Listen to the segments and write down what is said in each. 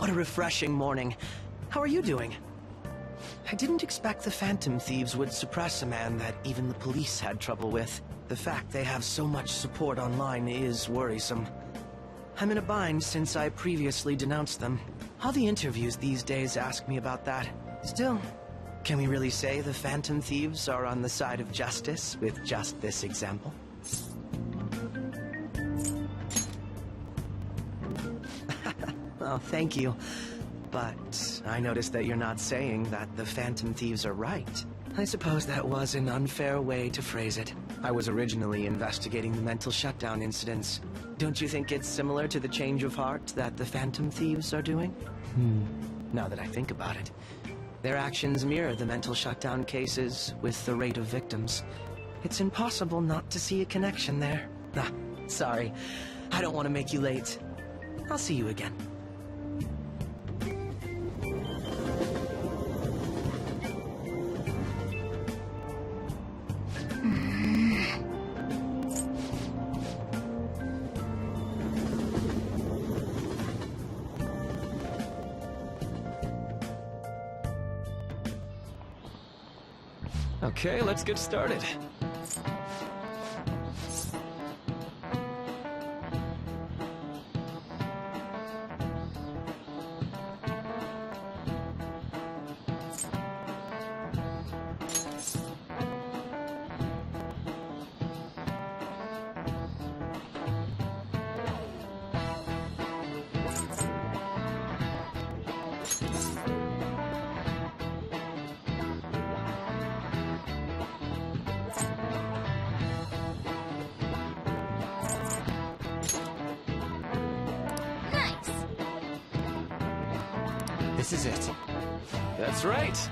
What a refreshing morning. How are you doing? I didn't expect the Phantom Thieves would suppress a man that even the police had trouble with. The fact they have so much support online is worrisome. I'm in a bind since I previously denounced them. All the interviews these days ask me about that. Still, can we really say the Phantom Thieves are on the side of justice with just this example? Oh, thank you. But I noticed that you're not saying that the Phantom Thieves are right. I suppose that was an unfair way to phrase it. I was originally investigating the mental shutdown incidents. Don't you think it's similar to the change of heart that the Phantom Thieves are doing? Now that I think about it, their actions mirror the mental shutdown cases with the rate of victims. It's impossible not to see a connection there. Ah, sorry. I don't want to make you late. I'll see you again. Okay, let's get started. This is it. That's right.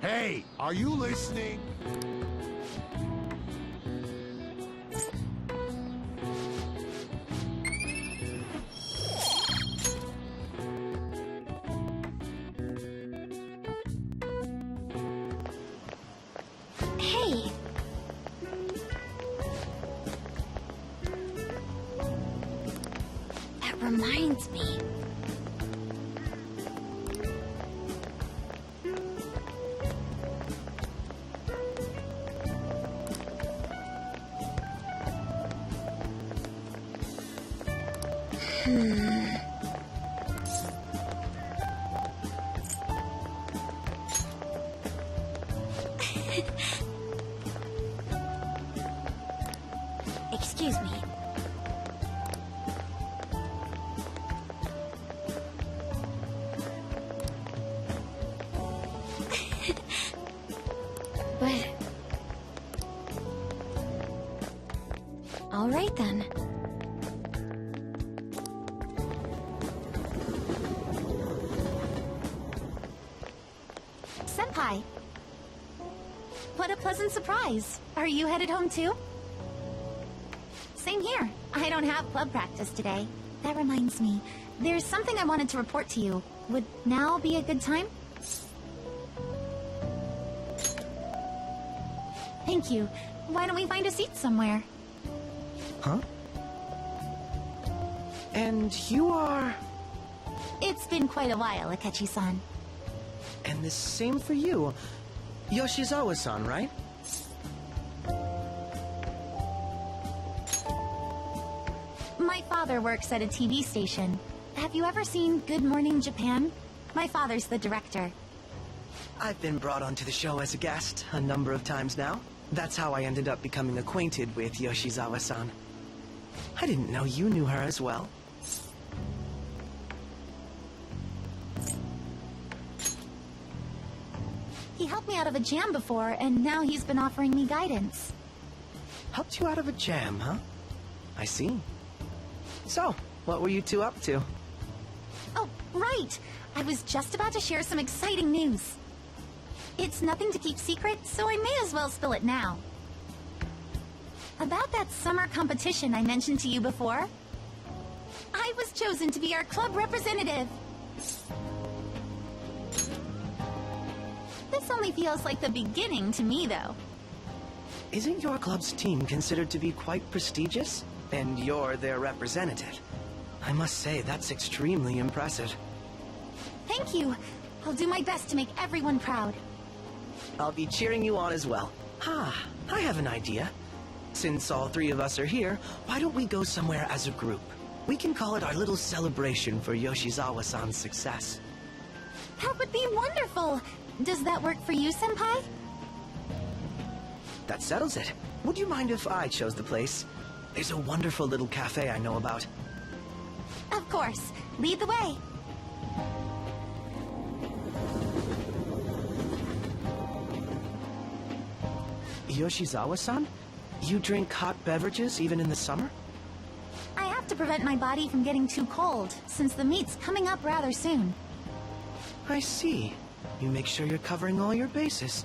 Hey, are you listening? Hey! That reminds me. Excuse me. But... all right then. Senpai! What a pleasant surprise! Are you headed home too? Same here. I don't have club practice today. That reminds me, there's something I wanted to report to you. Would now be a good time? Thank you. Why don't we find a seat somewhere? Huh? And you are... It's been quite a while, Akechi-san. And the same for you. Yoshizawa-san, right? My father works at a TV station. Have you ever seen Good Morning Japan? My father's the director. I've been brought onto the show as a guest a number of times now. That's how I ended up becoming acquainted with Yoshizawa-san. I didn't know you knew her as well. He helped me out of a jam before, and now he's been offering me guidance. Helped you out of a jam, huh? I see. So, what were you two up to? Oh, right! I was just about to share some exciting news. It's nothing to keep secret, so I may as well spill it now. About that summer competition I mentioned to you before, I was chosen to be our club representative. This only feels like the beginning to me, though. Isn't your club's team considered to be quite prestigious? And you're their representative. I must say, that's extremely impressive. Thank you. I'll do my best to make everyone proud. I'll be cheering you on as well. I have an idea. Since all three of us are here, why don't we go somewhere as a group? We can call it our little celebration for Yoshizawa-san's success. That would be wonderful. Does that work for you, Senpai? That settles it. Would you mind if I chose the place? There's a wonderful little cafe I know about. Of course. Lead the way. Yoshizawa-san? You drink hot beverages even in the summer? I have to prevent my body from getting too cold, since the meet's coming up rather soon. I see. You make sure you're covering all your bases.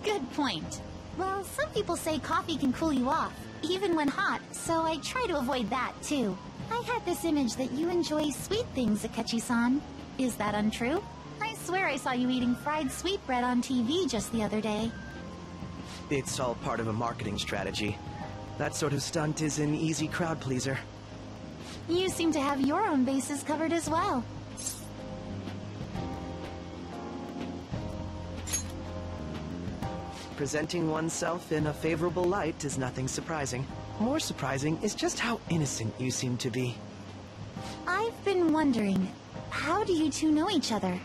Good point. Well, some people say coffee can cool you off, even when hot, so I try to avoid that, too. I had this image that you enjoy sweet things, Akechi-san. Is that untrue? I swear I saw you eating fried sweetbread on TV just the other day. It's all part of a marketing strategy. That sort of stunt is an easy crowd pleaser. You seem to have your own bases covered as well. Presenting oneself in a favorable light is nothing surprising. More surprising is just how innocent you seem to be. I've been wondering, how do you two know each other?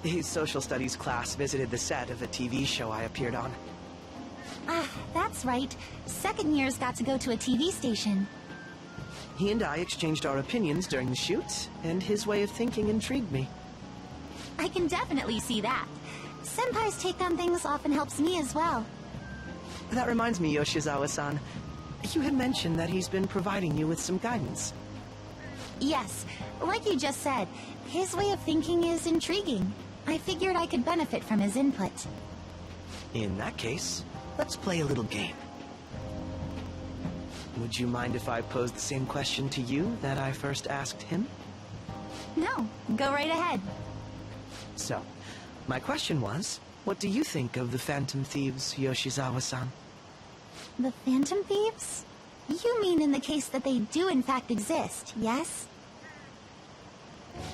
His social studies class visited the set of a TV show I appeared on. Ah, that's right. Second years got to go to a TV station. He and I exchanged our opinions during the shoot, and his way of thinking intrigued me. I can definitely see that. Senpai's take on things often helps me as well. That reminds me, Yoshizawa-san. You had mentioned that he's been providing you with some guidance. Yes, like you just said, his way of thinking is intriguing. I figured I could benefit from his input. In that case, let's play a little game. Would you mind if I posed the same question to you that I first asked him? No, go right ahead. So, my question was, what do you think of the Phantom Thieves, Yoshizawa-san? The Phantom Thieves? You mean in the case that they do in fact exist, yes?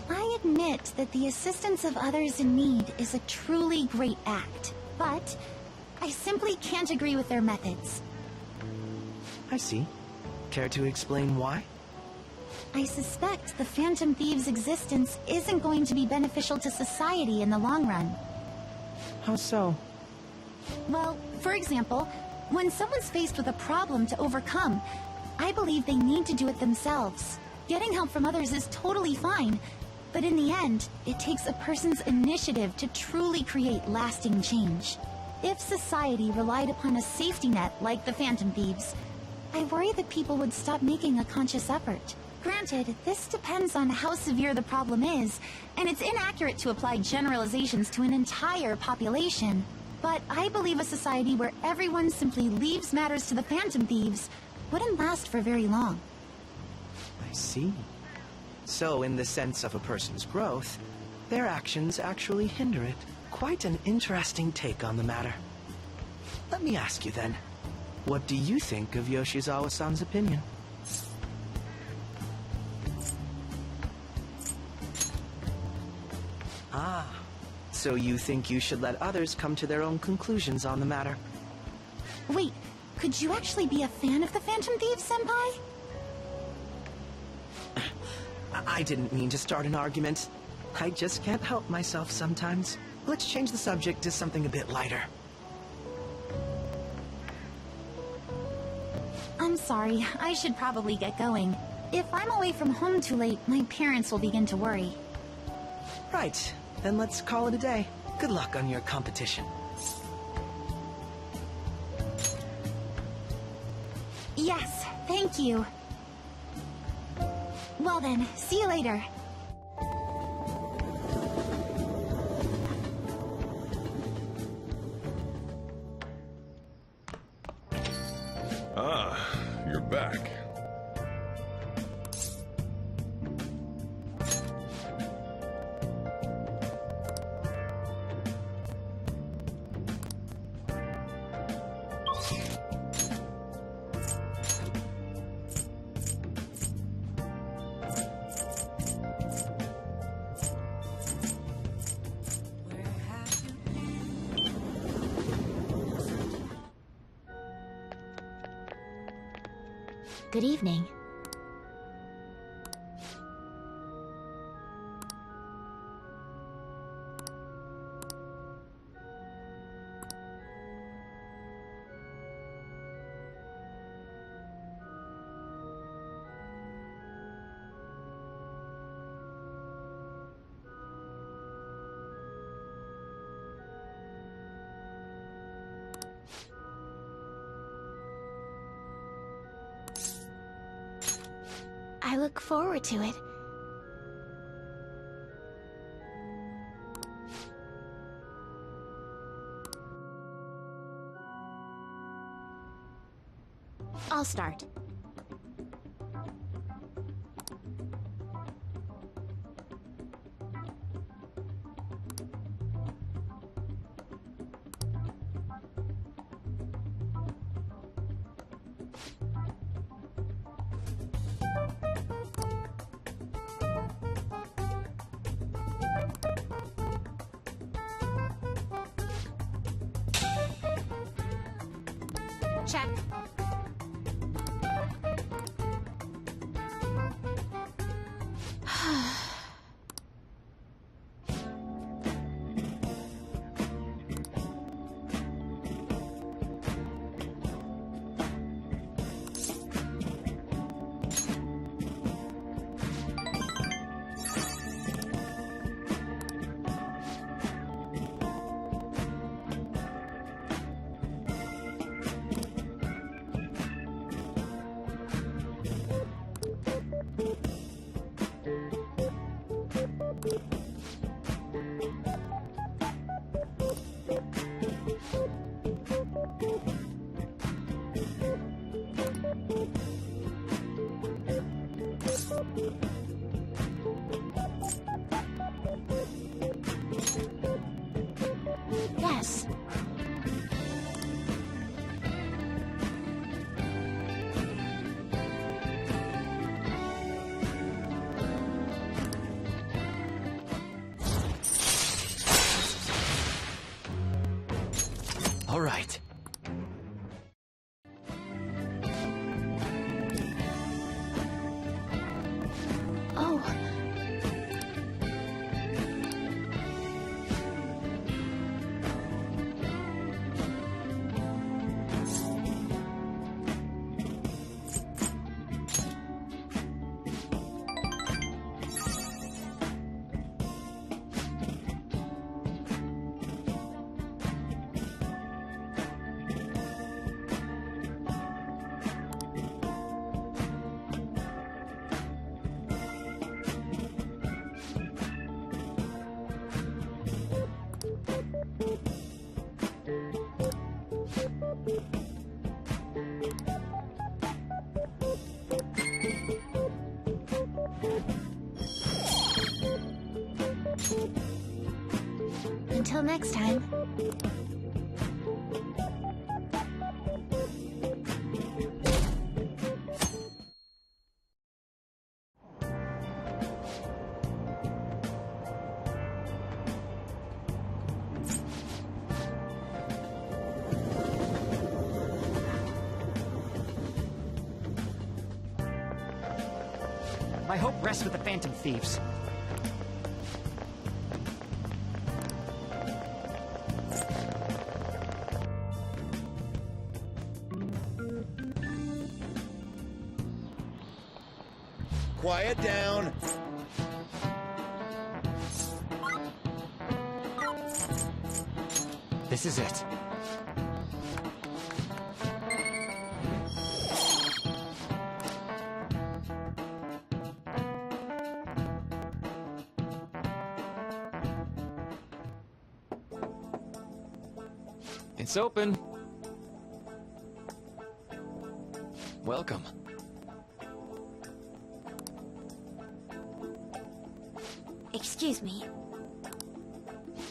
I admit that the assistance of others in need is a truly great act, but I simply can't agree with their methods. I see. Care to explain why? I suspect the Phantom Thieves' existence isn't going to be beneficial to society in the long run. How so? Well, for example, when someone's faced with a problem to overcome, I believe they need to do it themselves. Getting help from others is totally fine, but in the end, it takes a person's initiative to truly create lasting change. If society relied upon a safety net like the Phantom Thieves, I worry that people would stop making a conscious effort. Granted, this depends on how severe the problem is, and it's inaccurate to apply generalizations to an entire population. But I believe a society where everyone simply leaves matters to the Phantom Thieves wouldn't last for very long. I see. So, in the sense of a person's growth, their actions actually hinder it. Quite an interesting take on the matter. Let me ask you then, what do you think of Yoshizawa-san's opinion? Ah, so you think you should let others come to their own conclusions on the matter? Wait, could you actually be a fan of the Phantom Thieves, Senpai? I didn't mean to start an argument. I just can't help myself sometimes. Let's change the subject to something a bit lighter. I'm sorry, I should probably get going. If I'm away from home too late, my parents will begin to worry. Right, then let's call it a day. Good luck on your competition. Yes, thank you. Well then, see you later. Ah, you're back. Good evening. I look forward to it. I'll start. Check. Yes. All right. Oh. Until next time. My hope rests with the Phantom Thieves. Quiet down. This is it. It's open. Welcome. Excuse me.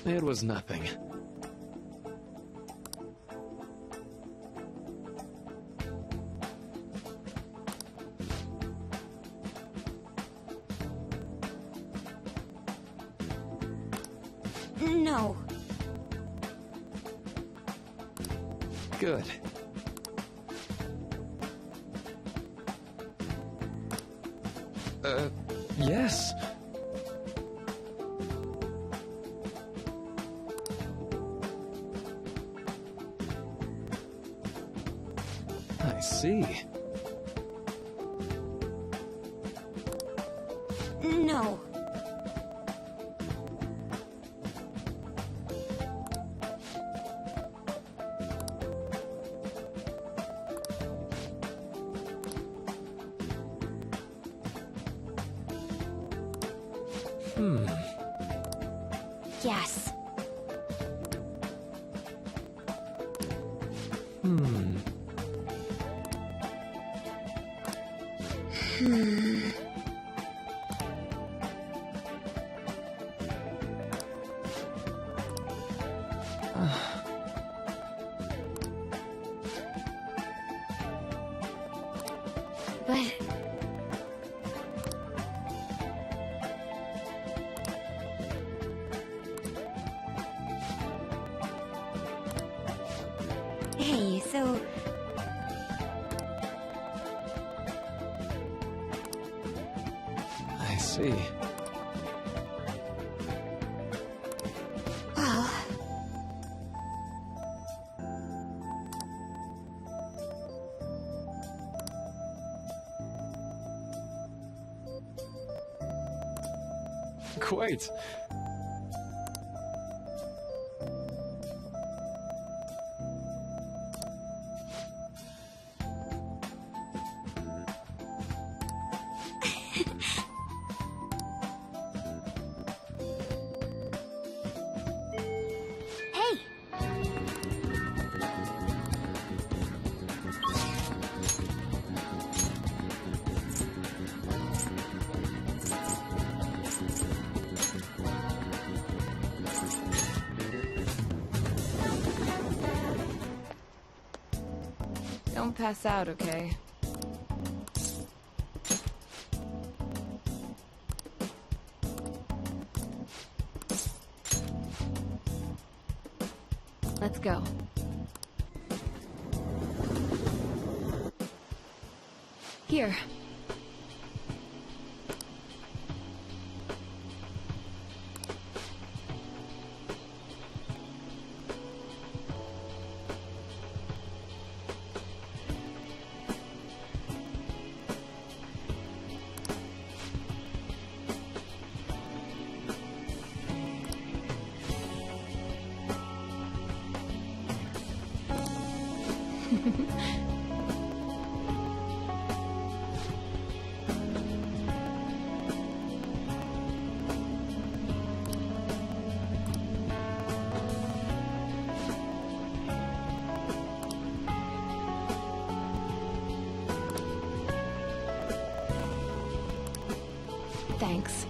It was nothing. No. Good. Yes. I see. No. Yes. But... Hey, so... I see. Well... Quite. Hey! Don't pass out, okay? Let's go. Here. Thanks.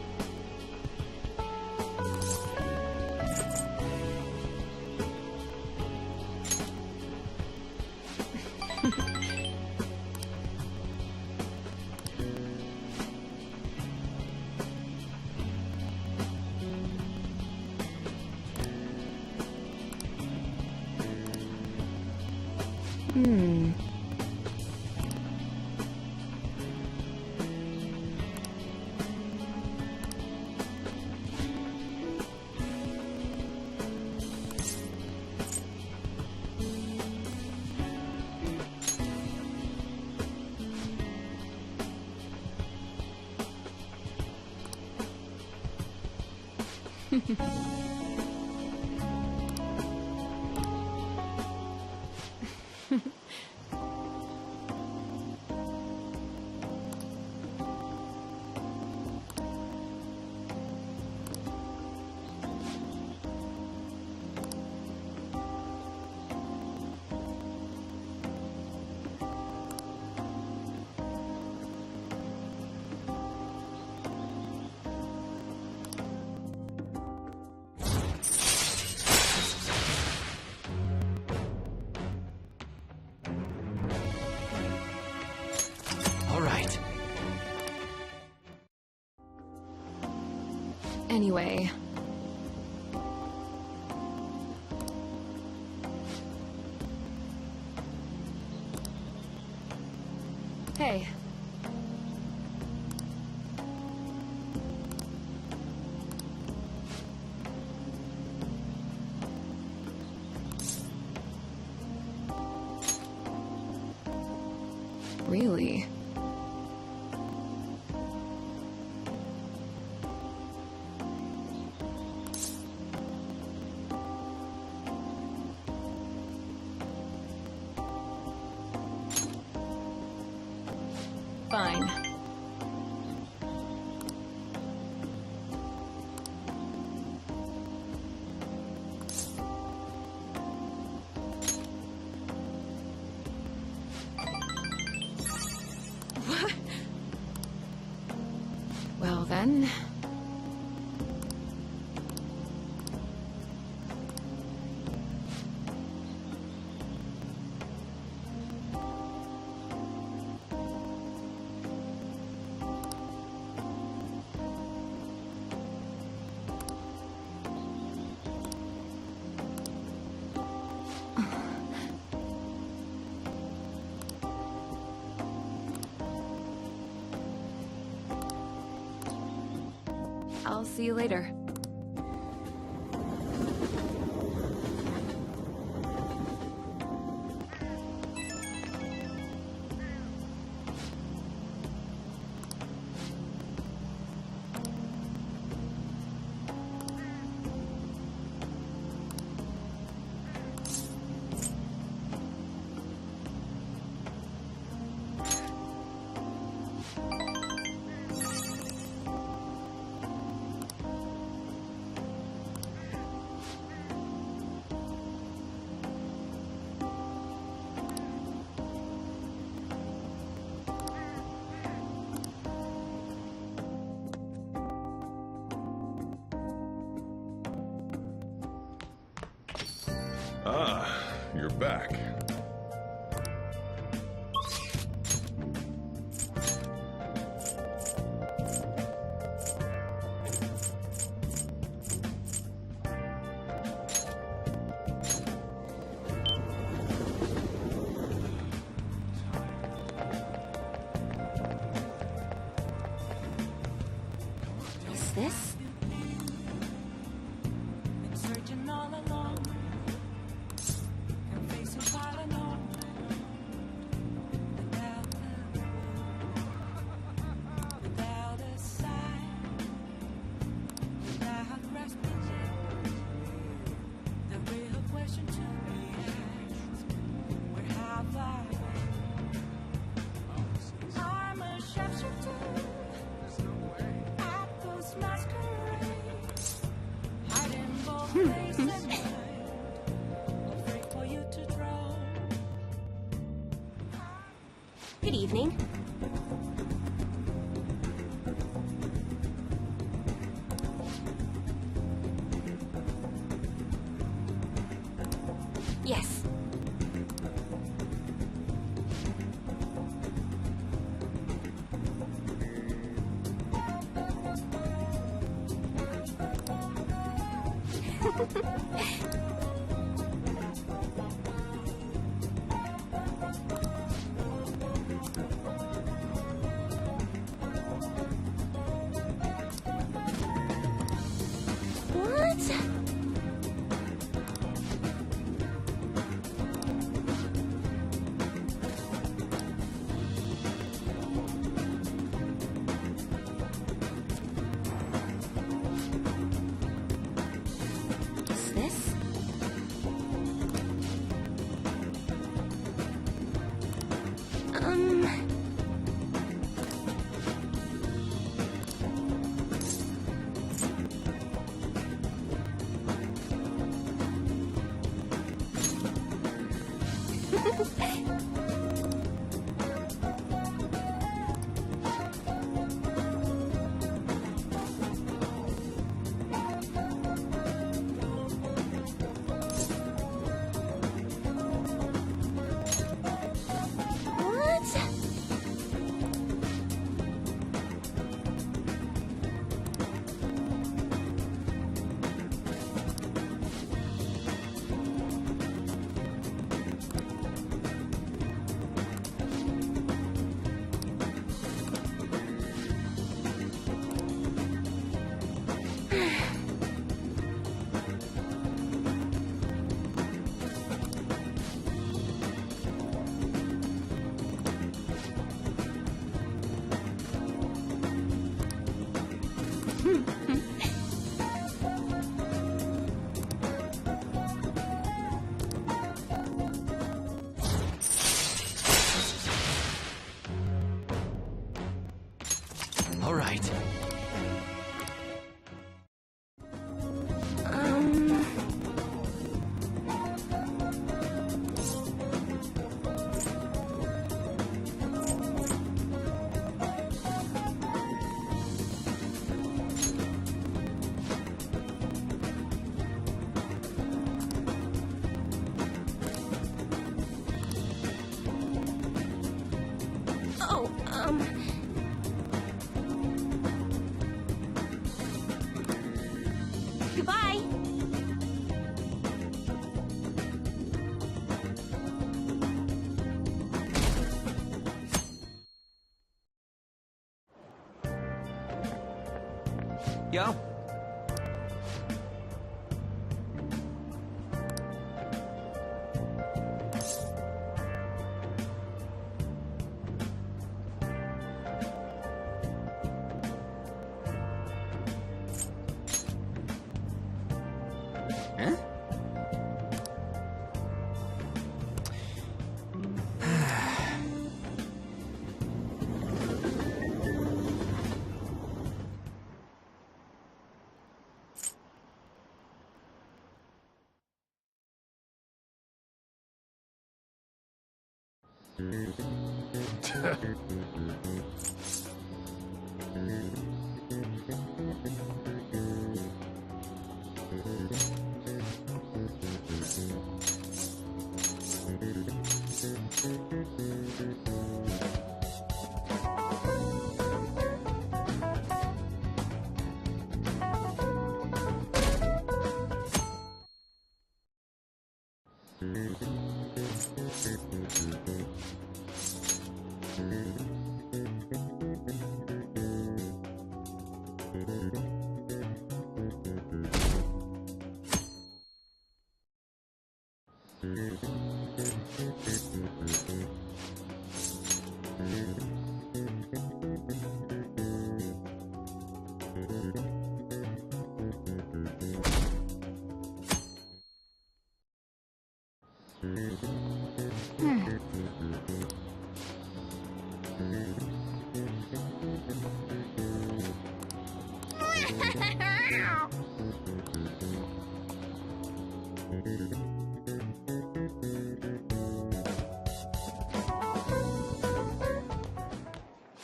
Anyway... Hey. Really? Fine. What? Well then... I'll see you later. Ah, you're back. Is this? Good evening. Yes. What? Is this? All right. Oh, Goodbye. Yo. Huh?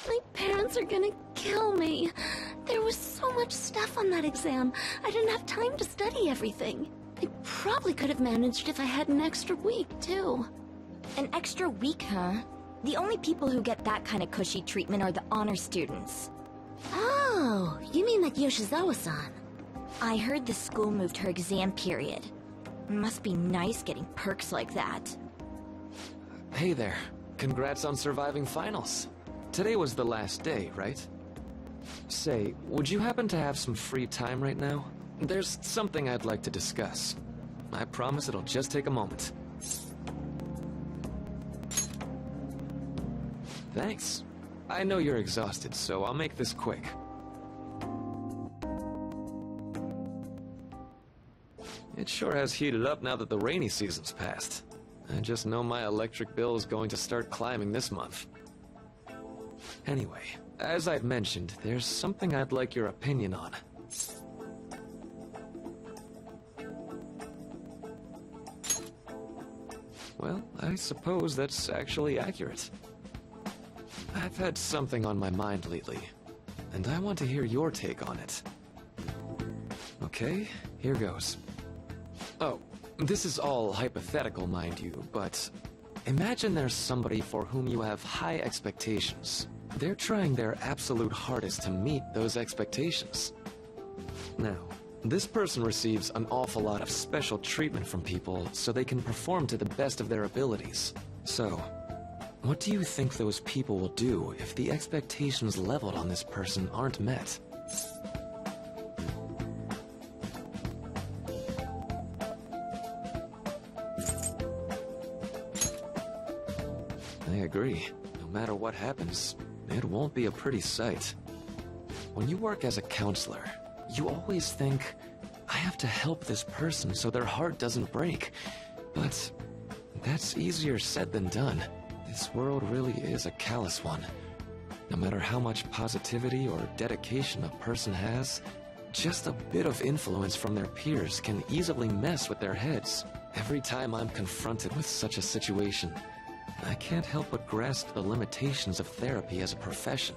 My parents are gonna kill me. There was so much stuff on that exam. I didn't have time to study everything. I probably could have managed if I had an extra week, too. An extra week, huh? The only people who get that kind of cushy treatment are the honor students. Oh, you mean like Yoshizawa-san? I heard the school moved her exam period. Must be nice getting perks like that. Hey there. Congrats on surviving finals. Today was the last day, right? Say, would you happen to have some free time right now? There's something I'd like to discuss. I promise it'll just take a moment. Thanks. I know you're exhausted, so I'll make this quick. It sure has heated up now that the rainy season's passed. I just know my electric bill is going to start climbing this month. Anyway, as I've mentioned, there's something I'd like your opinion on. Well, I suppose that's actually accurate. I've had something on my mind lately, and I want to hear your take on it. Okay, here goes. Oh, this is all hypothetical, mind you, but imagine there's somebody for whom you have high expectations. They're trying their absolute hardest to meet those expectations. Now, this person receives an awful lot of special treatment from people so they can perform to the best of their abilities. So, what do you think those people will do if the expectations leveled on this person aren't met? I agree. No matter what happens, it won't be a pretty sight. When you work as a counselor, you always think, I have to help this person so their heart doesn't break. But that's easier said than done. This world really is a callous one. No matter how much positivity or dedication a person has, just a bit of influence from their peers can easily mess with their heads. Every time I'm confronted with such a situation, I can't help but grasp the limitations of therapy as a profession.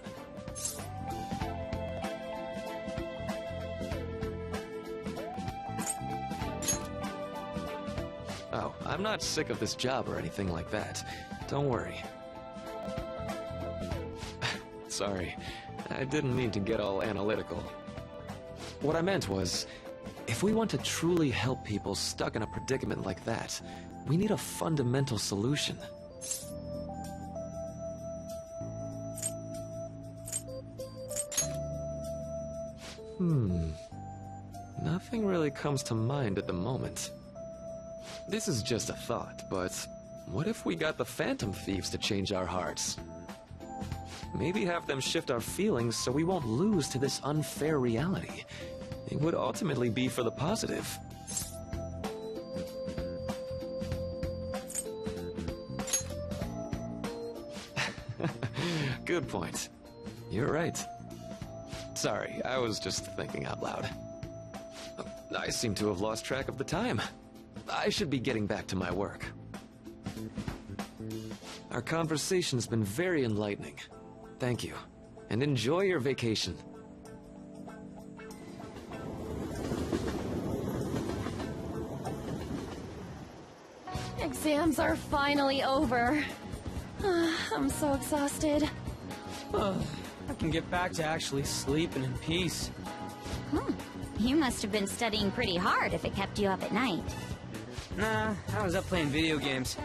Oh, I'm not sick of this job or anything like that. Don't worry. Sorry, I didn't mean to get all analytical. What I meant was, if we want to truly help people stuck in a predicament like that, we need a fundamental solution. Nothing really comes to mind at the moment. This is just a thought, but what if we got the Phantom Thieves to change our hearts? Maybe have them shift our feelings so we won't lose to this unfair reality. It would ultimately be for the positive. Good point. You're right. Sorry, I was just thinking out loud. I seem to have lost track of the time. I should be getting back to my work. Our conversation's been very enlightening. Thank you, and enjoy your vacation. Exams are finally over. I'm so exhausted. I can get back to actually sleeping in peace. You must have been studying pretty hard if it kept you up at night. Nah, I was up playing video games.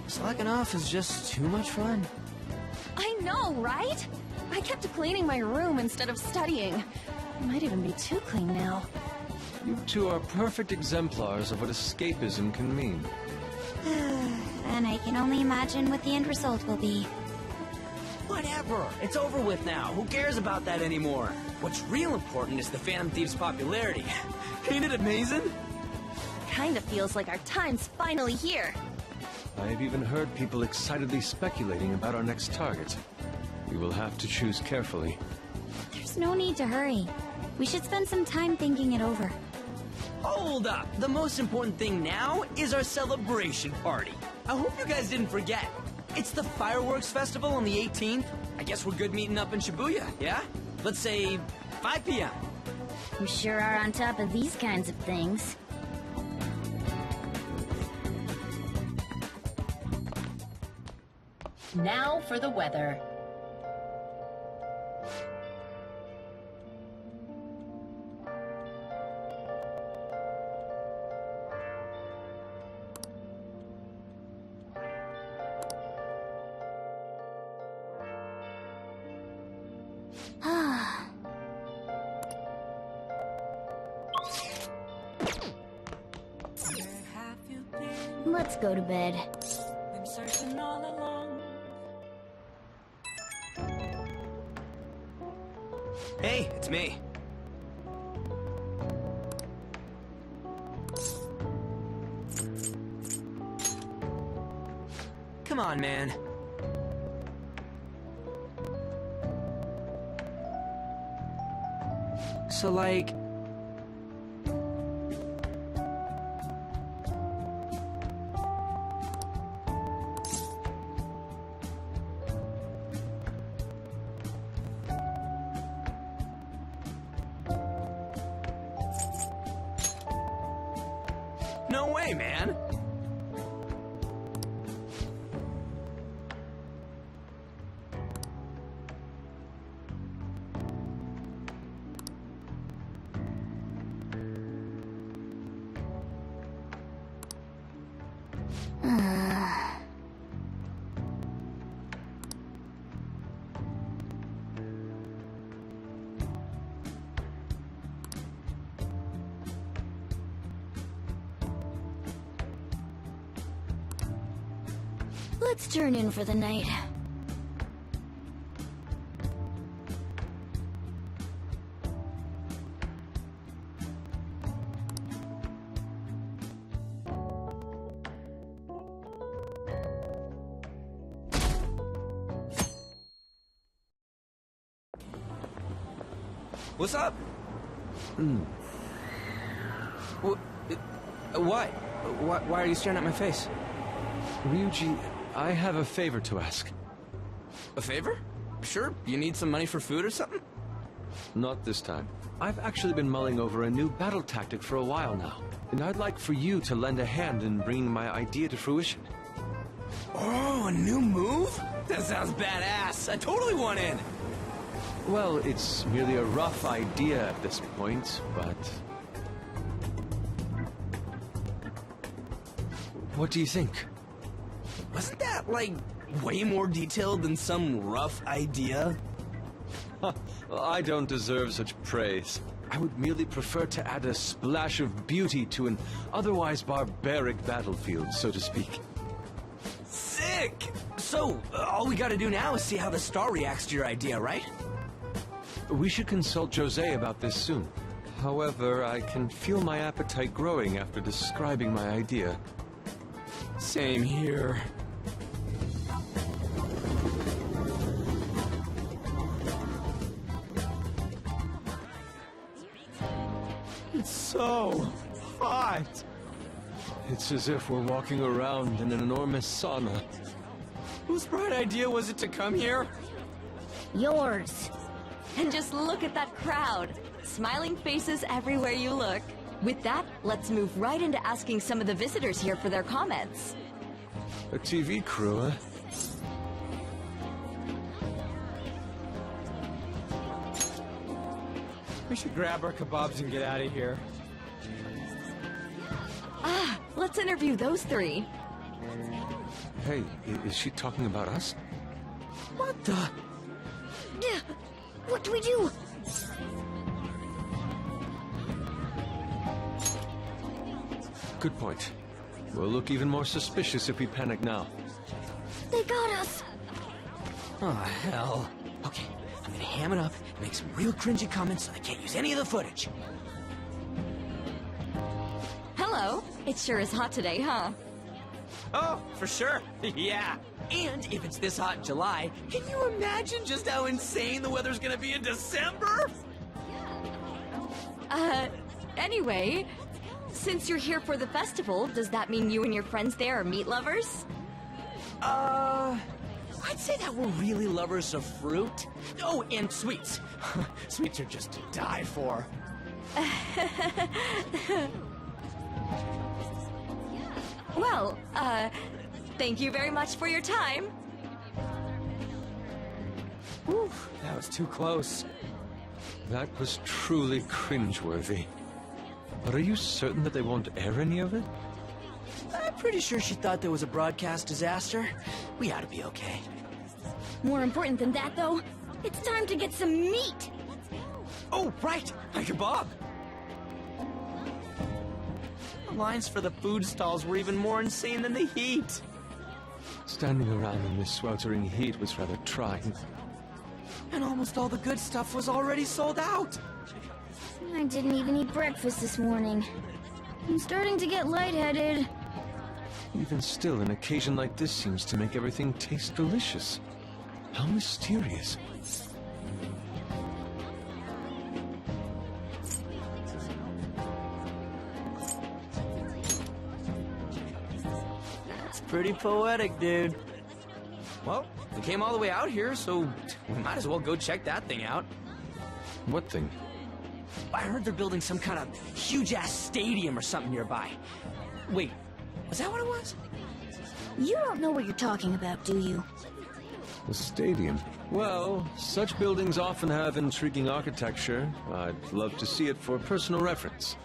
Slacking off is just too much fun. I know, right? I kept cleaning my room instead of studying. It might even be too clean now. You two are perfect exemplars of what escapism can mean. And I can only imagine what the end result will be. Whatever. It's over with now. Who cares about that anymore? What's real important is the Phantom Thieves' popularity. Ain't it amazing? Kinda feels like our time's finally here. I have even heard people excitedly speculating about our next target. We will have to choose carefully. There's no need to hurry. We should spend some time thinking it over. Hold up! The most important thing now is our celebration party. I hope you guys didn't forget. It's the fireworks festival on the 18th. I guess we're good meeting up in Shibuya, yeah? Let's say 5 p.m. You sure are on top of these kinds of things. Now for the weather. Let's go to bed. I'm searching all along. Hey, it's me. Come on, man. So, like... No way, man! Let's turn in for the night. What's up? What? Why are you staring at my face? Ryuji, I have a favor to ask. A favor? Sure. You need some money for food or something? Not this time. I've actually been mulling over a new battle tactic for a while now, and I'd like for you to lend a hand in bringing my idea to fruition. Oh, a new move? That sounds badass. I totally want in. Well, it's merely a rough idea at this point, but... What do you think? Wasn't that, like, way more detailed than some rough idea? Well, I don't deserve such praise. I would merely prefer to add a splash of beauty to an otherwise barbaric battlefield, so to speak. Sick! So, all we gotta do now is see how the star reacts to your idea, right? We should consult Jose about this soon. However, I can feel my appetite growing after describing my idea. Same here. It's so hot. It's as if we're walking around in an enormous sauna. Whose bright idea was it to come here? Yours. And just look at that crowd. Smiling faces everywhere you look. With that, let's move right into asking some of the visitors here for their comments. A TV crew, huh? We should grab our kebabs and get out of here. Ah, let's interview those three. Hey, is she talking about us? What the? What do we do? Good point. We'll look even more suspicious if we panic now. They got us. Oh, hell. Okay, I'm gonna ham it up and make some real cringy comments so I can't use any of the footage. Hello. It sure is hot today, huh? Oh, for sure. Yeah. And if it's this hot in July, can you imagine just how insane the weather's gonna be in December? Anyway, since you're here for the festival, does that mean you and your friends there are meat lovers? I'd say that we're really lovers of fruit. Oh, and sweets. Sweets are just to die for. Well, thank you very much for your time. Whew, that was too close. That was truly cringeworthy. But are you certain that they won't air any of it? I'm pretty sure she thought there was a broadcast disaster. We ought to be okay. More important than that, though, it's time to get some meat. Oh, right! My kebab! The lines for the food stalls were even more insane than the heat. Standing around in this sweltering heat was rather trying. And almost all the good stuff was already sold out. I didn't even eat breakfast this morning. I'm starting to get lightheaded. Even still, an occasion like this seems to make everything taste delicious. How mysterious. That's pretty poetic, dude. Well, we came all the way out here, so we might as well go check that thing out. What thing? I heard they're building some kind of huge-ass stadium or something nearby. Wait, was that what it was? You don't know what you're talking about, do you? The stadium. Well, such buildings often have intriguing architecture. I'd love to see it for personal reference.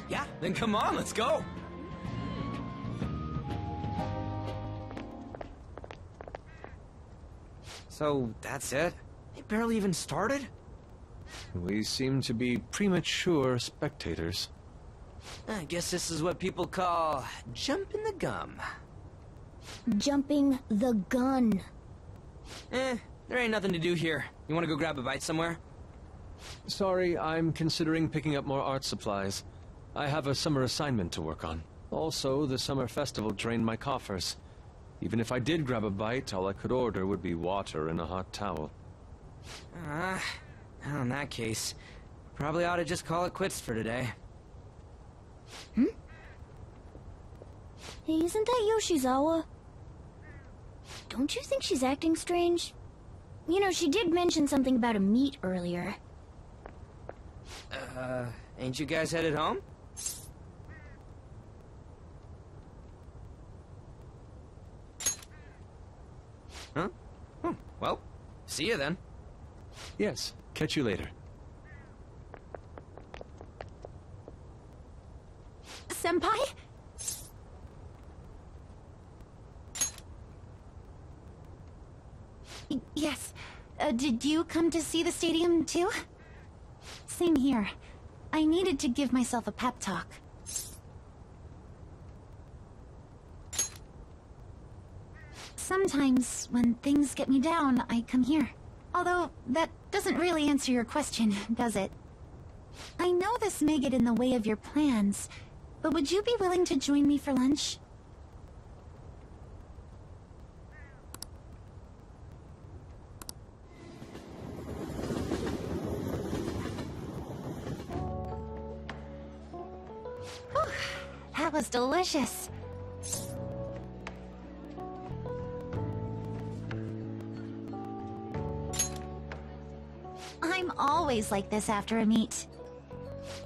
Yeah, then come on, let's go. So, that's it? It barely even started? We seem to be premature spectators. I guess this is what people call jumping the gum. Jumping the gun. There ain't nothing to do here. You wanna go grab a bite somewhere? Sorry, I'm considering picking up more art supplies. I have a summer assignment to work on. Also, the summer festival drained my coffers. Even if I did grab a bite, all I could order would be water and a hot towel. Well, in that case, probably ought to just call it quits for today. Hey, isn't that Yoshizawa? Don't you think she's acting strange? You know, she did mention something about a meet earlier. Ain't you guys headed home? Huh? Well, see you then. Yes, catch you later. Senpai? Yes. Did you come to see the stadium, too? Same here. I needed to give myself a pep talk. Sometimes, when things get me down, I come here. Although, that doesn't really answer your question, does it? I know this may get in the way of your plans, but would you be willing to join me for lunch? Whew, that was delicious. I'm always like this after a meet.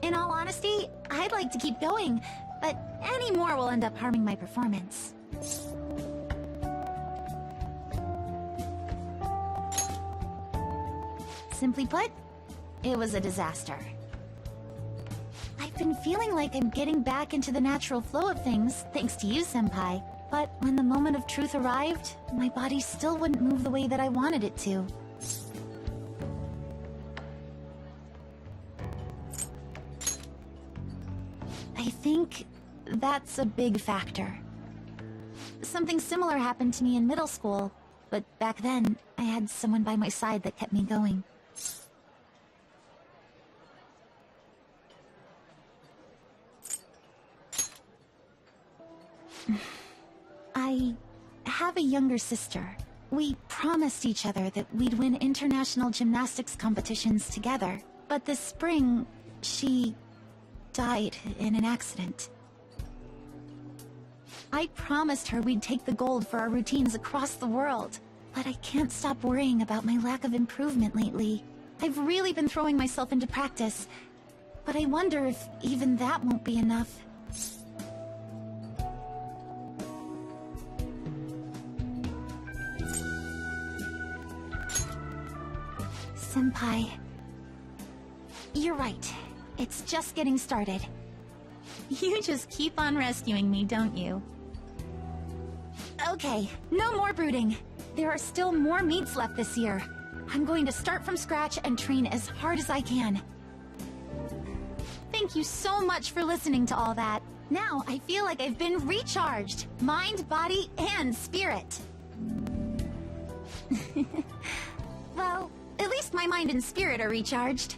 In all honesty, I'd like to keep going, but any more will end up harming my performance. Simply put, it was a disaster. I've been feeling like I'm getting back into the natural flow of things, thanks to you, Senpai. But when the moment of truth arrived, my body still wouldn't move the way that I wanted it to. I think that's a big factor. Something similar happened to me in middle school, but back then, I had someone by my side that kept me going. I have a younger sister. We promised each other that we'd win international gymnastics competitions together. But this spring, she died in an accident. I promised her we'd take the gold for our routines across the world. But I can't stop worrying about my lack of improvement lately. I've really been throwing myself into practice. But I wonder if even that won't be enough. Senpai, you're right. It's just getting started. You just keep on rescuing me, don't you? Okay, no more brooding. There are still more meets left this year. I'm going to start from scratch and train as hard as I can. Thank you so much for listening to all that. Now I feel like I've been recharged. Mind, body, and spirit. Well, at least my mind and spirit are recharged.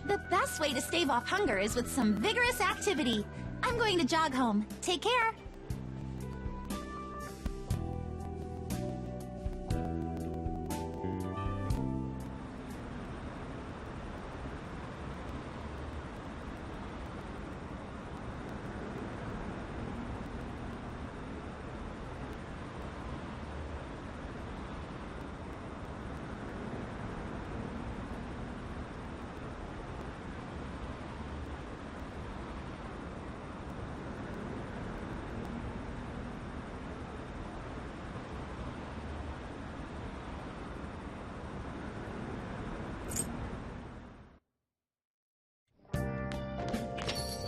The best way to stave off hunger is with some vigorous activity. I'm going to jog home. Take care.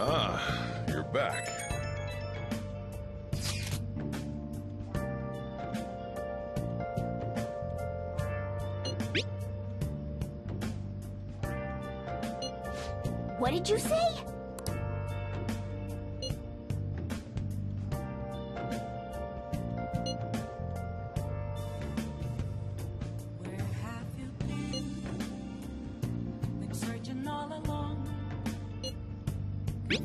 Ah, you're back. What did you say? Where have you been searching all along,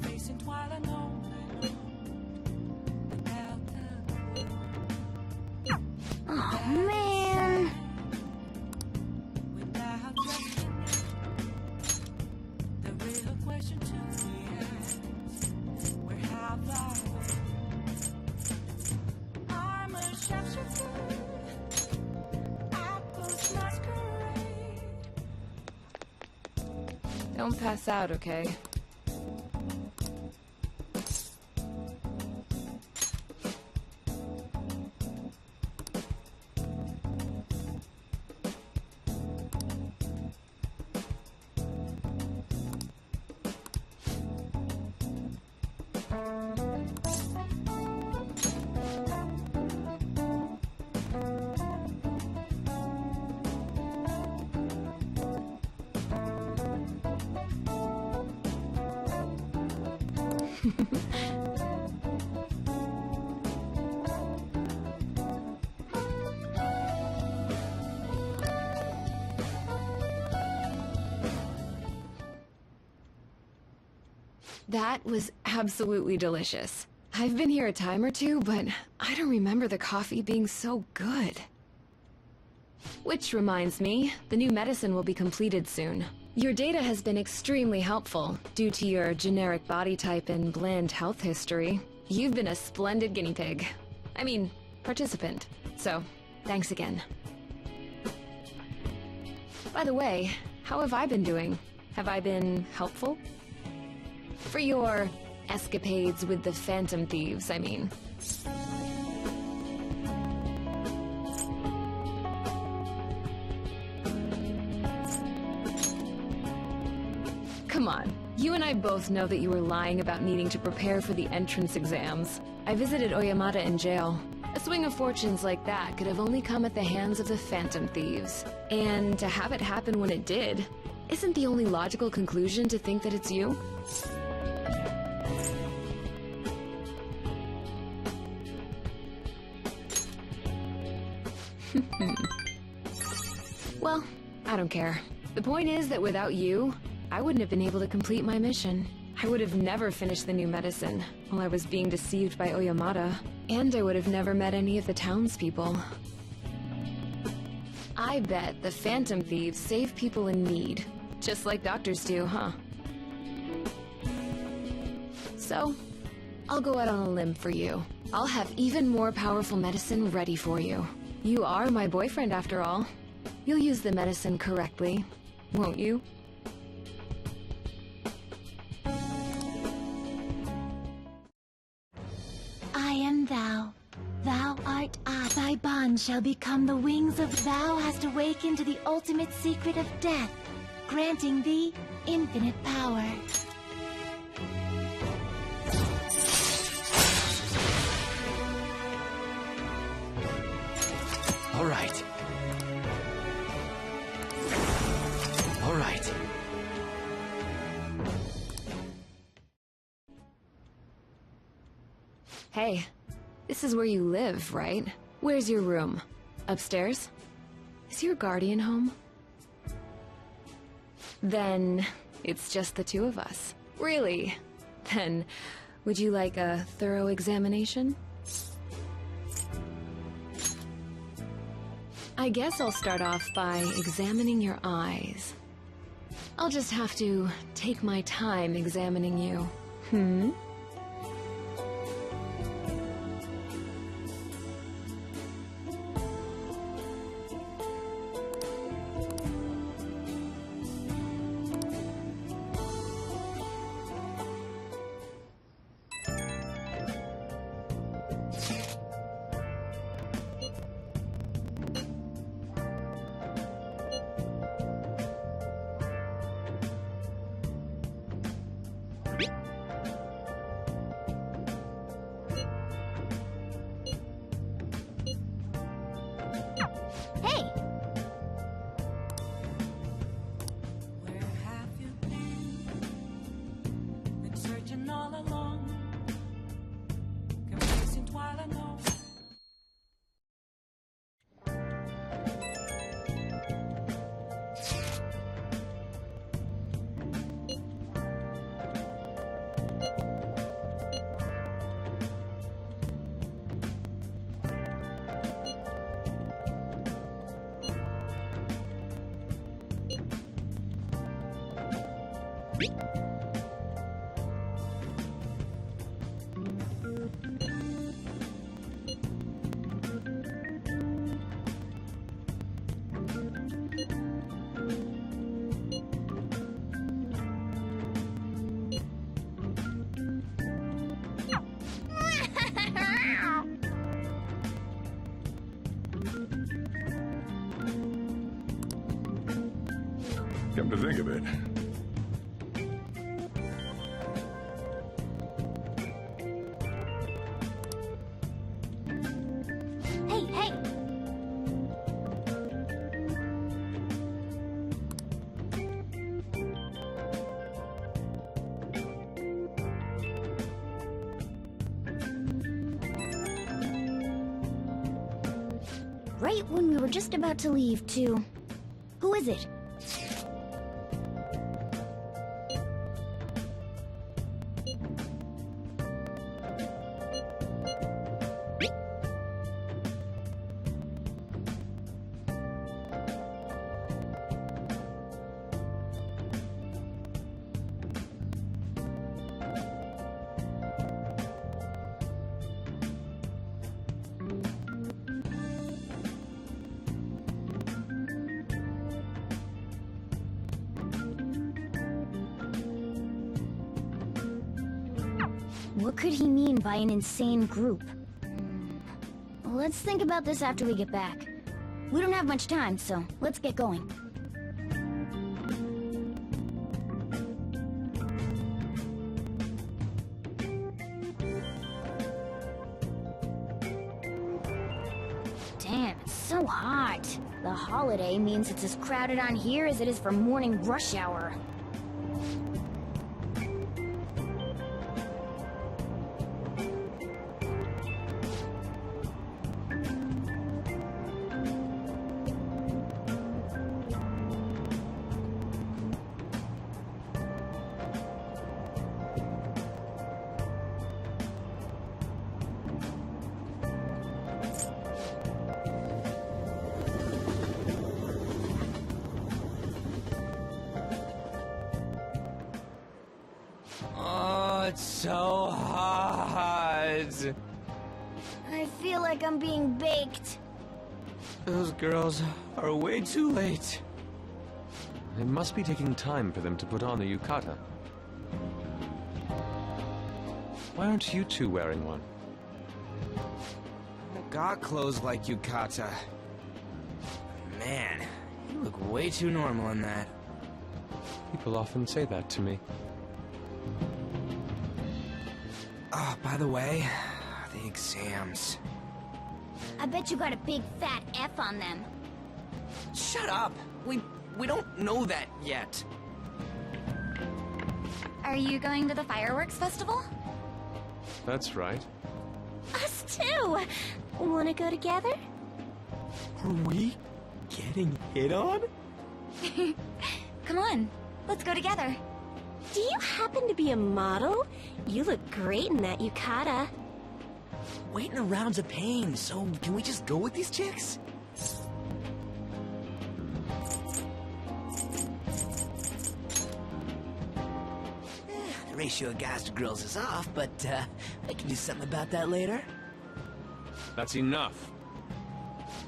facing twilight lonely, without Oh man. without just question to the ends. Where have I been? I'm a shapeshifter. Apples masquerade. Don't pass out, okay? That was absolutely delicious. I've been here a time or two, but I don't remember the coffee being so good. Which reminds me, the new medicine will be completed soon. Your data has been extremely helpful, due to your generic body type and bland health history. You've been a splendid guinea pig. I mean, participant. So, thanks again. By the way, how have I been doing? Have I been helpful? For your escapades with the Phantom Thieves, I mean. Come on, you and I both know that you were lying about needing to prepare for the entrance exams. I visited Oyamata in jail. A swing of fortunes like that could have only come at the hands of the Phantom Thieves. And to have it happen when it did, isn't the only logical conclusion to think that it's you? Well, I don't care. The point is that without you, I wouldn't have been able to complete my mission. I would have never finished the new medicine while I was being deceived by Oyamata, and I would have never met any of the townspeople. I bet the Phantom Thieves save people in need, just like doctors do, huh? So, I'll go out on a limb for you. I'll have even more powerful medicine ready for you. You are my boyfriend, after all. You'll use the medicine correctly, won't you? I am thou. Thou art I. Thy bond shall become the wings of thou hast awakened to the ultimate secret of death, granting thee infinite power. All right. All right. Hey, this is where you live, right? Where's your room? Upstairs? Is your guardian home? Then it's just the two of us. Really? Then, would you like a thorough examination? I guess I'll start off by examining your eyes. I'll just have to take my time examining you. Hey! Where have you been searching all along, complacent while I know. Come to think of it. Hey, hey! Right when we were just about to leave, too. Who is it? What could he mean by an insane group? Let's think about this after we get back. We don't have much time, so let's get going. Damn, it's so hot. The holiday means it's as crowded on here as it is for morning rush hour. Oh, it's so hot. I feel like I'm being baked. Those girls are way too late. It must be taking time for them to put on the yukata. Why aren't you two wearing one? I got clothes like Yukata. Man, you look way too normal in that. People often say that to me. Oh, by the way, the exams. I bet you got a big fat F on them. Shut up! We don't know that yet. Are you going to the fireworks festival? That's right. Us too! Wanna go together? Are we getting hit on? Come on, let's go together. Do you happen to be a model? You look great in that yukata. Waiting around's a pain, so can we just go with these chicks? The ratio of guys to girls is off, but I can do something about that later. That's enough.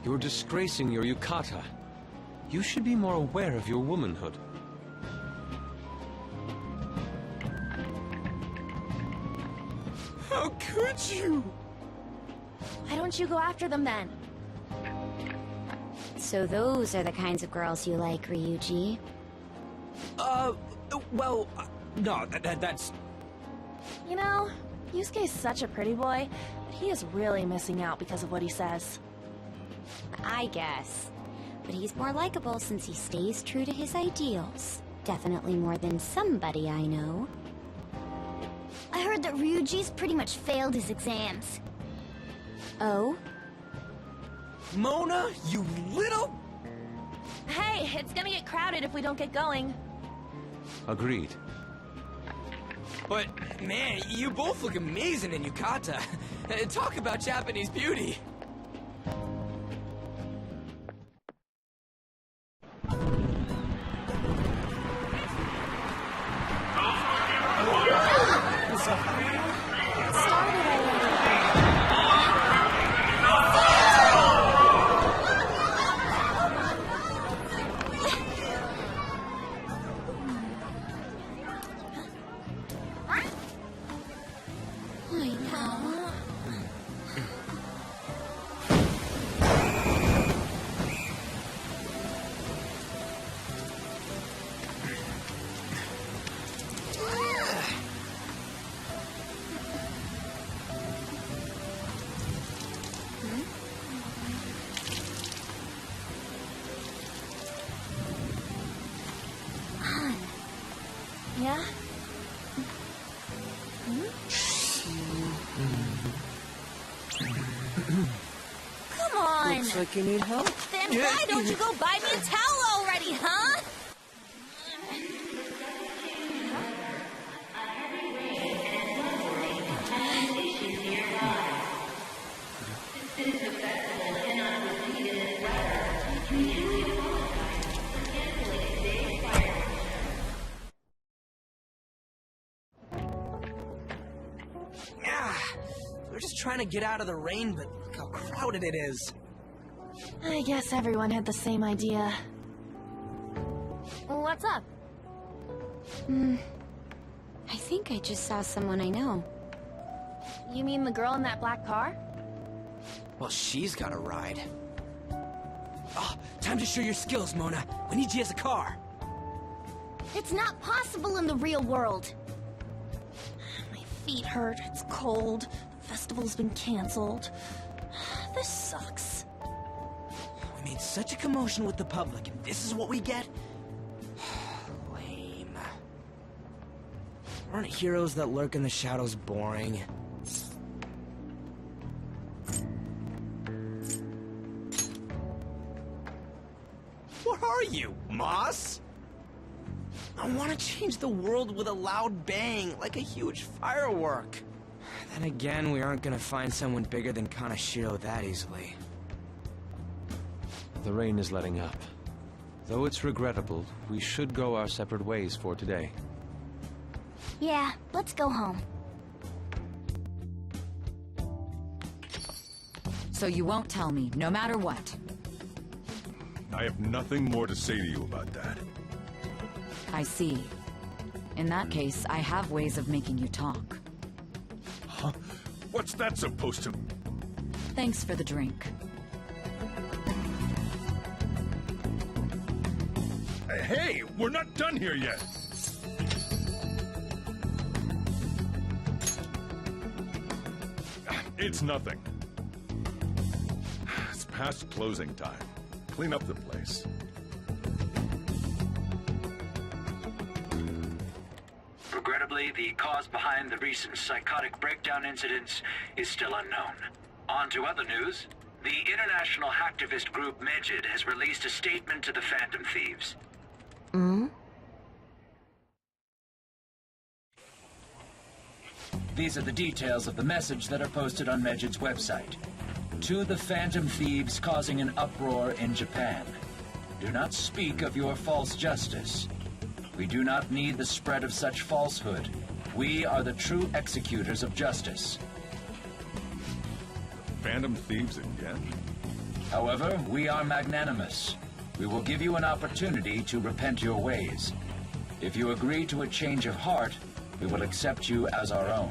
You're disgracing your yukata. You should be more aware of your womanhood. How could you? Why don't you go after them then? So those are the kinds of girls you like, Ryuji. Well, no, that's... You know, Yusuke's such a pretty boy, but he is really missing out because of what he says. I guess. But he's more likable since he stays true to his ideals. Definitely more than somebody I know. I heard that Ryuji's pretty much failed his exams. Oh? Mona, you little... Hey, it's gonna get crowded if we don't get going. Agreed. But, man, you both look amazing in yukata. Talk about Japanese beauty. Come on! Looks like you need help. Then why don't you go buy me a towel already, huh? We're just trying to get out of the rain, but look how crowded it is. I guess everyone had the same idea. What's up? I think I just saw someone I know. You mean the girl in that black car? Well, she's got a ride. Oh, time to show your skills, Mona. We need you as a car. It's not possible in the real world. My feet hurt, it's cold, the festival's been canceled. This sucks. We made such a commotion with the public, and this is what we get? Lame. Aren't heroes that lurk in the shadows boring? What are you, Moss? I want to change the world with a loud bang, like a huge firework. Then again, we aren't gonna find someone bigger than Kanashiro that easily. The rain is letting up. Though it's regrettable, we should go our separate ways for today. Yeah, let's go home. So you won't tell me, no matter what. I have nothing more to say to you about that. I see. In that case, I have ways of making you talk. Huh? What's that supposed to... Thanks for the drink. Hey, we're not done here yet! It's nothing. It's past closing time. Clean up the place. Regrettably, the cause behind the recent psychotic breakdown incidents is still unknown. On to other news. The international hacktivist group Medjed has released a statement to the Phantom Thieves. These are the details of the message that are posted on Medjed's website. To the Phantom Thieves causing an uproar in Japan. Do not speak of your false justice. We do not need the spread of such falsehood. We are the true executors of justice. Phantom Thieves again? However, we are magnanimous. We will give you an opportunity to repent your ways. If you agree to a change of heart, we will accept you as our own.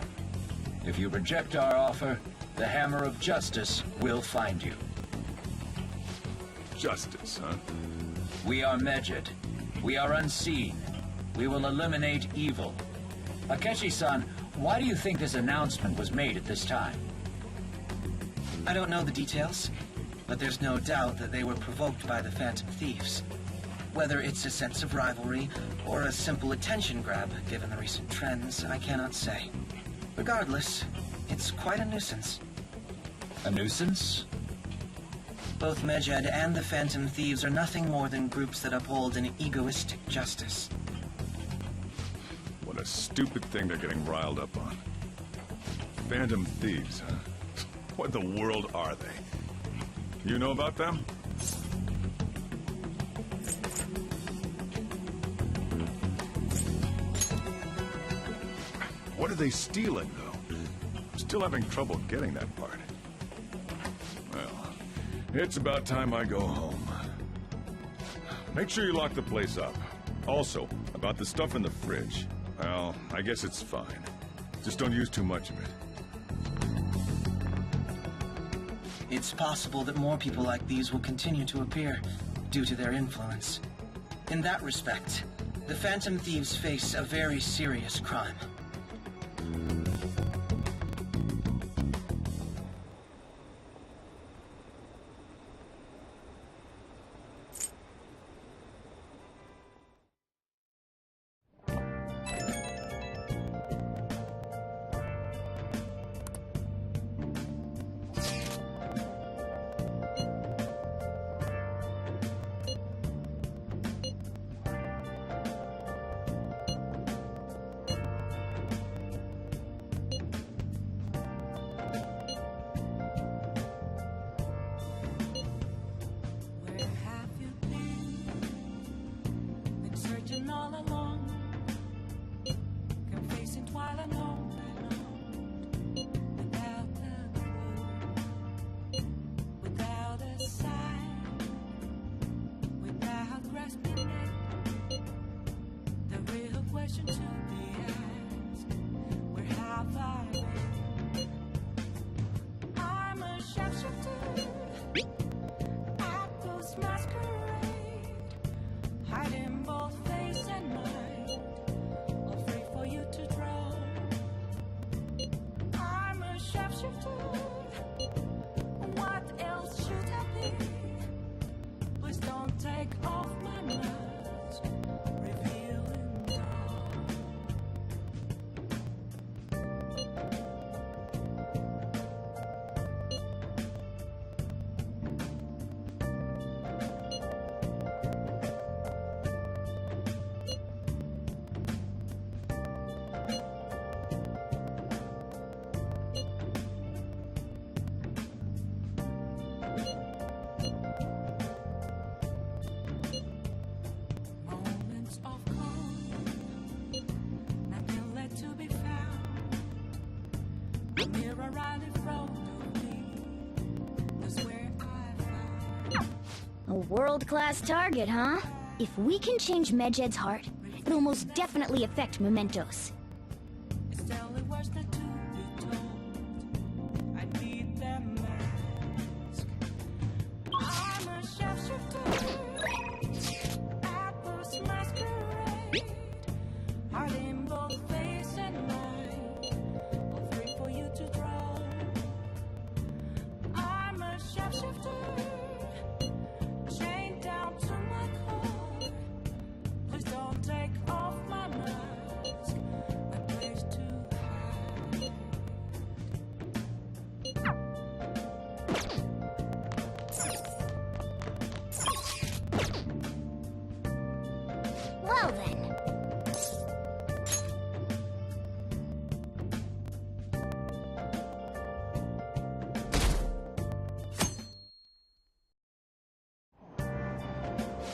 If you reject our offer, the hammer of justice will find you. Justice, huh? We are Medjed. We are unseen. We will eliminate evil. Akechi-san, why do you think this announcement was made at this time? I don't know the details, but there's no doubt that they were provoked by the Phantom Thieves. Whether it's a sense of rivalry or a simple attention grab, given the recent trends, I cannot say. Regardless, it's quite a nuisance. A nuisance? Both Medjed and the Phantom Thieves are nothing more than groups that uphold an egoistic justice. What a stupid thing they're getting riled up on. Phantom Thieves, huh? What in the world are they? You know about them? What are they stealing, though? I'm still having trouble getting that part. Well, it's about time I go home. Make sure you lock the place up. Also, about the stuff in the fridge. Well, I guess it's fine. Just don't use too much of it. It's possible that more people like these will continue to appear due to their influence. In that respect, the Phantom Thieves face a very serious crime. A world-class target, huh? If we can change Medjed's heart, it'll most definitely affect Mementos. It's only worse than to be told. I need them mask. I'm a sharpshooter at this masquerade. Heart in both face and mind, all free for you to draw. I'm a sharpshooter. Chained down to my core. Please don't take off my mask. My place to hide. Well then.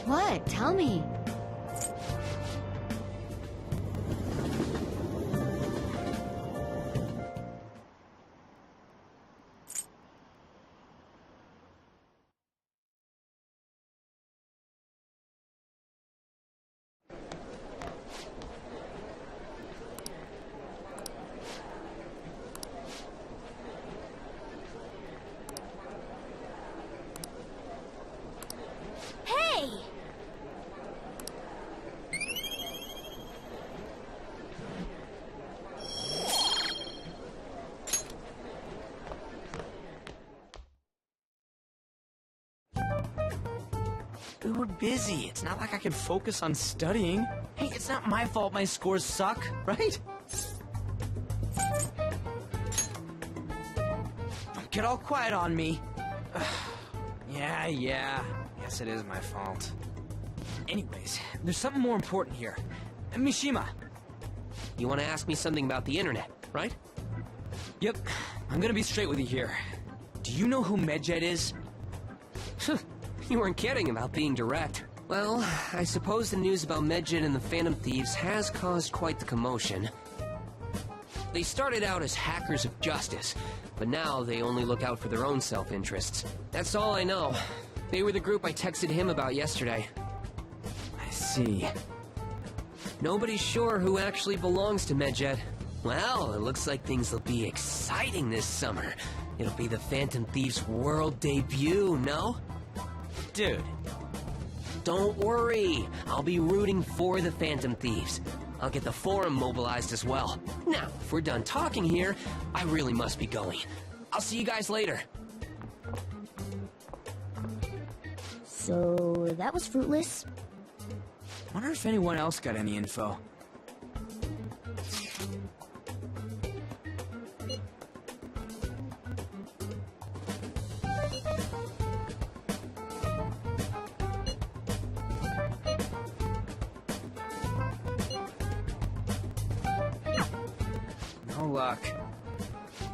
What? Tell me. Hey! We were busy. It's not like I could focus on studying. Hey, it's not my fault my scores suck, right? Don't get all quiet on me. Yeah. Guess it is my fault. Anyways, there's something more important here. Mishima. You want to ask me something about the internet, right? Yep. I'm gonna be straight with you here. Do you know who Medjed is? You weren't kidding about being direct. Well, I suppose the news about Medjed and the Phantom Thieves has caused quite the commotion. They started out as hackers of justice, but now they only look out for their own self-interests. That's all I know. They were the group I texted him about yesterday. I see. Nobody's sure who actually belongs to Medjed. Well, it looks like things will be exciting this summer. It'll be the Phantom Thieves' world debut, no? Dude. Don't worry. I'll be rooting for the Phantom Thieves. I'll get the forum mobilized as well. Now, if we're done talking here, I really must be going. I'll see you guys later. So, that was fruitless. Wonder if anyone else got any info. No luck.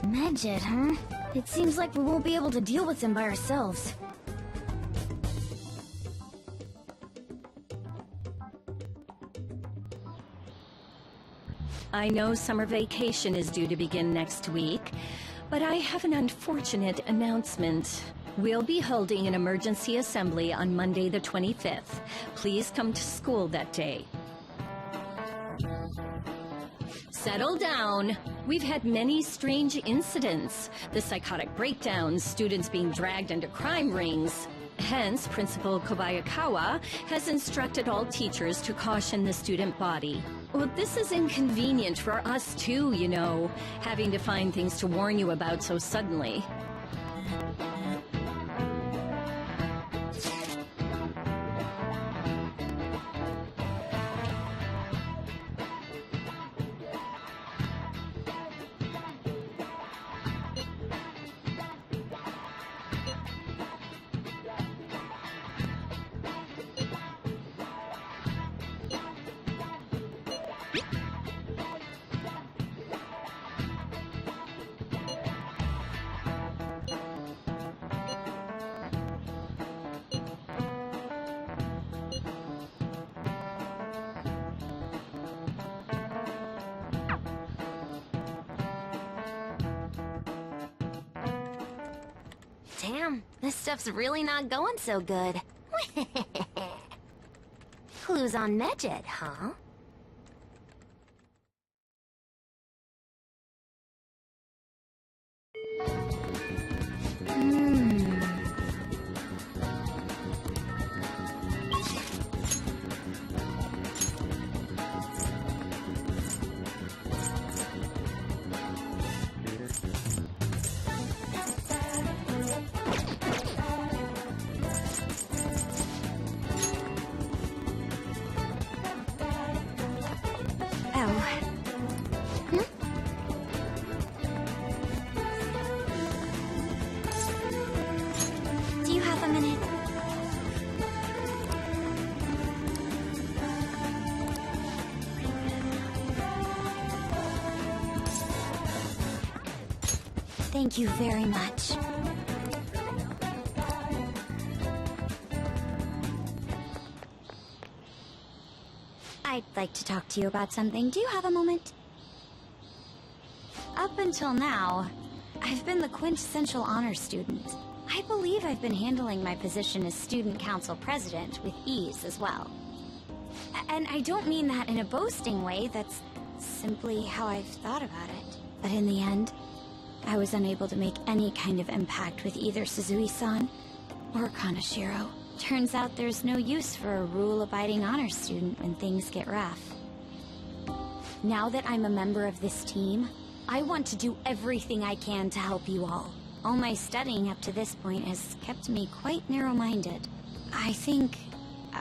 Medjed, huh? It seems like we won't be able to deal with him by ourselves. I know summer vacation is due to begin next week, but I have an unfortunate announcement. We'll be holding an emergency assembly on Monday the 25th. Please come to school that day. Settle down. We've had many strange incidents. The psychotic breakdowns, students being dragged into crime rings. Hence, Principal Kobayakawa has instructed all teachers to caution the student body. Well, this is inconvenient for us too, you know, having to find things to warn you about so suddenly. Damn, this stuff's really not going so good. Clues on Medjed, huh? Do you have a minute? Thank you very much. I'd like to talk to you about something. Do you have a moment? Up until now, I've been the quintessential honor student. I believe I've been handling my position as student council president with ease as well. And I don't mean that in a boasting way, that's simply how I've thought about it. But in the end, I was unable to make any kind of impact with either Suzui-san or Kaneshiro. Turns out there's no use for a rule-abiding honor student when things get rough. Now that I'm a member of this team, I want to do everything I can to help you all. All my studying up to this point has kept me quite narrow-minded. I think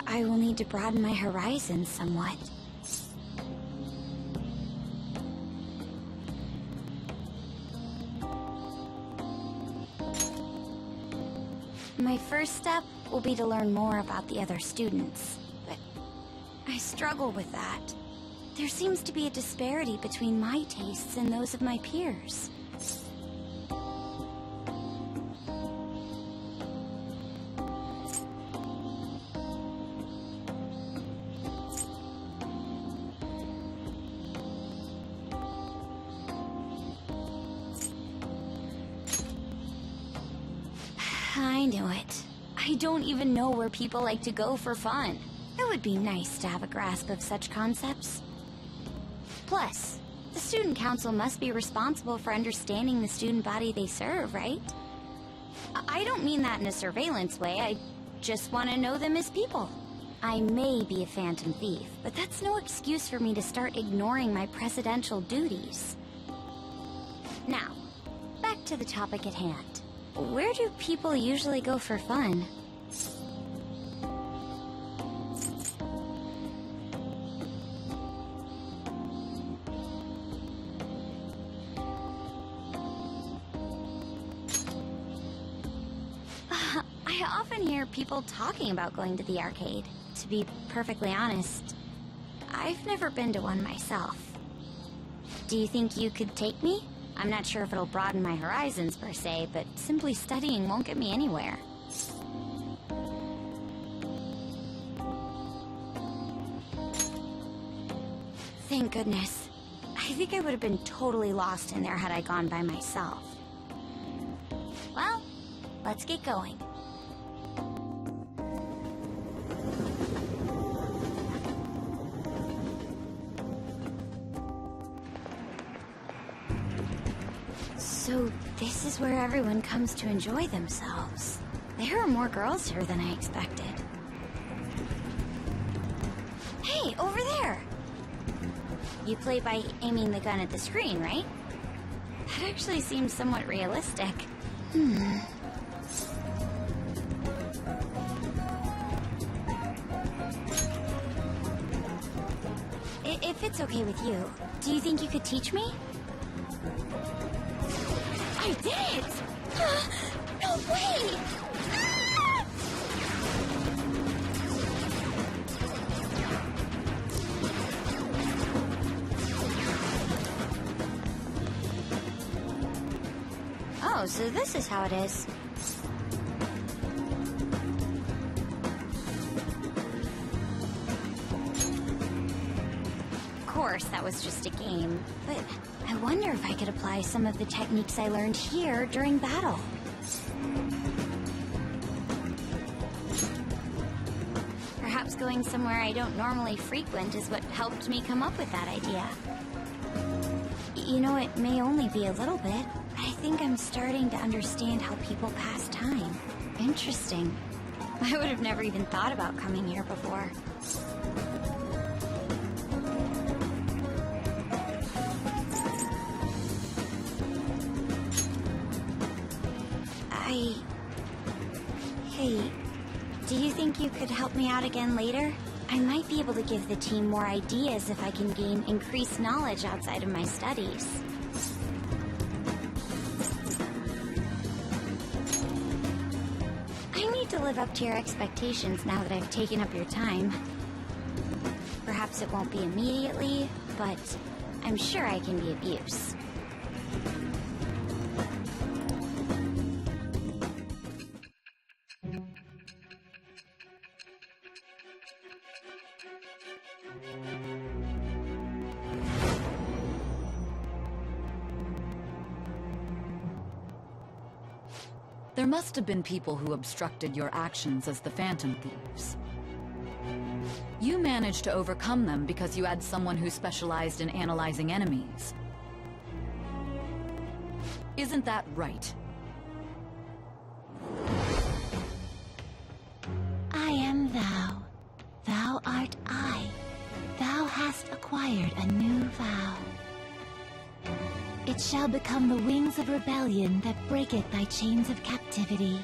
I will need to broaden my horizons somewhat. My first step will be to learn more about the other students, but I struggle with that. There seems to be a disparity between my tastes and those of my peers. I knew it. I don't even know where people like to go for fun. It would be nice to have a grasp of such concepts. Plus, the student council must be responsible for understanding the student body they serve, right? I don't mean that in a surveillance way, I just want to know them as people. I may be a phantom thief, but that's no excuse for me to start ignoring my presidential duties. Now, back to the topic at hand. Where do people usually go for fun? I often hear people talking about going to the arcade. To be perfectly honest, I've never been to one myself. Do you think you could take me? I'm not sure if it'll broaden my horizons per se, but simply studying won't get me anywhere. Thank goodness. I think I would have been totally lost in there had I gone by myself. Well, let's get going. So, this is where everyone comes to enjoy themselves. There are more girls here than I expected. Hey, over there! You play by aiming the gun at the screen, right? That actually seems somewhat realistic. If it's okay with you, do you think you could teach me? I did it! No way! Ah! Oh, so this is how it is. Of course, that was just a game, but I wonder if I could apply some of the techniques I learned here during battle. going somewhere I don't normally frequent is what helped me come up with that idea. You know, it may only be a little bit, but I think I'm starting to understand how people pass time. Interesting. I would have never even thought about coming here before. Hey, do you think you could help me out again later? I might be able to give the team more ideas if I can gain increased knowledge outside of my studies. I need to live up to your expectations now that I've taken up your time. Perhaps it won't be immediately, but I'm sure I can be of use. There must have been people who obstructed your actions as the Phantom Thieves. You managed to overcome them because you had someone who specialized in analyzing enemies. Isn't that right? I am thou. Thou art I. Thou hast acquired a new vow. It shall become the wings of rebellion that breaketh thy chains of captivity.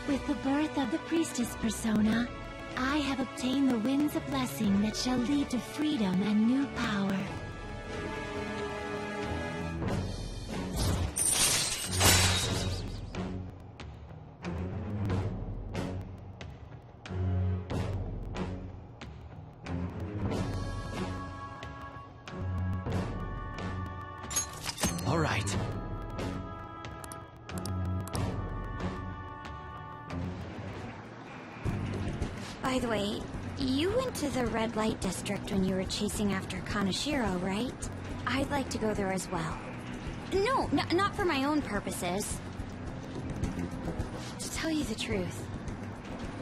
With the birth of the priestess persona, I have obtained the winds of blessing that shall lead to freedom and new power. All right. By the way, you went to the red light district when you were chasing after Kaneshiro, right? I'd like to go there as well. No, not for my own purposes. To tell you the truth,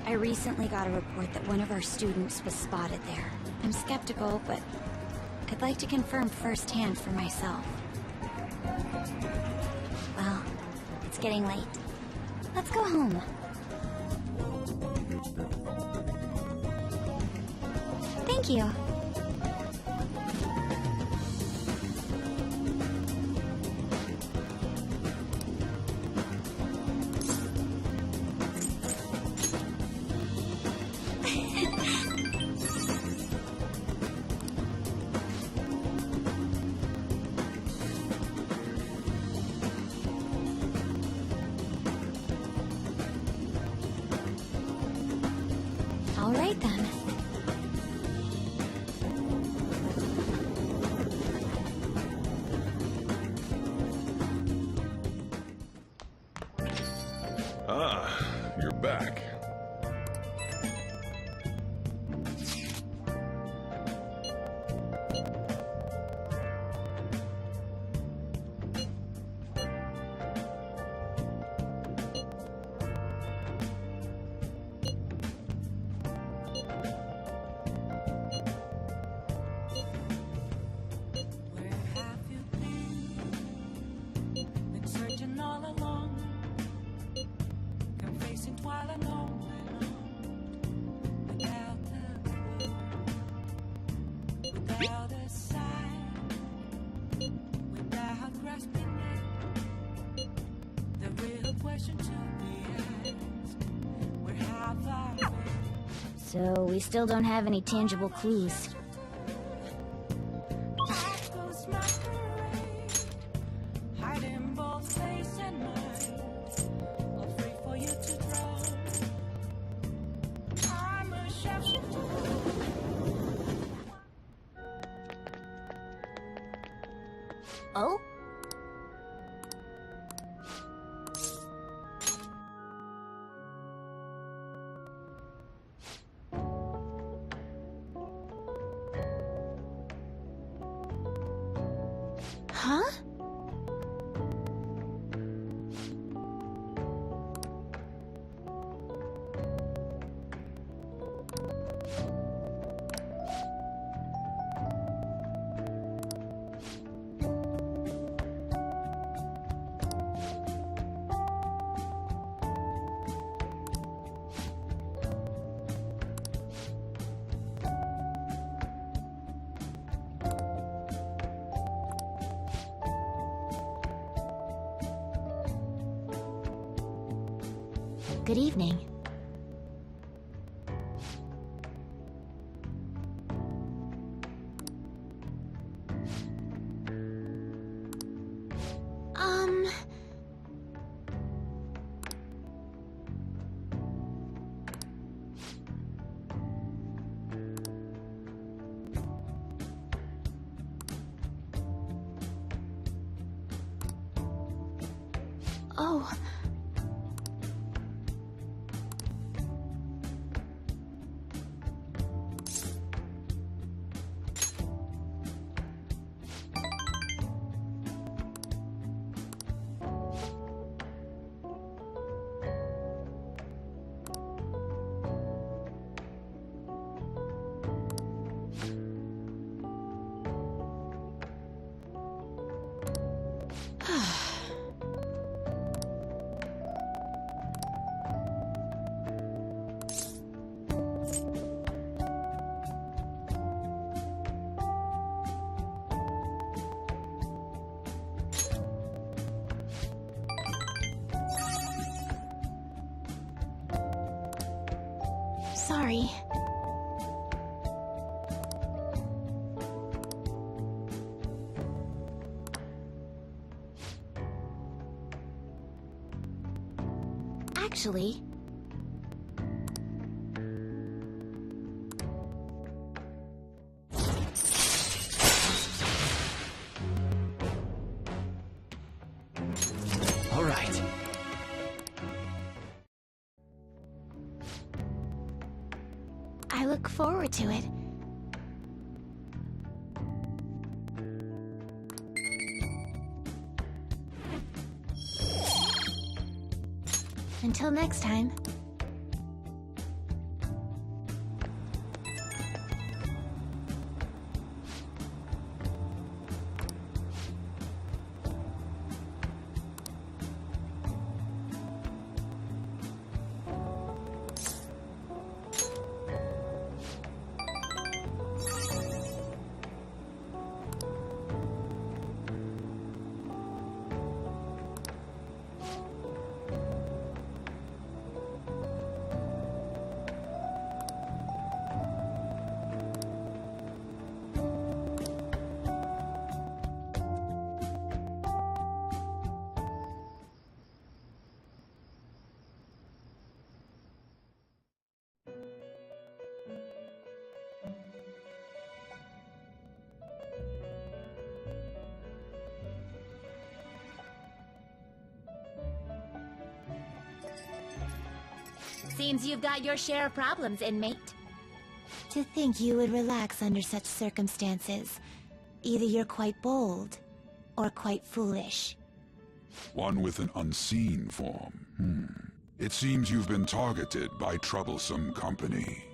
I recently got a report that one of our students was spotted there. I'm skeptical, but I'd like to confirm firsthand for myself. Well, it's getting late. Let's go home. Thank you. All right then. Ah, you're back. Been searching all along, confessing while alone, without a clue, without a sign, without grasping it. The real question to be asked: where have I been? So we still don't have any tangible clues. Hiding both face and mind, afraid for you to draw. I'm a sharpshooter. Oh? Huh? Good evening. Oh. Sorry. Actually... All right. I look forward to it. Until next time. Seems you've got your share of problems, inmate. To think you would relax under such circumstances. Either you're quite bold, or quite foolish. One with an unseen form. It seems you've been targeted by troublesome company.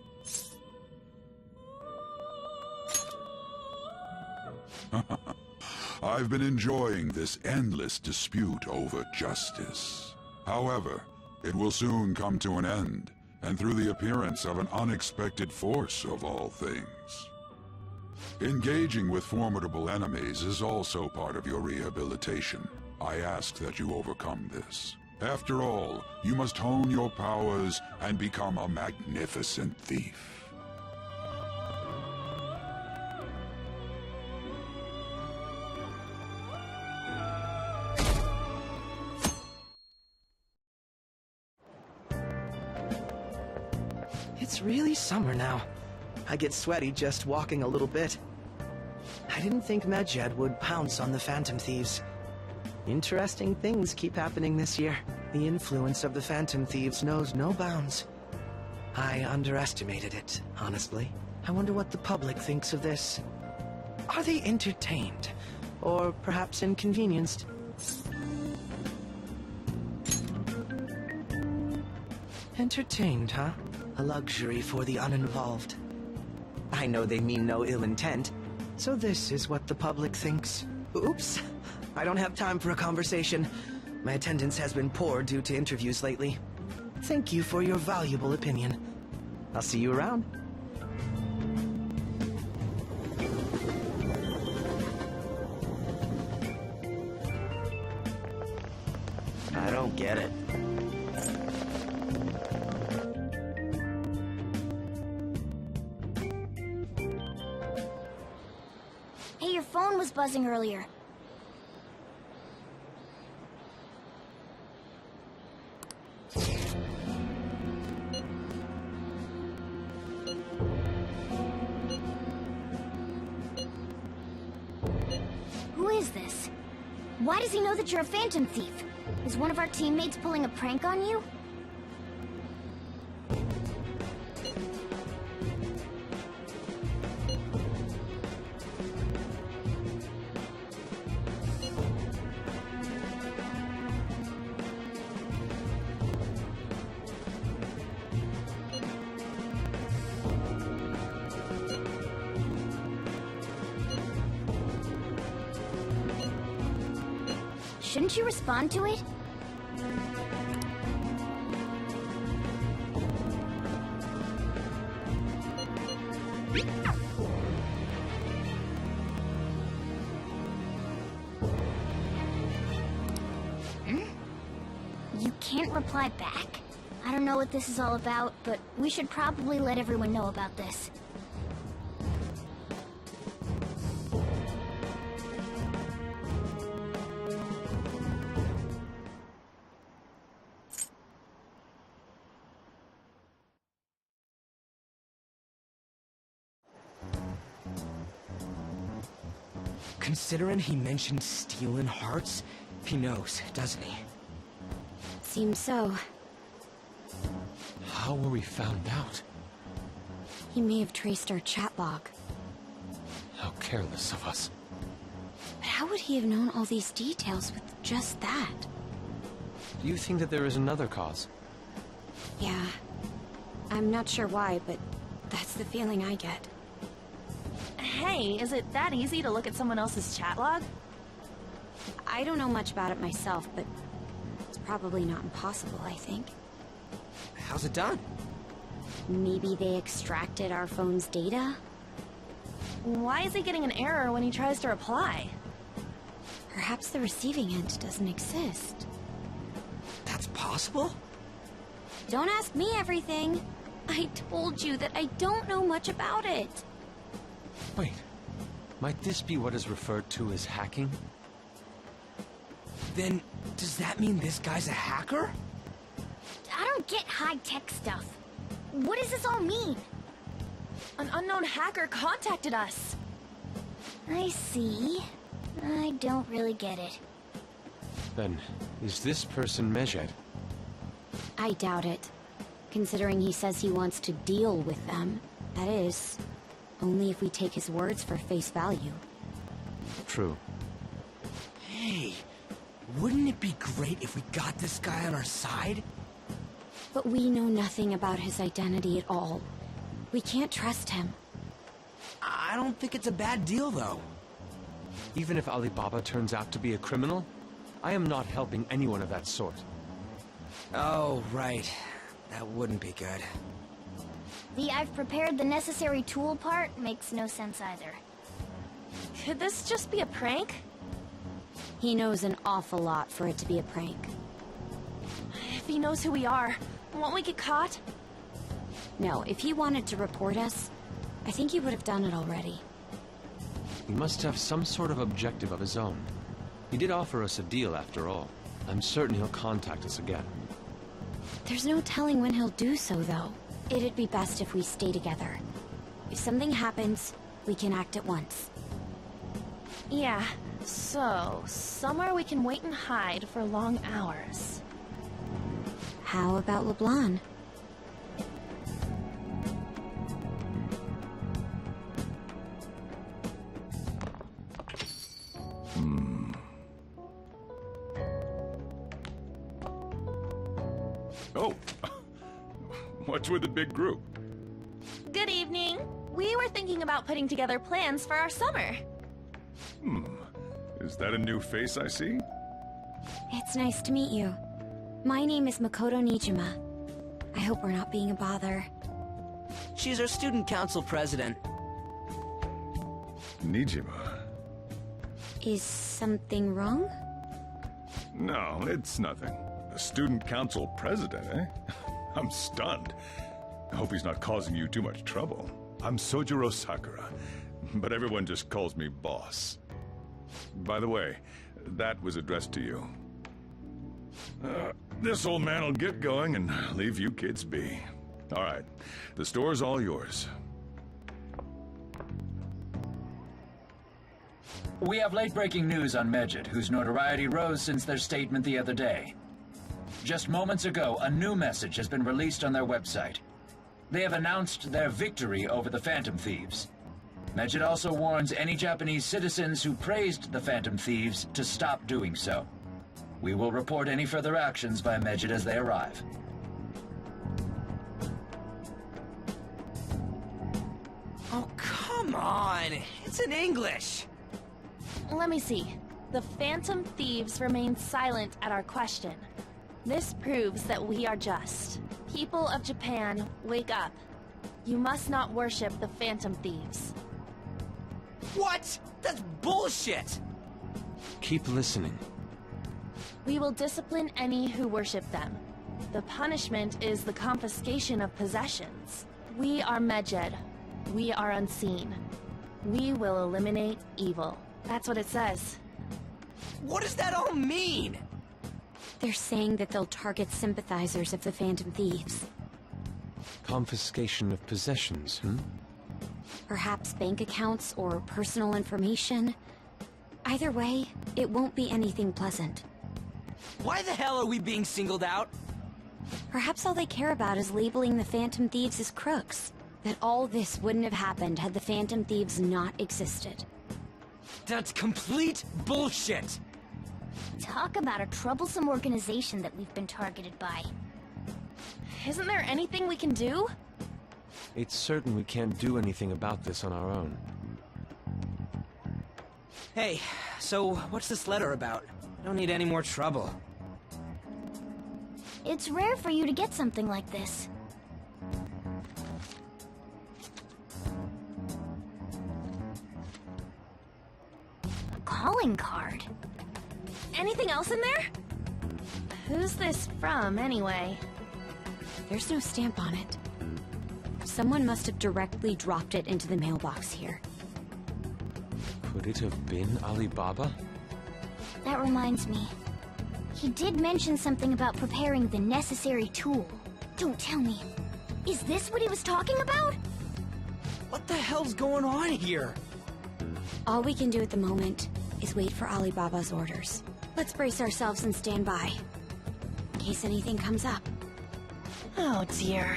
I've been enjoying this endless dispute over justice. However, it will soon come to an end, and through the appearance of an unexpected force of all things. Engaging with formidable enemies is also part of your rehabilitation. I ask that you overcome this. After all, you must hone your powers and become a magnificent thief. It's really summer now. I get sweaty just walking a little bit. I didn't think Medjed would pounce on the Phantom Thieves. Interesting things keep happening this year. The influence of the Phantom Thieves knows no bounds. I underestimated it, honestly. I wonder what the public thinks of this. Are they entertained? Or perhaps inconvenienced? Entertained, huh? A luxury for the uninvolved. I know they mean no ill intent, so this is what the public thinks. Oops! I don't have time for a conversation. My attendance has been poor due to interviews lately. Thank you for your valuable opinion. I'll see you around. I don't get it. phone was buzzing earlier. Who is this? Why does he know that you're a Phantom Thief? Is one of our teammates pulling a prank on you? Shouldn't you respond to it? You can't reply back? I don't know what this is all about, but we should probably let everyone know about this. Considering he mentioned stealing hearts, he knows, doesn't he? Seems so. How were we found out? He may have traced our chat log. How careless of us. But how would he have known all these details with just that? Do you think that there is another cause? Yeah. I'm not sure why, but that's the feeling I get. Hey, is it that easy to look at someone else's chat log? I don't know much about it myself, but it's probably not impossible, I think. How's it done? Maybe they extracted our phone's data? Why is he getting an error when he tries to reply? Perhaps the receiving end doesn't exist. That's possible? Don't ask me everything. I told you that I don't know much about it. Wait, might this be what is referred to as hacking? Then, does that mean this guy's a hacker? I don't get high-tech stuff. What does this all mean? An unknown hacker contacted us. I see. I don't really get it. Then, is this person Medjed? I doubt it. Considering he says he wants to deal with them. That is, only if we take his words for face value. True. Hey, wouldn't it be great if we got this guy on our side? But we know nothing about his identity at all. We can't trust him. I don't think it's a bad deal, though. Even if Alibaba turns out to be a criminal, I am not helping anyone of that sort. Oh, right. That wouldn't be good. The "I've prepared the necessary tool" part makes no sense either. Could this just be a prank? He knows an awful lot for it to be a prank. If he knows who we are, won't we get caught? No, if he wanted to report us, I think he would have done it already. He must have some sort of objective of his own. He did offer us a deal after all. I'm certain he'll contact us again. There's no telling when he'll do so, though. It'd be best if we stay together. If something happens, we can act at once. Yeah, so somewhere we can wait and hide for long hours. How about LeBlanc? Oh, what's with the big group? Good evening. We were thinking about putting together plans for our summer. Is that a new face I see? It's nice to meet you. My name is Makoto Nijima. I hope we're not being a bother. She's our student council president. Nijima. Is something wrong? No, it's nothing. A student council president, eh? I'm stunned. I hope he's not causing you too much trouble. I'm Sojiro Sakura, but everyone just calls me boss. By the way, that was addressed to you. This old man will get going and leave you kids be. All right, the store's all yours. We have late-breaking news on Medjed, whose notoriety rose since their statement the other day. Just moments ago, a new message has been released on their website. They have announced their victory over the Phantom Thieves. Medjed also warns any Japanese citizens who praised the Phantom Thieves to stop doing so. We will report any further actions by Medjed as they arrive. Oh, come on! It's in English! Let me see. The Phantom Thieves remain silent at our question. This proves that we are just. People of Japan, wake up. You must not worship the Phantom Thieves. What? That's bullshit! Keep listening. We will discipline any who worship them. The punishment is the confiscation of possessions. We are Medjed. We are unseen. We will eliminate evil. That's what it says. What does that all mean? They're saying that they'll target sympathizers of the Phantom Thieves. Confiscation of possessions, Perhaps bank accounts or personal information. Either way, it won't be anything pleasant. Why the hell are we being singled out? Perhaps all they care about is labeling the Phantom Thieves as crooks. That all this wouldn't have happened had the Phantom Thieves not existed. That's complete bullshit! Talk about a troublesome organization that we've been targeted by. Isn't there anything we can do? It's certain we can't do anything about this on our own. Hey, so what's this letter about? I don't need any more trouble. It's rare for you to get something like this. A calling card. Anything else in there? Who's this from, anyway? There's no stamp on it. Someone must have directly dropped it into the mailbox here. Could it have been Alibaba? That reminds me. He did mention something about preparing the necessary tool. Don't tell me. Is this what he was talking about? What the hell's going on here? All we can do at the moment is wait for Alibaba's orders. Let's brace ourselves and stand by, in case anything comes up. Oh dear.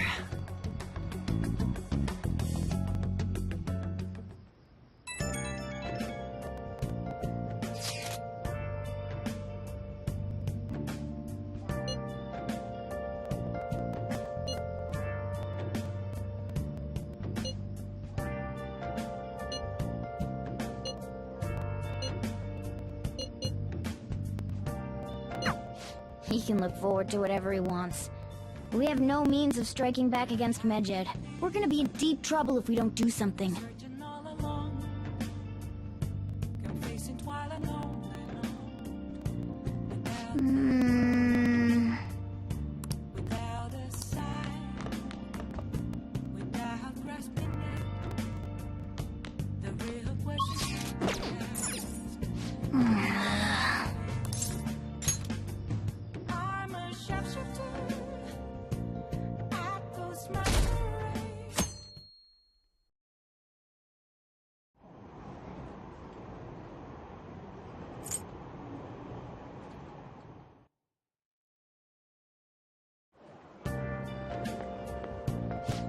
He can look forward to whatever he wants. We have no means of striking back against Medjed. We're gonna be in deep trouble if we don't do something.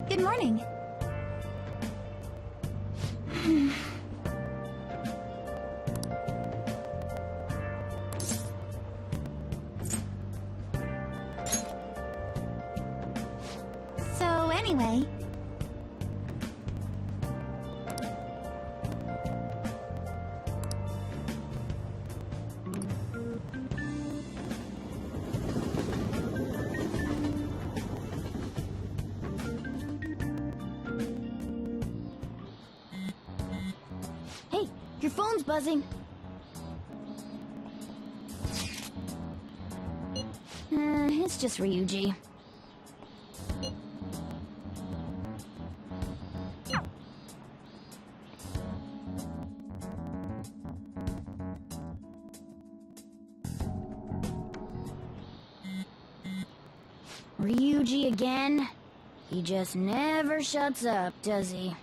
Good morning. So anyway... Hey, your phone's buzzing. It's just Ryuji. Ryuji again? He just never shuts up, does he?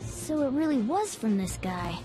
So it really was from this guy.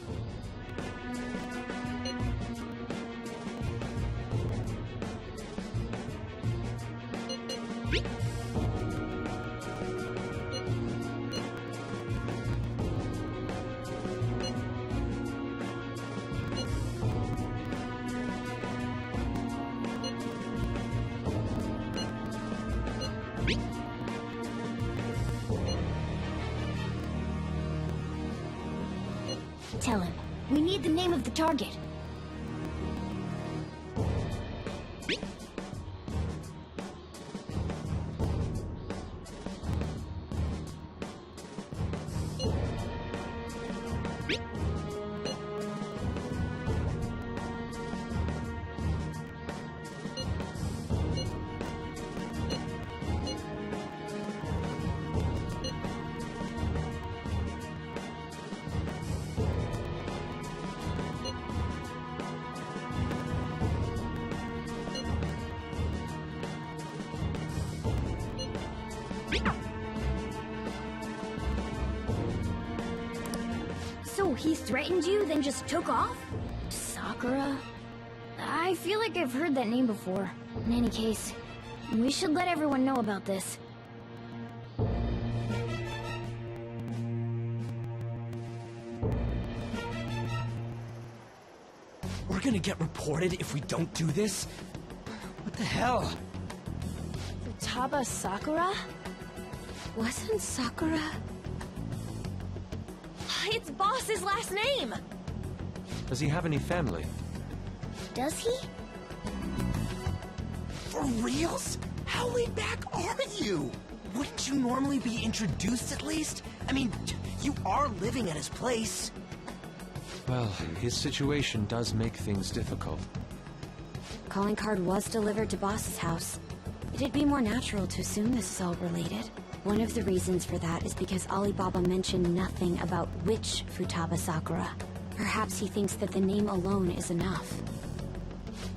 Tell him. We need the name of the target. So he threatened you, then just took off? Sakura? I feel like I've heard that name before. In any case, we should let everyone know about this. We're gonna get reported if we don't do this? What the hell? Futaba Sakura? Wasn't Sakura... It's Boss's last name! Does he have any family? Does he? For reals? How laid back are you? Wouldn't you normally be introduced at least? I mean, you are living at his place. Well, his situation does make things difficult. Calling card was delivered to Boss's house. It'd be more natural to assume this is all related. One of the reasons for that is because Alibaba mentioned nothing about which Futaba Sakura. Perhaps he thinks that the name alone is enough.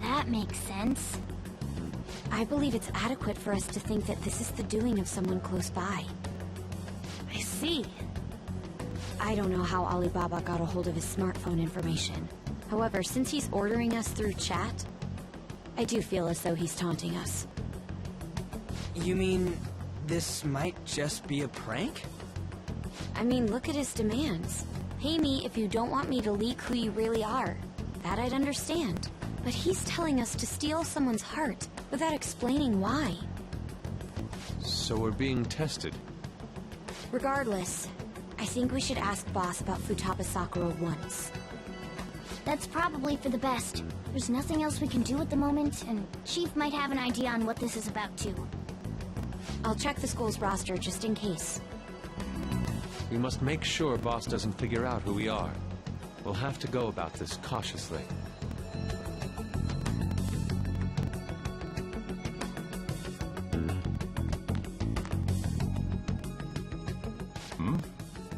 That makes sense. I believe it's adequate for us to think that this is the doing of someone close by. I see. I don't know how Alibaba got a hold of his smartphone information. However, since he's ordering us through chat, I do feel as though he's taunting us. You mean this might just be a prank? I mean, look at his demands. Pay me if you don't want me to leak who you really are. That I'd understand. But he's telling us to steal someone's heart without explaining why. So we're being tested. Regardless, I think we should ask Boss about Futaba Sakura once. That's probably for the best. There's nothing else we can do at the moment, and Chief might have an idea on what this is about too. I'll check the school's roster just in case. We must make sure Boss doesn't figure out who we are. We'll have to go about this cautiously.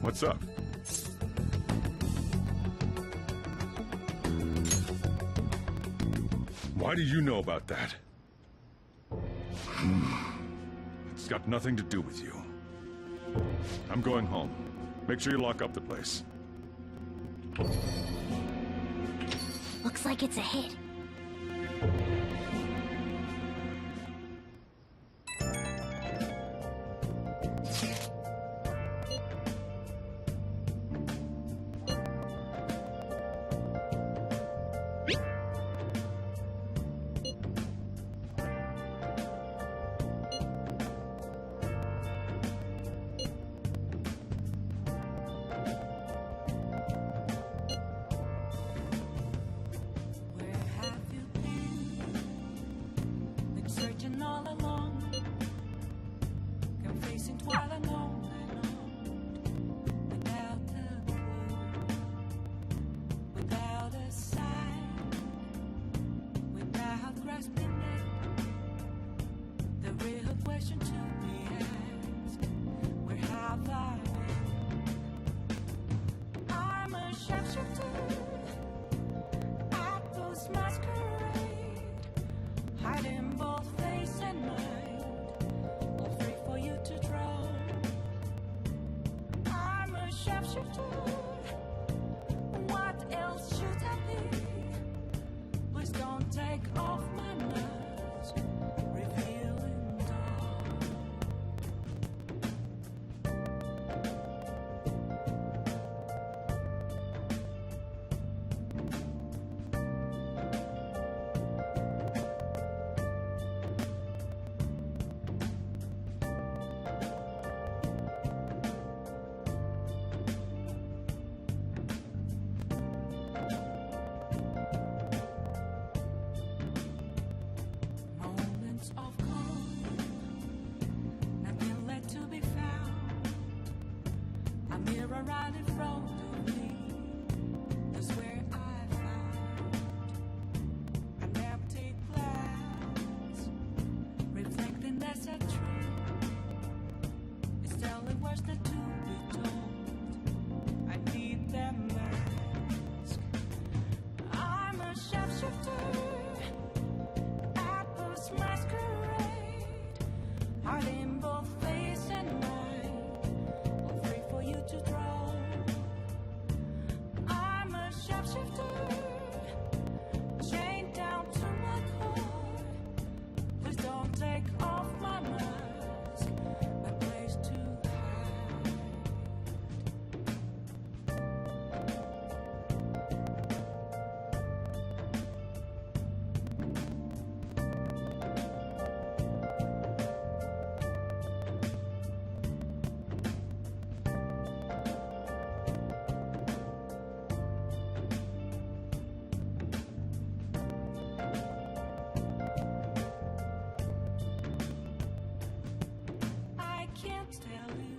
What's up? Why do you know about that? It's got nothing to do with you. I'm going home. Make sure you lock up the place. Looks like it's a hit. Searching all along, confessing while I know, but shapeshifter. What else should I be? Please don't take off my mask, revealing dark. Moments of calm, nothing left to be found. A mirror right in front of me, that's where I found an empty glass, reflecting that's a truth. It's telling words that to be told. I need that mask. I'm a shapeshifter. Apple's masquerade, hiding both face and mind, all free for you to draw. I'm a shapeshifter, chained down to my core. Please don't take off my mask, my place to hide. I can't tell you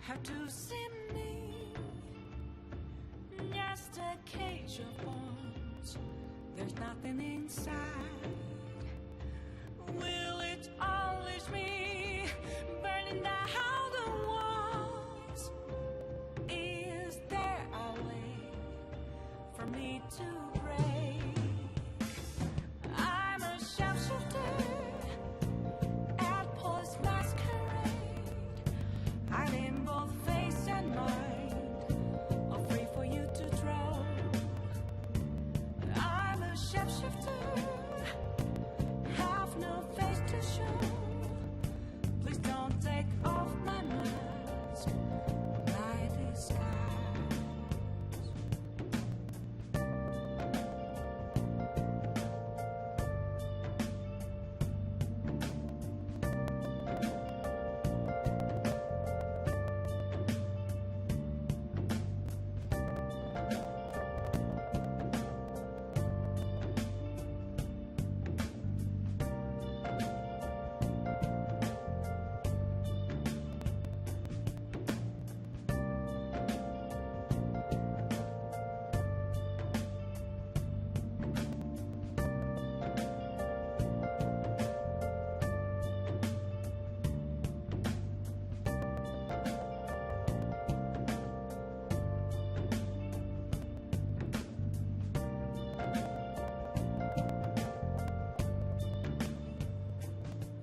how to see me. Just a cage of bones. There's nothing inside. Will it unleash me, burning down the walls? Is there a way for me to break? I'm a shapeshifter. Apple's masquerade, hiding both face and mind, all free for you to draw. I'm a shapeshifter, have no face to show. Please don't take off my mask, my disguise.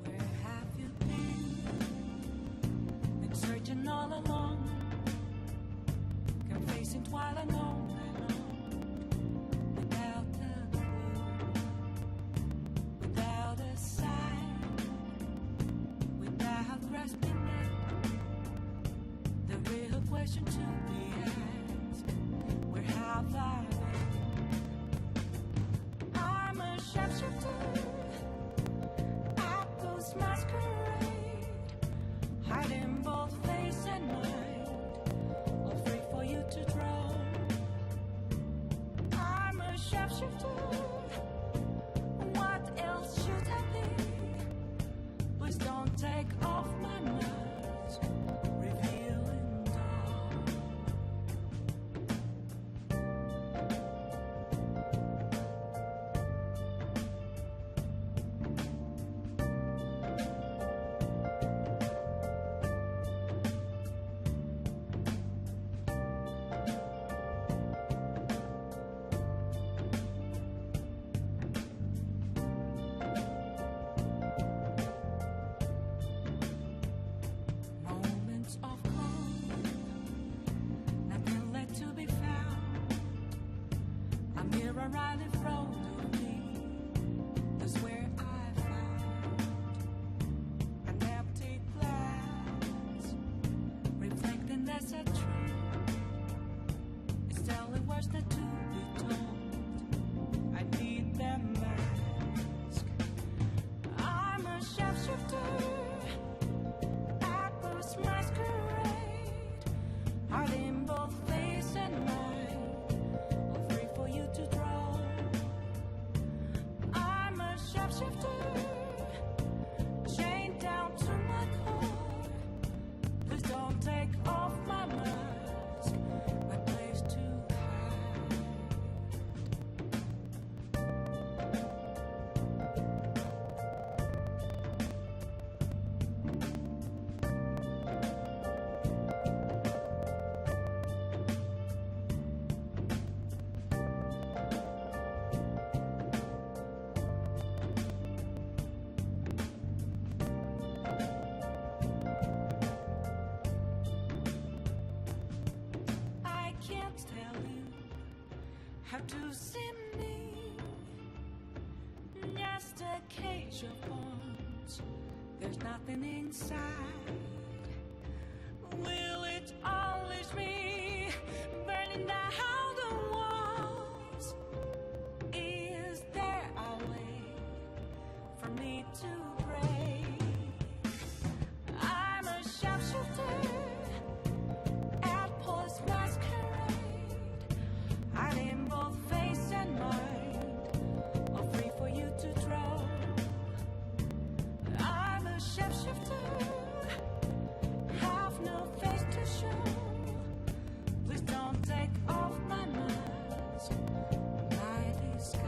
Where have you been searching all along, confessing while alone, without a clue, without a sign, without grasping it. The real question to be asked: where have I been? I'm a shapeshifter. Apple's masquerade, hiding both face and mind, all free for you to draw. I'm a shapeshifter. What else should I be? Please don't take off my mask, revealing dark. Have to see me, just a cage of bones. There's nothing inside. Will it always be burning down the walls? Is there a way for me to break? I'm a sharpshooter at Post Masquerade, hiding both face and mind, all free for you to draw. I'm a shapeshifter, have no face to show. Please don't take off my mask, my disguise.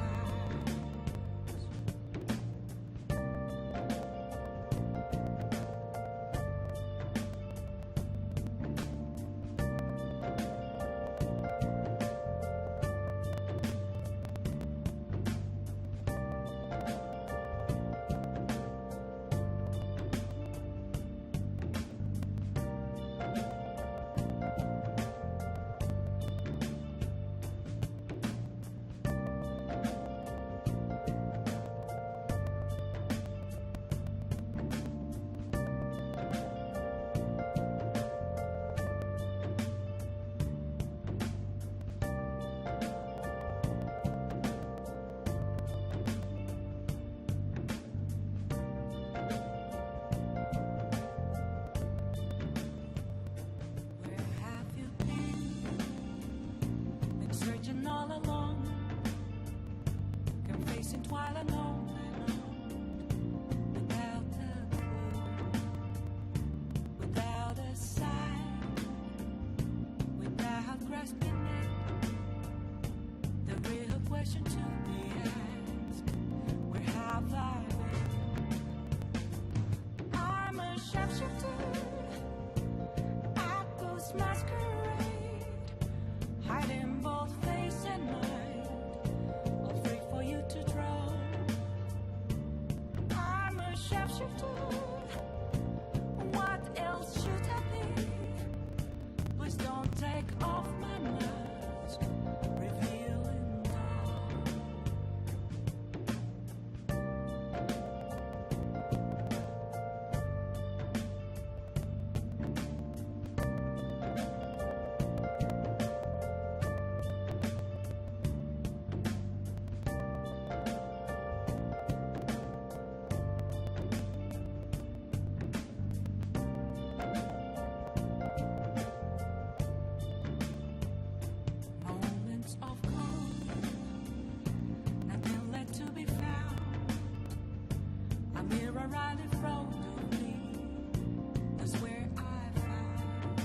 Where have you been? Been searching all along, confessing twilight on and on, without a clue, without a sign, without grasping it. The real question to be asked: where have I been? I'm a sharpshooter at Post Masquerade, hiding both face and mind, all free for you to draw. I'm a sharpshooter, what else should I be? Please don't take off my mask, revealing dawn. Moments of calm, nothing left to be found. A mirror right in front of me, that's where I found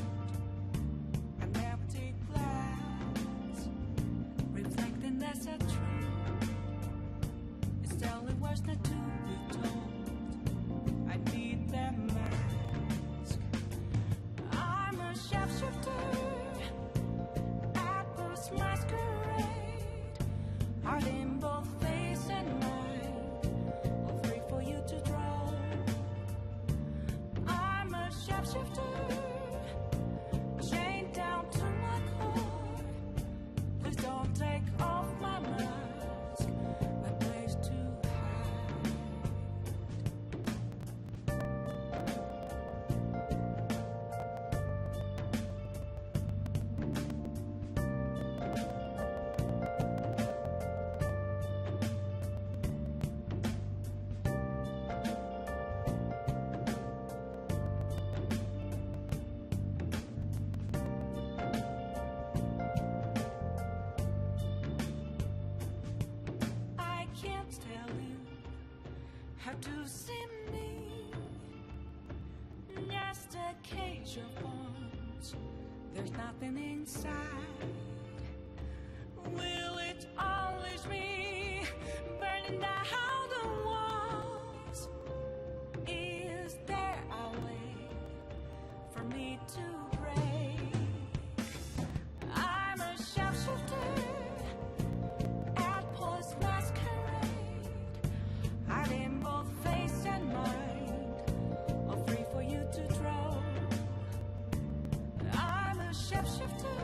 an empty glass, reflecting that's a truth. It's telling words not to be told. I need that mask. I'm a sharpshooter at Post Masquerade, hiding both face and mind, all free for you to draw. I'm a sharpshooter, chained down to my core. Please don't take off my mask, my place to hide. I can't tell you how to see me, just a cage of bones. There's nothing inside. Will it always be burning down the walls? Is there a way for me to break? I'm a sharpshooter at Post Masquerade, hiding both face and mind, all free for you to draw. I'm a shapeshifter,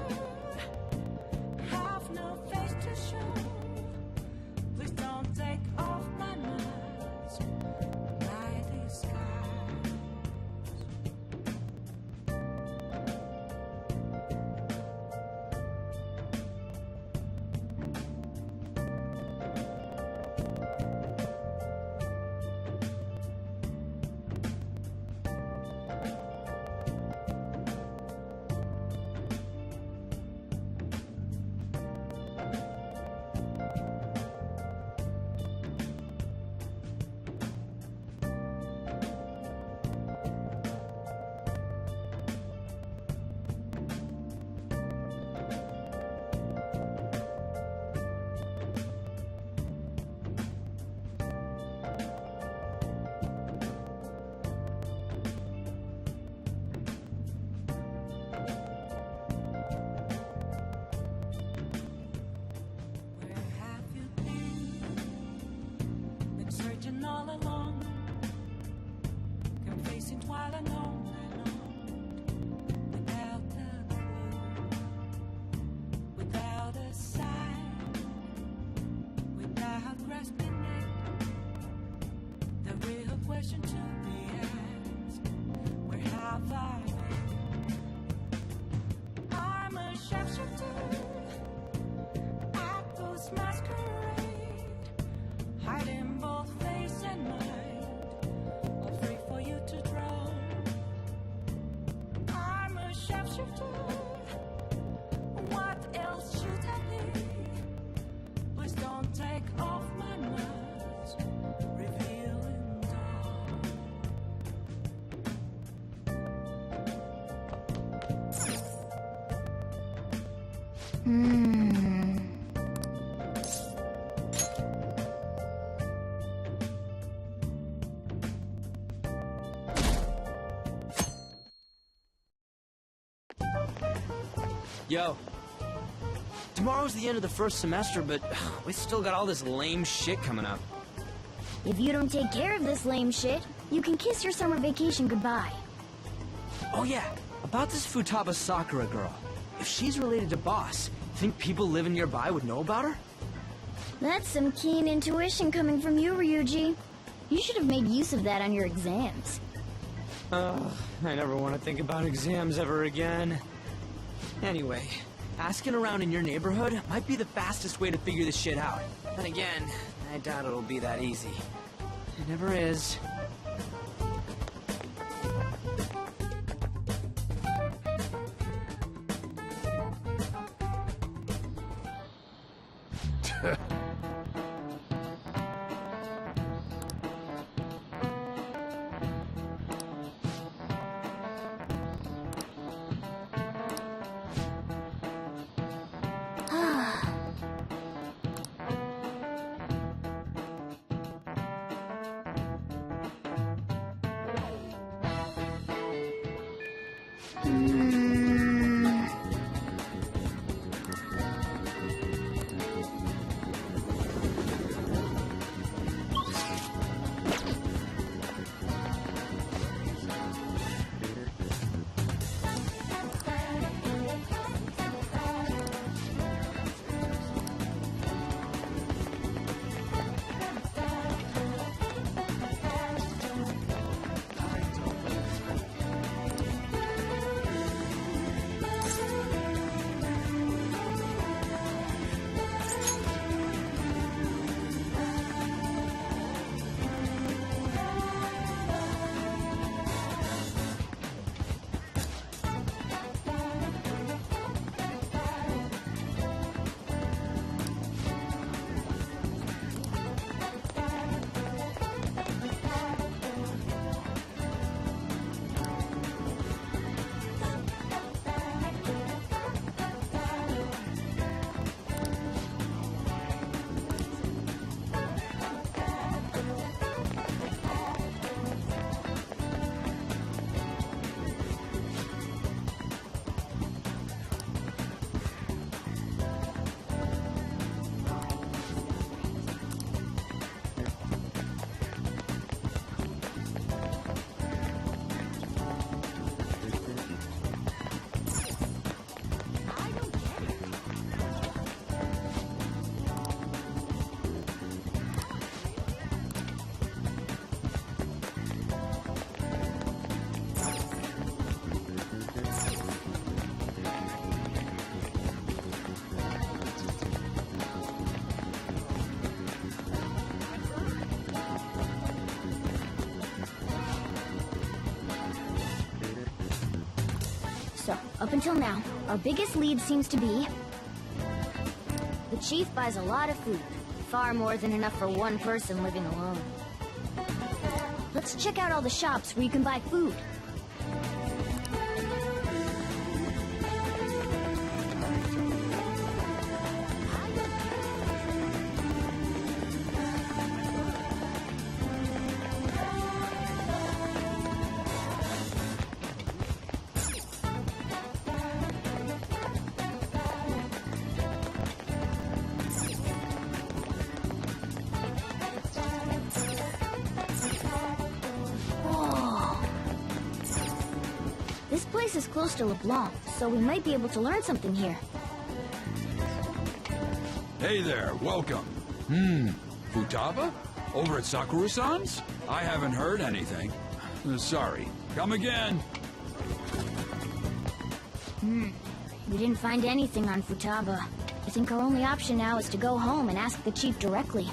shapeshifter. What else should I be? Please don't take off my mask, revealing dark. Yo. Tomorrow's the end of the first semester, but we still got all this lame shit coming up. If you don't take care of this lame shit, you can kiss your summer vacation goodbye. Oh yeah, about this Futaba Sakura girl. If she's related to Boss, think people living nearby would know about her? That's some keen intuition coming from you, Ryuji. You should have made use of that on your exams. I never want to think about exams ever again. Anyway, asking around in your neighborhood might be the fastest way to figure this shit out. Then again, I doubt it'll be that easy. It never is. So, up until now, our biggest lead seems to be... the chief buys a lot of food. Far more than enough for one person living alone. Let's check out all the shops where you can buy food. This place is close to LeBlanc, so we might be able to learn something here. Hey there, welcome. Futaba? Over at Sakura-san's? I haven't heard anything. Sorry. Come again. We didn't find anything on Futaba. I think our only option now is to go home and ask the chief directly.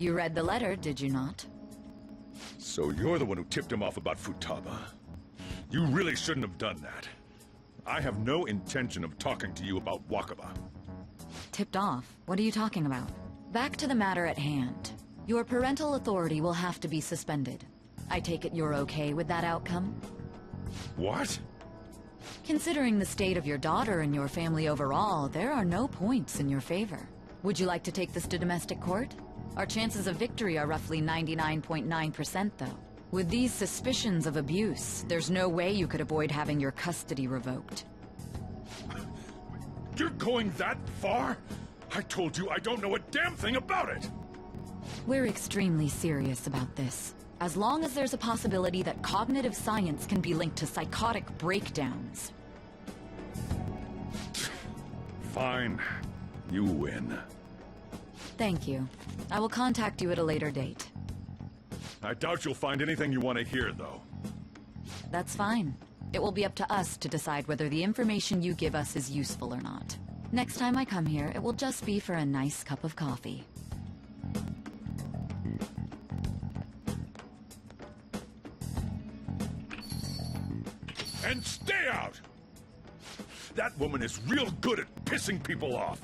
You read the letter, did you not? So you're the one who tipped him off about Futaba. You really shouldn't have done that. I have no intention of talking to you about Wakaba. Tipped off? What are you talking about? Back to the matter at hand. Your parental authority will have to be suspended. I take it you're okay with that outcome? What? Considering the state of your daughter and your family overall, there are no points in your favor. Would you like to take this to domestic court? Our chances of victory are roughly 99.9%, though. With these suspicions of abuse, there's no way you could avoid having your custody revoked. You're going that far? I told you I don't know a damn thing about it! We're extremely serious about this. As long as there's a possibility that cognitive science can be linked to psychotic breakdowns. Fine. You win. Thank you. I will contact you at a later date. I doubt you'll find anything you want to hear, though. That's fine. It will be up to us to decide whether the information you give us is useful or not. Next time I come here, it will just be for a nice cup of coffee. And stay out! That woman is real good at pissing people off.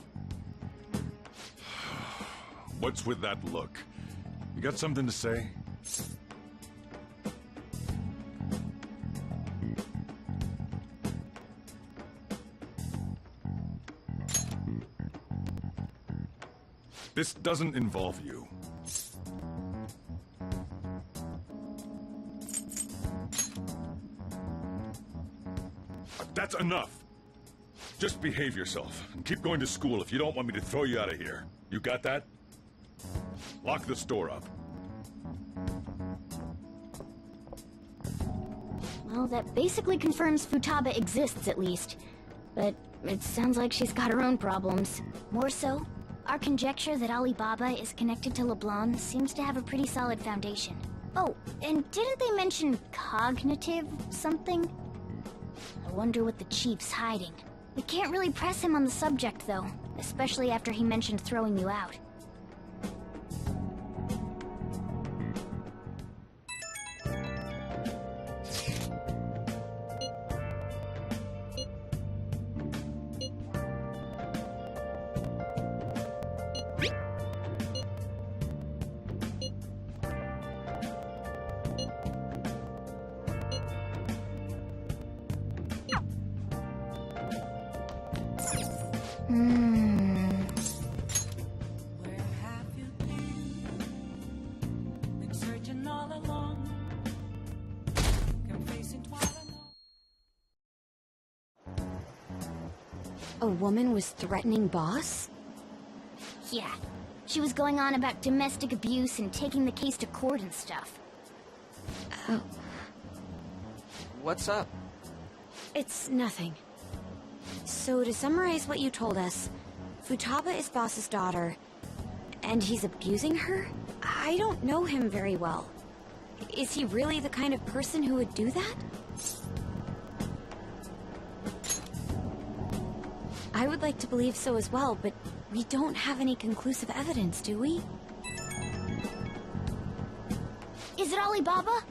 What's with that look? You got something to say? This doesn't involve you. That's enough. Just behave yourself and keep going to school if you don't want me to throw you out of here. You got that? Lock the store up. Well, that basically confirms Futaba exists, at least. But it sounds like she's got her own problems. More so, our conjecture that Alibaba is connected to LeBlanc seems to have a pretty solid foundation. Oh, and didn't they mention cognitive something? I wonder what the chief's hiding. We can't really press him on the subject, though, especially after he mentioned throwing you out. Where have you been searching all along, confessing twice. A woman was threatening Boss? Yeah, she was going on about domestic abuse and taking the case to court and stuff. Oh. What's up? It's nothing. So to summarize what you told us, Futaba is Boss's daughter, and he's abusing her? I don't know him very well. Is he really the kind of person who would do that? I would like to believe so as well, but we don't have any conclusive evidence, do we? Is it Alibaba?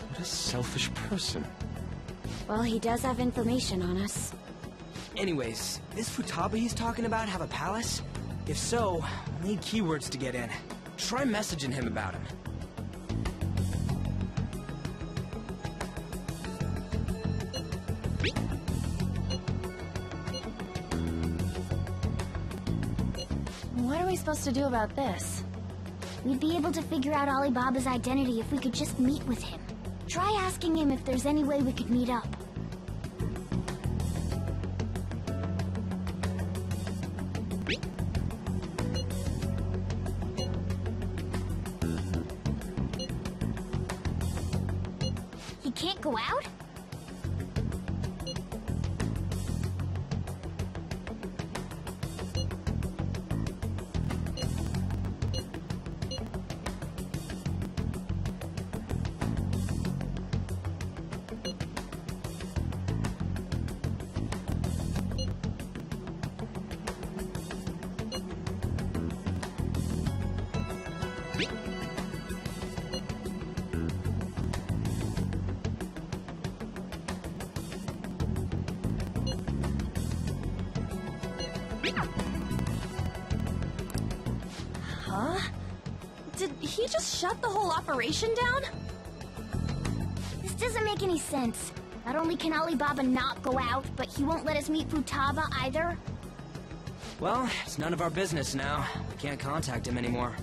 What a selfish person. Well, he does have information on us. Anyways, this Futaba he's talking about have a palace? If so, we'll need keywords to get in. Try messaging him about him. What are we supposed to do about this? We'd be able to figure out Alibaba's identity if we could just meet with him. Try asking him if there's any way we could meet up. He can't go out? Huh? Did he just shut the whole operation down? This doesn't make any sense. Not only can Alibaba not go out, but he won't let us meet Futaba either. Well, it's none of our business now. We can't contact him anymore.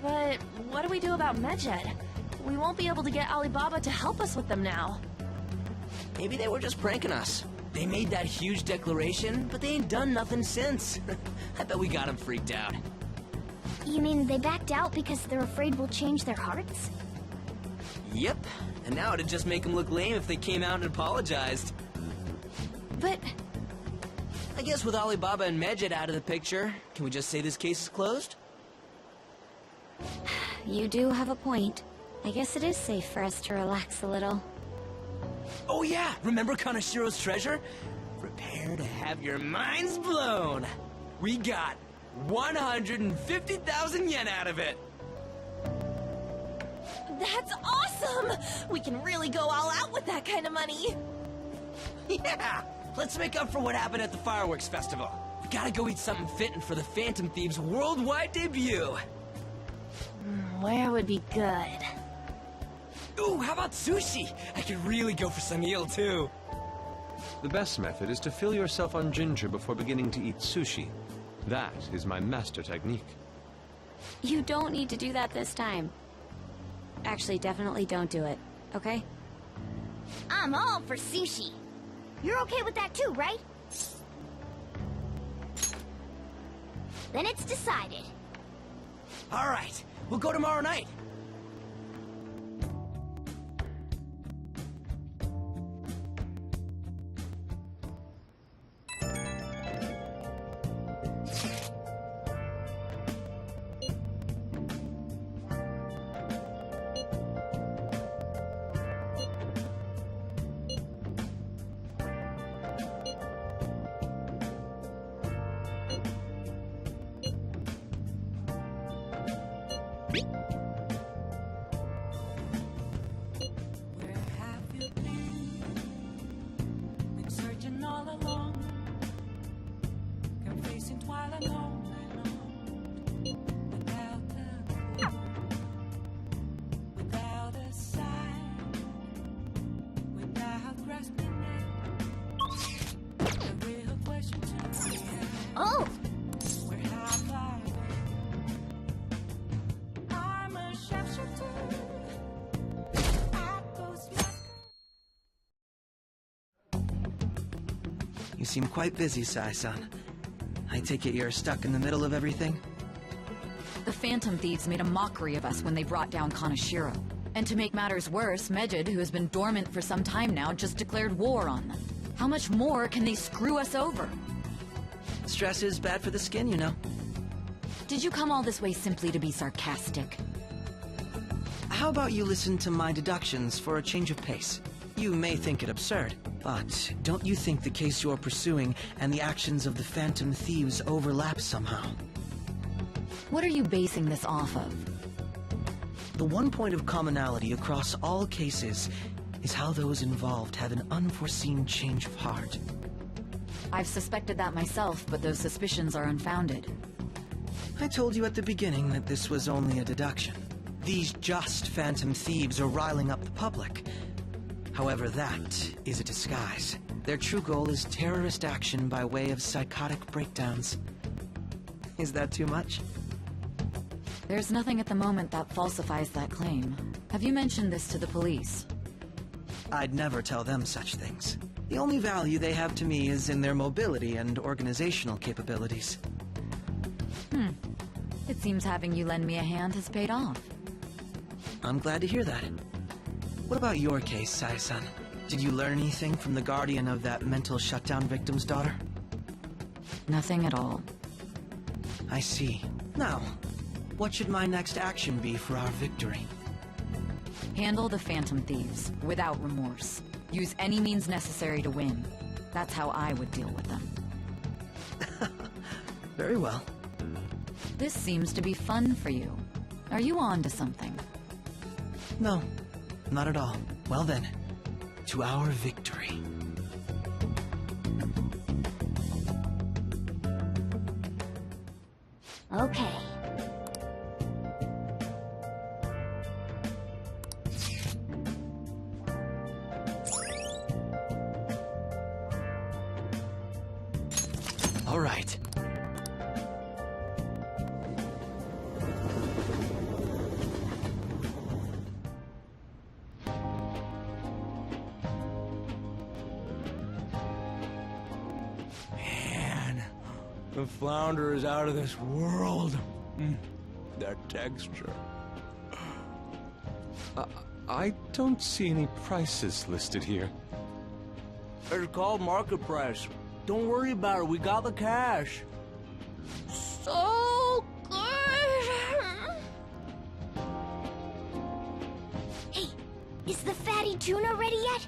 But what do we do about Medjed? We won't be able to get Alibaba to help us with them now. Maybe they were just pranking us. They made that huge declaration, but they ain't done nothing since. I bet we got them freaked out. You mean they backed out because they're afraid we'll change their hearts? Yep. And now it'd just make them look lame if they came out and apologized. But I guess with Alibaba and Medjed out of the picture, can we just say this case is closed? You do have a point. I guess it is safe for us to relax a little. Oh yeah, remember Kanashiro's treasure? Prepare to have your minds blown. We got 150,000 yen out of it. that's awesome! We can really go all out with that kind of money. Yeah! Let's make up for what happened at the fireworks festival. We gotta go eat something fitting for the Phantom Thieves' worldwide debut. Where would be good? Ooh, how about sushi? I could really go for some eel, too. The best method is to fill yourself on ginger before beginning to eat sushi. That is my master technique. You don't need to do that this time. Actually, definitely don't do it, okay? I'm all for sushi. You're okay with that too, right? Then it's decided. All right, we'll go tomorrow night. Been searching all along, confessing twilight long and on, without a clue, without a sign, without grasping it. The real question to me is, oh, where have I been? I'm a sharpshooter. You seem quite busy, Sai-san. I take it you're stuck in the middle of everything? The Phantom Thieves made a mockery of us when they brought down Kanashiro. And to make matters worse, Medjed, who has been dormant for some time now, just declared war on them. How much more can they screw us over? Stress is bad for the skin, you know. Did you come all this way simply to be sarcastic? How about you listen to my deductions for a change of pace? You may think it absurd, but don't you think the case you're pursuing and the actions of the Phantom Thieves overlap somehow? What are you basing this off of? The one point of commonality across all cases is how those involved have an unforeseen change of heart. I've suspected that myself, but those suspicions are unfounded. I told you at the beginning that this was only a deduction. These just Phantom Thieves are riling up the public. However, that is a disguise. Their true goal is terrorist action by way of psychotic breakdowns. Is that too much? There's nothing at the moment that falsifies that claim. Have you mentioned this to the police? I'd never tell them such things. The only value they have to me is in their mobility and organizational capabilities. It seems having you lend me a hand has paid off. I'm glad to hear that. What about your case, Sai-san? Did you learn anything from the guardian of that mental shutdown victim's daughter? Nothing at all. I see. Now, what should my next action be for our victory? Handle the Phantom Thieves, without remorse. Use any means necessary to win. That's how I would deal with them. Very well. This seems to be fun for you. Are you on to something? No, not at all. Well then, to our victory. Okay. All right. Man, the flounder is out of this world. That texture. I don't see any prices listed here. It's called market price. Don't worry about it. We got the cash. So good! Hey, is the fatty tuna ready yet?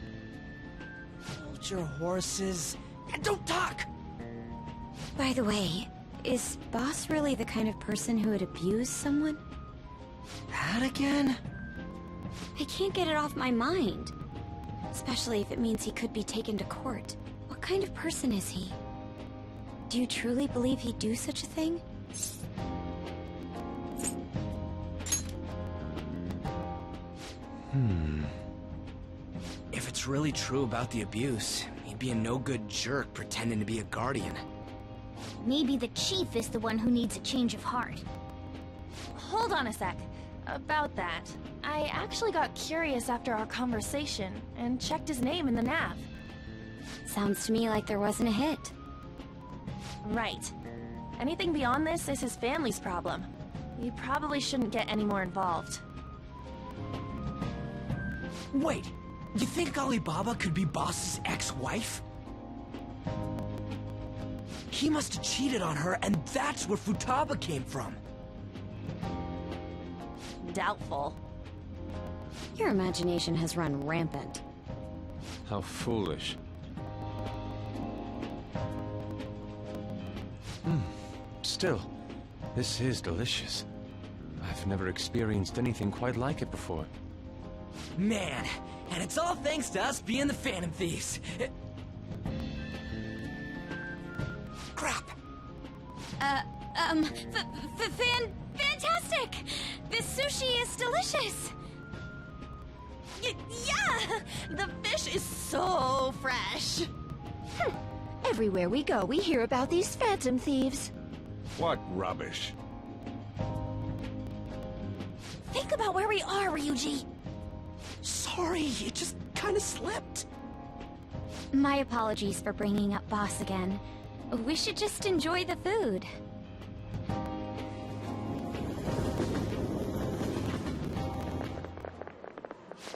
Hold your horses and don't talk! By the way, is Boss really the kind of person who would abuse someone? That again? I can't get it off my mind. Especially if it means he could be taken to court. What kind of person is he? Do you truly believe he'd do such a thing? If it's really true about the abuse, he'd be a no-good jerk pretending to be a guardian. Maybe the chief is the one who needs a change of heart. Hold on a sec. About that, I actually got curious after our conversation and checked his name in the nav. Sounds to me like there wasn't a hit. Right. Anything beyond this is his family's problem. We probably shouldn't get any more involved. Wait, you think Alibaba could be Boss's ex-wife? He must have cheated on her, and that's where Futaba came from. Doubtful. Your imagination has run rampant. How foolish. Still, this is delicious. I've never experienced anything quite like it before. Man, and it's all thanks to us being the Phantom Thieves. Crap! Fantastic! This sushi is delicious! Yeah! The fish is so fresh! Everywhere we go, we hear about these phantom thieves. What rubbish. Think about where we are, Ryuji! Sorry, it just kinda slipped. My apologies for bringing up Boss again. We should just enjoy the food.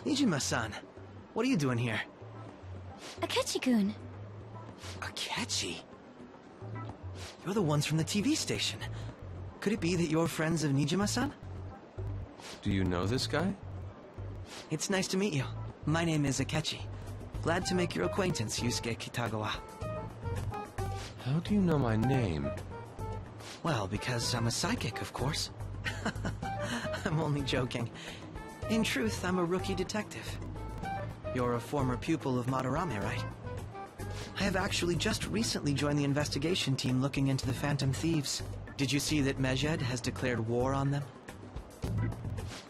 Nijima-san, what are you doing here? Akechi-kun. Akechi? You're the ones from the TV station. Could it be that you're friends of Nijima-san? Do you know this guy? It's nice to meet you. My name is Akechi. Glad to make your acquaintance, Yusuke Kitagawa. How do you know my name? Well, because I'm a psychic, of course. I'm only joking. In truth, I'm a rookie detective. You're a former pupil of Madarame, right? I have actually just recently joined the investigation team looking into the Phantom Thieves. Did you see that Medjed has declared war on them?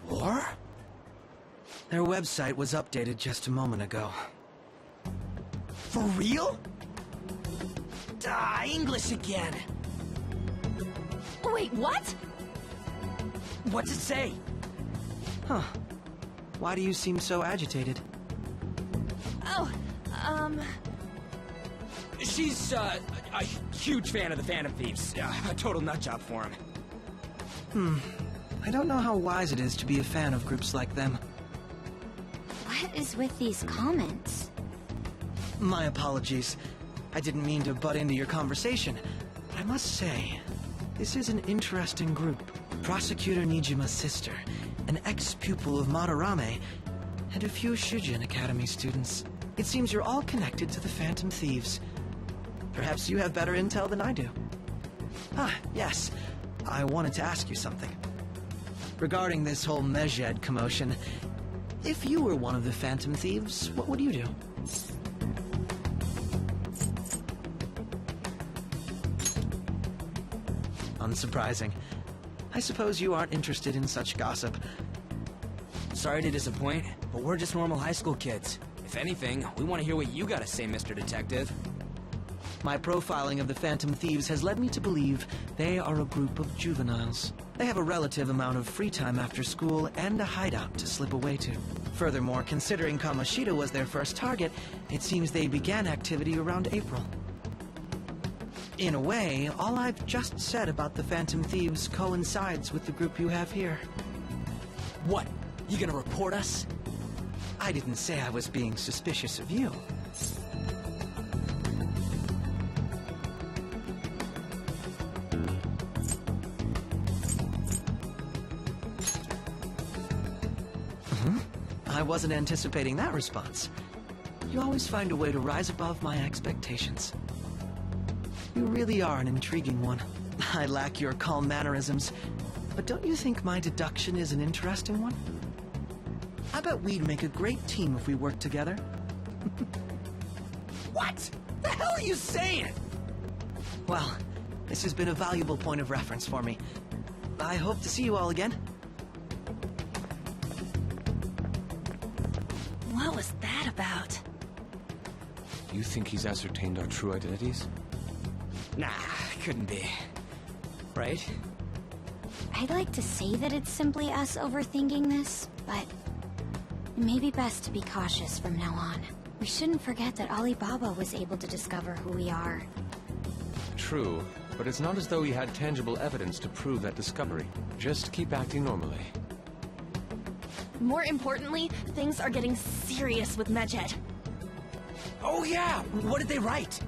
War? Their website was updated just a moment ago. For real? English again! Wait, what? What's it say? Huh. Why do you seem so agitated? Oh, She's, a huge fan of the Phantom Thieves. A total nutjob for him. I don't know how wise it is to be a fan of groups like them. What is with these comments? My apologies. I didn't mean to butt into your conversation, but I must say, this is an interesting group. Prosecutor Nijima's sister, an ex-pupil of Madarame, and a few Shujin Academy students. It seems you're all connected to the Phantom Thieves. Perhaps you have better intel than I do. Ah, yes. I wanted to ask you something. Regarding this whole Medjed commotion, if you were one of the Phantom Thieves, what would you do? Unsurprising. I suppose you aren't interested in such gossip. Sorry to disappoint, but we're just normal high school kids. If anything, we want to hear what you gotta say, Mr. Detective. My profiling of the Phantom Thieves has led me to believe they are a group of juveniles. They have a relative amount of free time after school and a hideout to slip away to. Furthermore, considering Kamoshida was their first target, it seems they began activity around April. In a way, all I've just said about the Phantom Thieves coincides with the group you have here. What? You gonna report us? I didn't say I was being suspicious of you. I wasn't anticipating that response. You always find a way to rise above my expectations. You really are an intriguing one. I lack your calm mannerisms, but don't you think my deduction is an interesting one? I bet we'd make a great team if we worked together. What? The hell are you saying? Well, this has been a valuable point of reference for me. I hope to see you all again. What was that about? You think he's ascertained our true identities? Nah, couldn't be. Right? I'd like to say that it's simply us overthinking this, but it may be best to be cautious from now on. We shouldn't forget that Alibaba was able to discover who we are. True, but it's not as though he had tangible evidence to prove that discovery. Just keep acting normally. More importantly, things are getting serious with Medjed. Oh yeah! What did they write?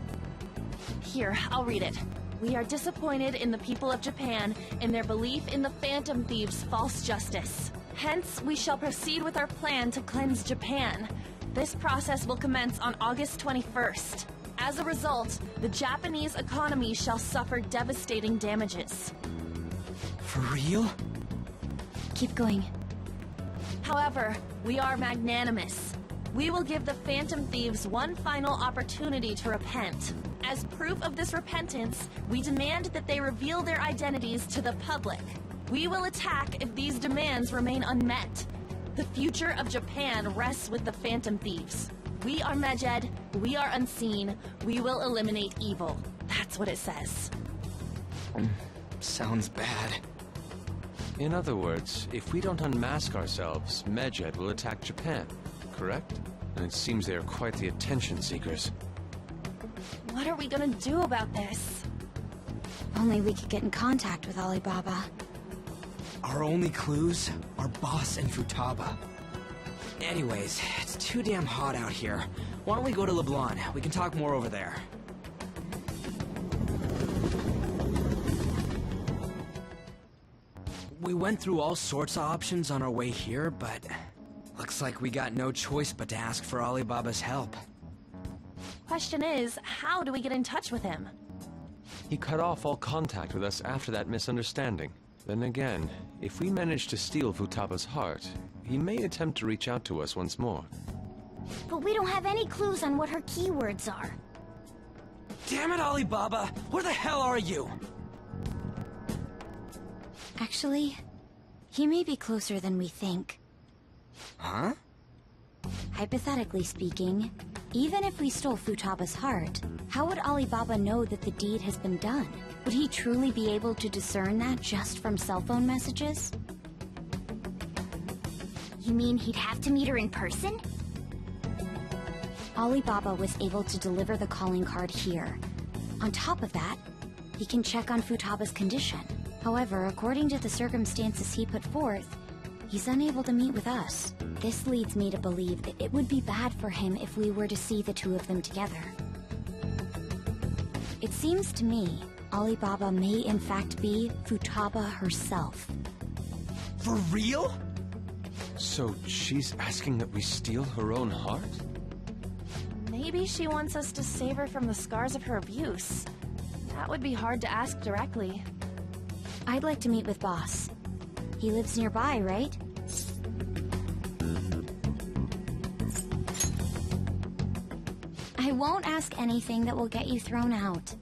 Here, I'll read it. We are disappointed in the people of Japan in their belief in the Phantom Thieves' false justice. Hence, we shall proceed with our plan to cleanse Japan. This process will commence on August 21st. As a result, the Japanese economy shall suffer devastating damages. For real? Keep going. However, we are magnanimous. We will give the Phantom Thieves one final opportunity to repent. As proof of this repentance, we demand that they reveal their identities to the public. We will attack if these demands remain unmet. The future of Japan rests with the Phantom Thieves. We are Medjed, we are unseen, we will eliminate evil. That's what it says. Sounds bad. In other words, if we don't unmask ourselves, Medjed will attack Japan, correct? And it seems they are quite the attention seekers. What are we gonna do about this? Only we could get in contact with Alibaba. Our only clues are Boss and Futaba. Anyways, it's too damn hot out here. Why don't we go to LeBlanc? We can talk more over there. We went through all sorts of options on our way here, but looks like we got no choice but to ask for Alibaba's help. Question is, how do we get in touch with him? He cut off all contact with us after that misunderstanding. Then again, if we manage to steal Futaba's heart, he may attempt to reach out to us once more. But we don't have any clues on what her keywords are. Damn it, Alibaba! Where the hell are you? Actually, he may be closer than we think. Huh? Hypothetically speaking, even if we stole Futaba's heart, how would Alibaba know that the deed has been done? Would he truly be able to discern that just from cell phone messages? You mean he'd have to meet her in person? Alibaba was able to deliver the calling card here. On top of that, he can check on Futaba's condition. However, according to the circumstances he put forth, he's unable to meet with us. This leads me to believe that it would be bad for him if we were to see the two of them together. It seems to me Alibaba may in fact be Futaba herself. For real? So she's asking that we steal her own heart? Maybe she wants us to save her from the scars of her abuse. That would be hard to ask directly. I'd like to meet with Boss. He lives nearby, right? I won't ask anything that will get you thrown out.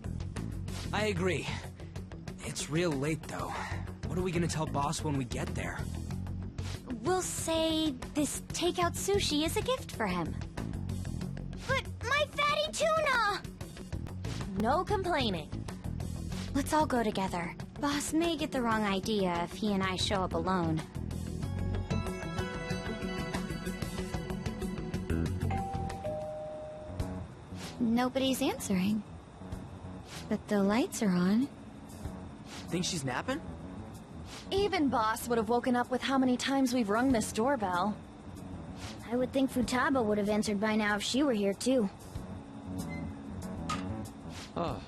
I agree. It's real late, though. What are we gonna tell Boss when we get there? We'll say this takeout sushi is a gift for him. But my fatty tuna! No complaining. Let's all go together. Boss may get the wrong idea if he and I show up alone. Nobody's answering. But the lights are on. Think she's napping? Even Boss would have woken up with how many times we've rung this doorbell. I would think Futaba would have answered by now if she were here too. Ah,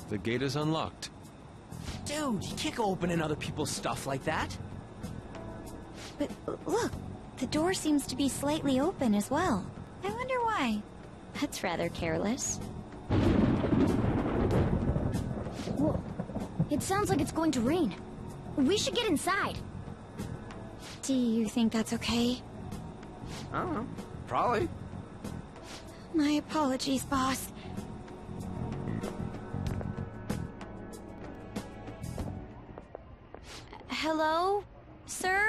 the gate is unlocked. Dude, you can't go opening other people's stuff like that. But look, the door seems to be slightly open as well. I wonder why. That's rather careless. Whoa. It sounds like it's going to rain. We should get inside. Do you think that's okay? I don't know. Probably. My apologies, boss. Hello, sir?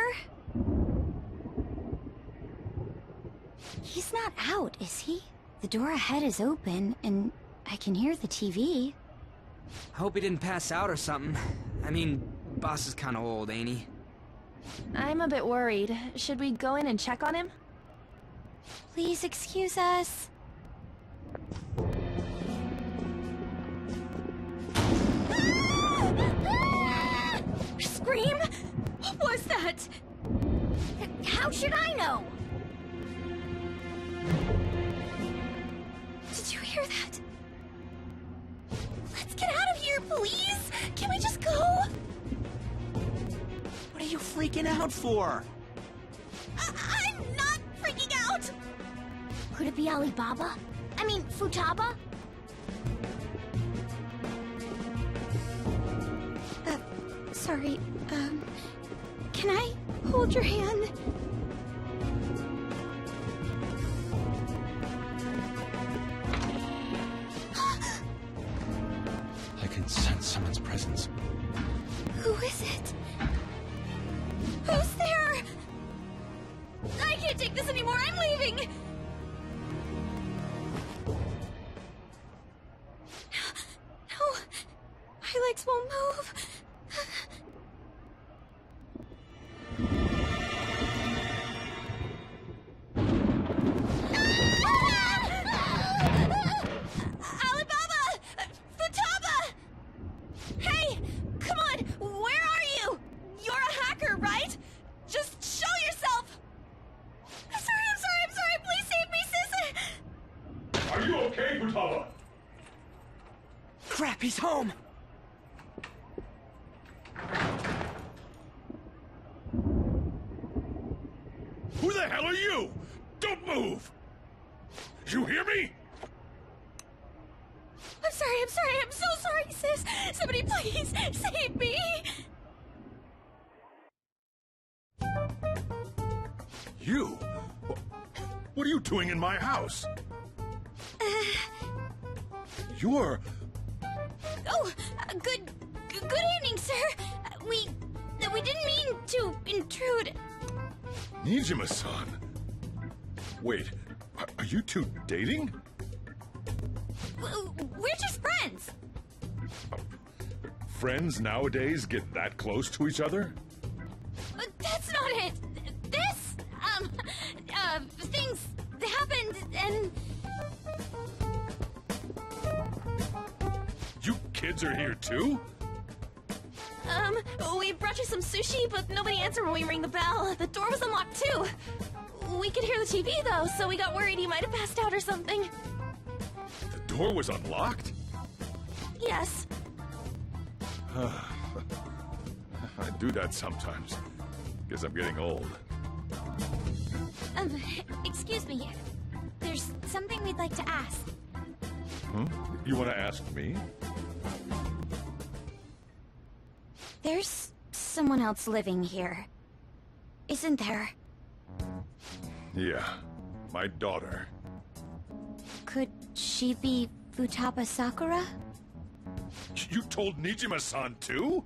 He's not out, is he? The door ahead is open, and I can hear the TV. I hope he didn't pass out or something. I mean, Boss is kind of old, ain't he? I'm a bit worried. Should we go in and check on him? Please excuse us. Scream? What was that? How should I know? Did you hear that? Let's get out of here, please! Can we just go? What are you freaking out for? I'm not freaking out! Could it be Alibaba? I mean, Futaba? Sorry, can I hold your hand? I can sense someone's presence. Who is it? Who's there? I can't take this anymore, I'm leaving! No, my legs won't move. Alibaba! Futaba! Hey! Come on! Where are you? You're a hacker, right? Just show yourself! I'm sorry! Please save me, sis! Are you okay, Futaba? Crap, he's home! Who the hell are you? Don't move! You hear me? I'm sorry, I'm so sorry, sis! Somebody please save me! You? What are you doing in my house? You're... Oh, good evening, sir. We didn't mean to intrude. Nijima-san. Wait, are you two dating? We're just friends. Friends nowadays get that close to each other? That's not it. This, things happened and... You kids are here too? We brought you some sushi, but nobody answered when we rang the bell. The door was unlocked too. We could hear the TV though, so we got worried he might have passed out or something. The door was unlocked? Yes. I do that sometimes. Guess I'm getting old. Excuse me. There's something we'd like to ask. You want to ask me? There's someone else living here. Isn't there? Yeah, my daughter. Could she be Futaba Sakura? You told Nijima-san too?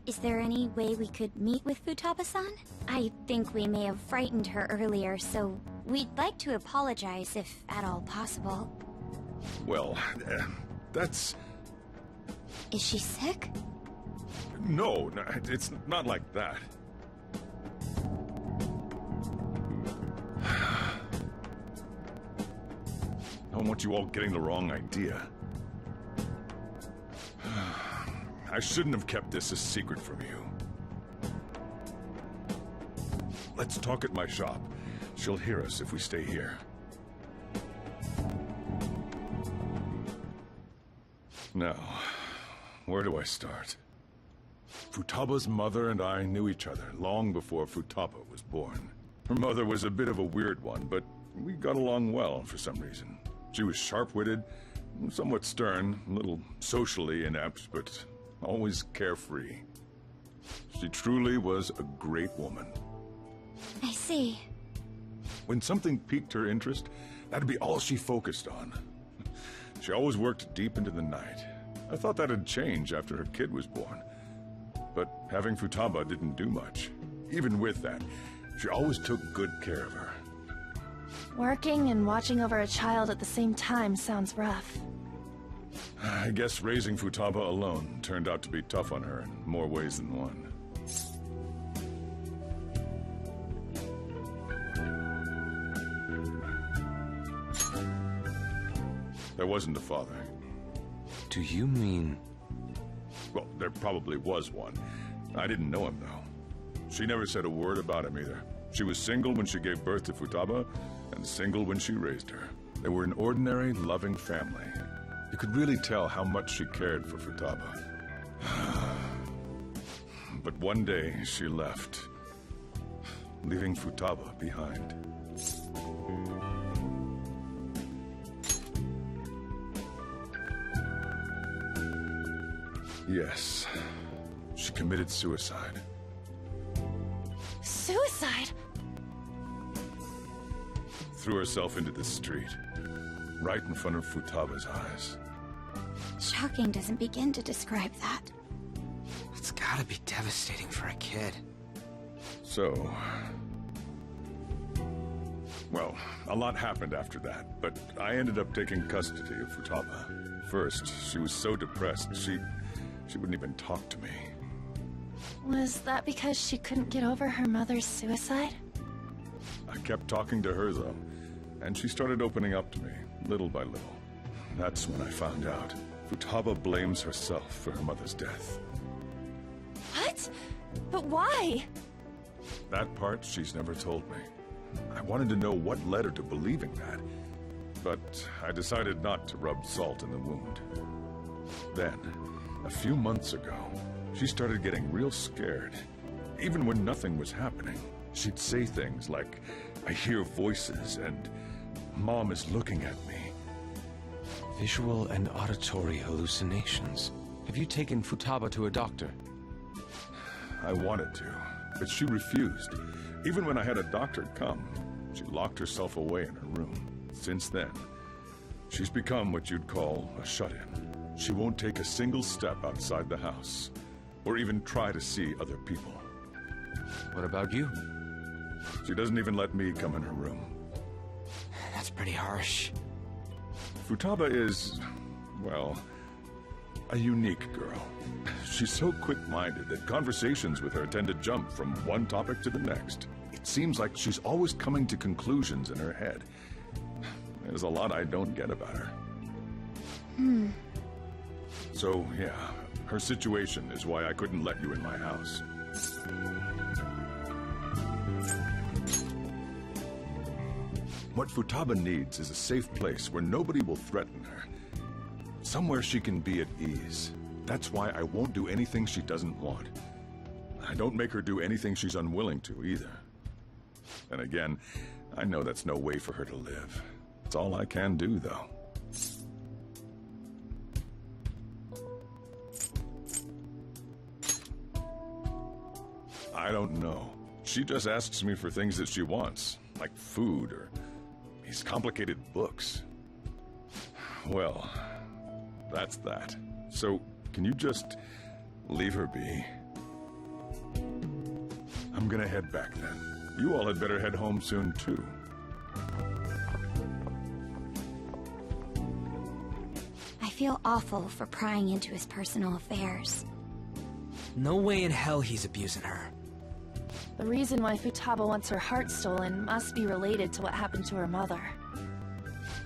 Is there any way we could meet with Futaba-san? I think we may have frightened her earlier, so we'd like to apologize if at all possible. Well, that's... Is she sick? No, it's not like that. I don't want you all getting the wrong idea. I shouldn't have kept this a secret from you. Let's talk at my shop. She'll hear us if we stay here. Now, where do I start? Futaba's mother and I knew each other long before Futaba was born. Her mother was a bit of a weird one, but we got along well for some reason. She was sharp-witted, somewhat stern, a little socially inept, but always carefree. She truly was a great woman. I see. When something piqued her interest, that'd be all she focused on. She always worked deep into the night. I thought that'd change after her kid was born. But having Futaba didn't do much. Even with that, she always took good care of her. Working and watching over a child at the same time sounds rough. I guess raising Futaba alone turned out to be tough on her in more ways than one. There wasn't a father. Do you mean... Well, there probably was one. I didn't know him, though. She never said a word about him either. She was single when she gave birth to Futaba, and single when she raised her. They were an ordinary, loving family. You could really tell how much she cared for Futaba. But one day, she left, leaving Futaba behind. Yes, she committed suicide. Suicide? Threw herself into the street, right in front of Futaba's eyes. Shocking doesn't begin to describe that. It's gotta be devastating for a kid. So... Well, a lot happened after that, but I ended up taking custody of Futaba. First, she was so depressed, she wouldn't even talk to me. Was that because she couldn't get over her mother's suicide? I kept talking to her, though, and she started opening up to me, little by little. That's when I found out. Futaba blames herself for her mother's death. What? But why? That part she's never told me. I wanted to know what led her to believing that, but I decided not to rub salt in the wound. Then, a few months ago, she started getting real scared. Even when nothing was happening, she'd say things like, "I hear voices," and "Mom is looking at me." Visual and auditory hallucinations. Have you taken Futaba to a doctor? I wanted to, but she refused. Even when I had a doctor come, she locked herself away in her room. Since then, she's become what you'd call a shut-in. She won't take a single step outside the house, or even try to see other people. What about you? She doesn't even let me come in her room. That's pretty harsh. Futaba is, well, a unique girl. She's so quick-minded that conversations with her tend to jump from one topic to the next. It seems like she's always coming to conclusions in her head. There's a lot I don't get about her. So, yeah, her situation is why I couldn't let you in my house. What Futaba needs is a safe place where nobody will threaten her. Somewhere she can be at ease. That's why I won't do anything she doesn't want. I don't make her do anything she's unwilling to, either. And again, I know that's no way for her to live. It's all I can do, though. I don't know. She just asks me for things that she wants, like food or these complicated books. Well, that's that. So, can you just leave her be? I'm gonna head back then. You all had better head home soon, too. feel awful for prying into his personal affairs. No way in hell he's abusing her. The reason why Futaba wants her heart stolen must be related to what happened to her mother.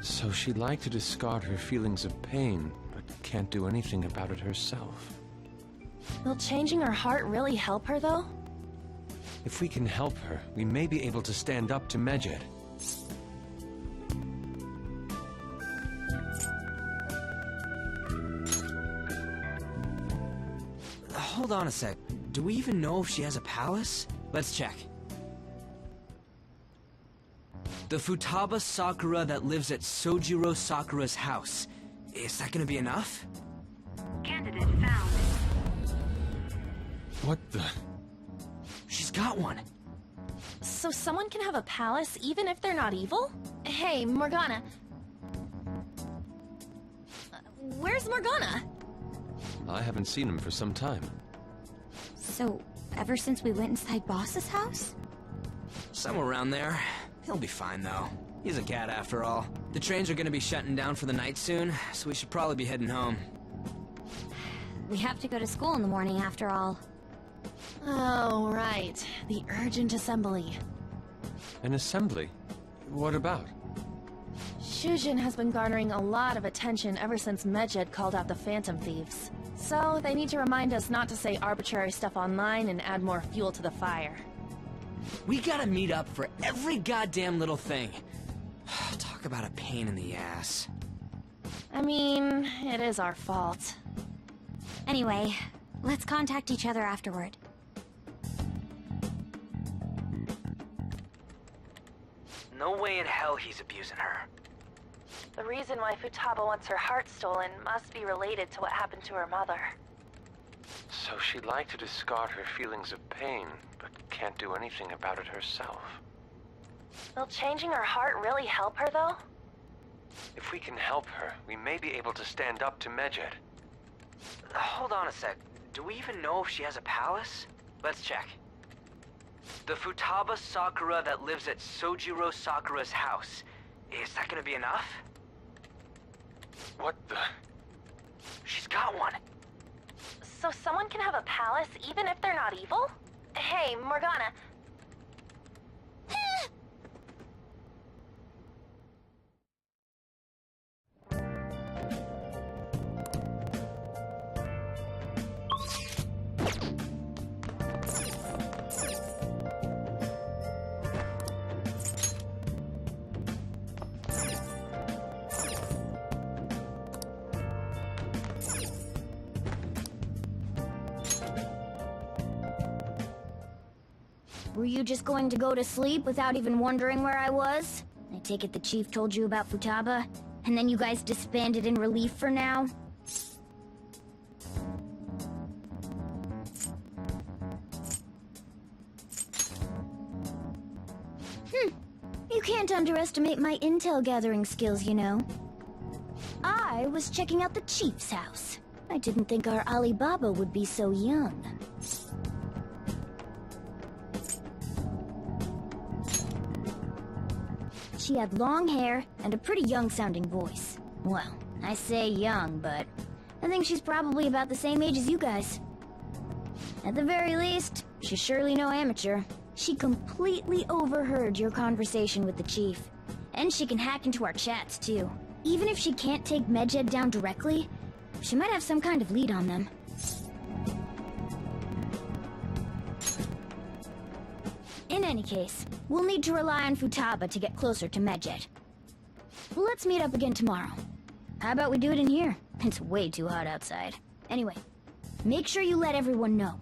So she'd like to discard her feelings of pain, but can't do anything about it herself. Will changing her heart really help her, though? If we can help her, we may be able to stand up to Medjed. Hold on a sec. Do we even know if she has a palace? Let's check. The Futaba Sakura that lives at Sojiro Sakura's house. Is that gonna be enough? Candidate found. What the? She's got one. So someone can have a palace even if they're not evil? Hey, Morgana. Where's Morgana? I haven't seen him for some time. So, ever since we went inside Boss's house? Somewhere around there. He'll be fine, though. He's a cat, after all. The trains are gonna be shutting down for the night soon, so we should probably be heading home. We have to go to school in the morning after all. Oh, right. The urgent assembly. An assembly? What about? Shujin has been garnering a lot of attention ever since Medjed called out the Phantom Thieves. So, they need to remind us not to say arbitrary stuff online and add more fuel to the fire. We gotta meet up for every goddamn little thing. Talk about a pain in the ass. I mean, it is our fault. Anyway, let's contact each other afterward. No way in hell he's abusing her. The reason why Futaba wants her heart stolen must be related to what happened to her mother. So she'd like to discard her feelings of pain, but can't do anything about it herself. Will changing her heart really help her, though? If we can help her, we may be able to stand up to Medjed. Hold on a sec. Do we even know if she has a palace? Let's check. The Futaba Sakura that lives at Sojiro Sakura's house. Is that gonna be enough? What the? She's got one. So someone can have a palace even if they're not evil? Hey, Morgana. Were you just going to go to sleep without even wondering where I was? I take it the chief told you about Futaba, and then you guys disbanded in relief for now? You can't underestimate my intel gathering skills, you know. I was checking out the chief's house. I didn't think our Alibaba would be so young. She had long hair and a pretty young-sounding voice. Well, I say young, but I think she's probably about the same age as you guys. At the very least, she's surely no amateur. She completely overheard your conversation with the chief. And she can hack into our chats, too. Even if she can't take Medjed down directly, she might have some kind of lead on them. In any case, we'll need to rely on Futaba to get closer to Medjed. Let's meet up again tomorrow. How about we do it in here? It's way too hot outside. Anyway, make sure you let everyone know.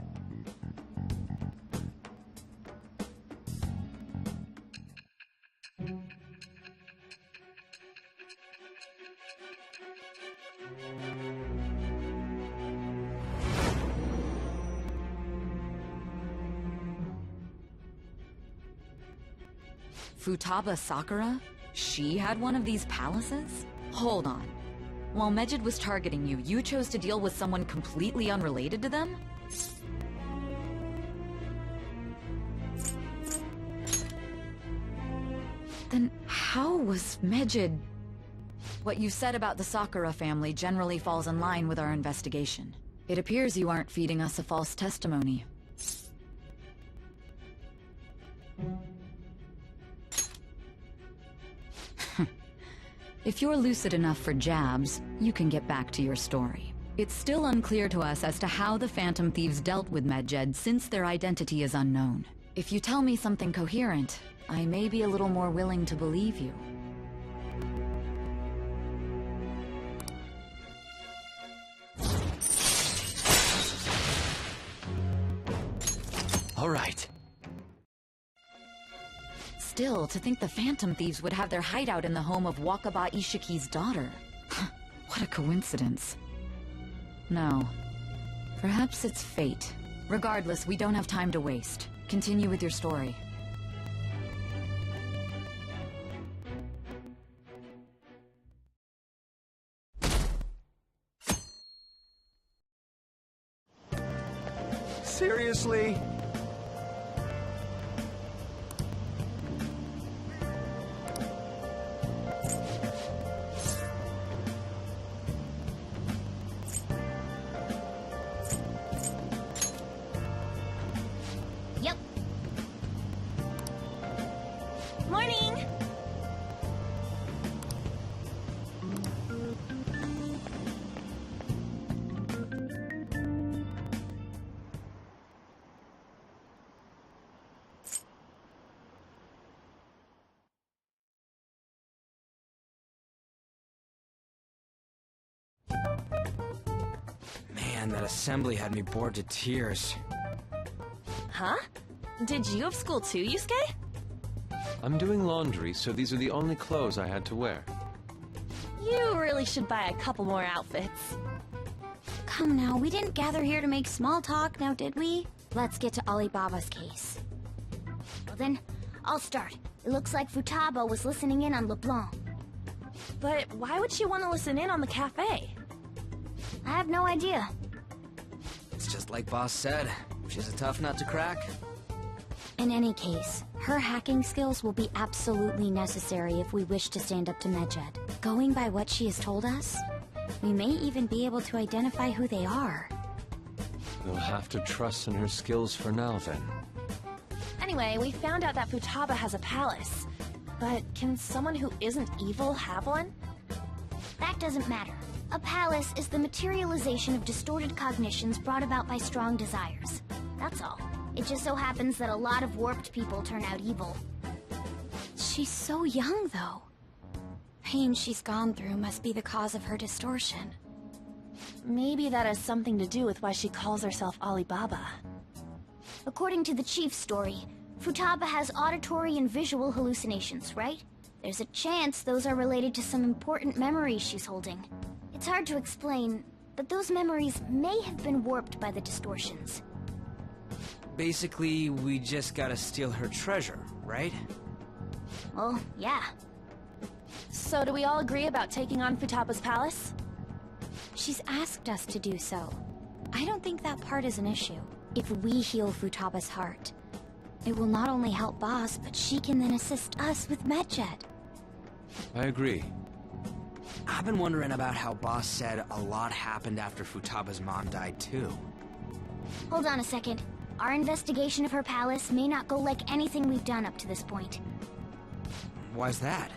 Futaba Sakura? She had one of these palaces? Hold on. While Medjed was targeting you, you chose to deal with someone completely unrelated to them? Then how was Medjed... What you said about the Sakura family generally falls in line with our investigation. It appears you aren't feeding us a false testimony. If you're lucid enough for jabs, you can get back to your story. It's still unclear to us as to how the Phantom Thieves dealt with Medjed since their identity is unknown. If you tell me something coherent, I may be a little more willing to believe you. All right. Still, to think the Phantom Thieves would have their hideout in the home of Wakaba Ishiki's daughter. What a coincidence. No. Perhaps it's fate. Regardless, we don't have time to waste. Continue with your story. Seriously? Yep. Morning! Man, that assembly had me bored to tears. Huh? Did you have school too, Yusuke? I'm doing laundry, so these are the only clothes I had to wear. You really should buy a couple more outfits. Come now, we didn't gather here to make small talk, now did we? Let's get to Alibaba's case. Well then, I'll start. It looks like Futaba was listening in on LeBlanc. But why would she want to listen in on the cafe? I have no idea. It's just like Boss said. She's a tough nut to crack. In any case, her hacking skills will be absolutely necessary if we wish to stand up to Medjed. Going by what she has told us, we may even be able to identify who they are. We'll have to trust in her skills for now, then. Anyway, we found out that Futaba has a palace. But can someone who isn't evil have one? That doesn't matter. A palace is the materialization of distorted cognitions brought about by strong desires. That's all. It just so happens that a lot of warped people turn out evil. She's so young, though. Pain she's gone through must be the cause of her distortion. Maybe that has something to do with why she calls herself Alibaba. According to the chief's story, Futaba has auditory and visual hallucinations, right? There's a chance those are related to some important memories she's holding. It's hard to explain, but those memories may have been warped by the distortions. Basically, we just gotta steal her treasure, right? Well, yeah. So do we all agree about taking on Futaba's palace? She's asked us to do so. I don't think that part is an issue. If we heal Futaba's heart, it will not only help Boss, but she can then assist us with Medjed. I agree. I've been wondering about how Boss said a lot happened after Futaba's mom died, too. Hold on a second. Our investigation of her palace may not go like anything we've done up to this point. Why's that?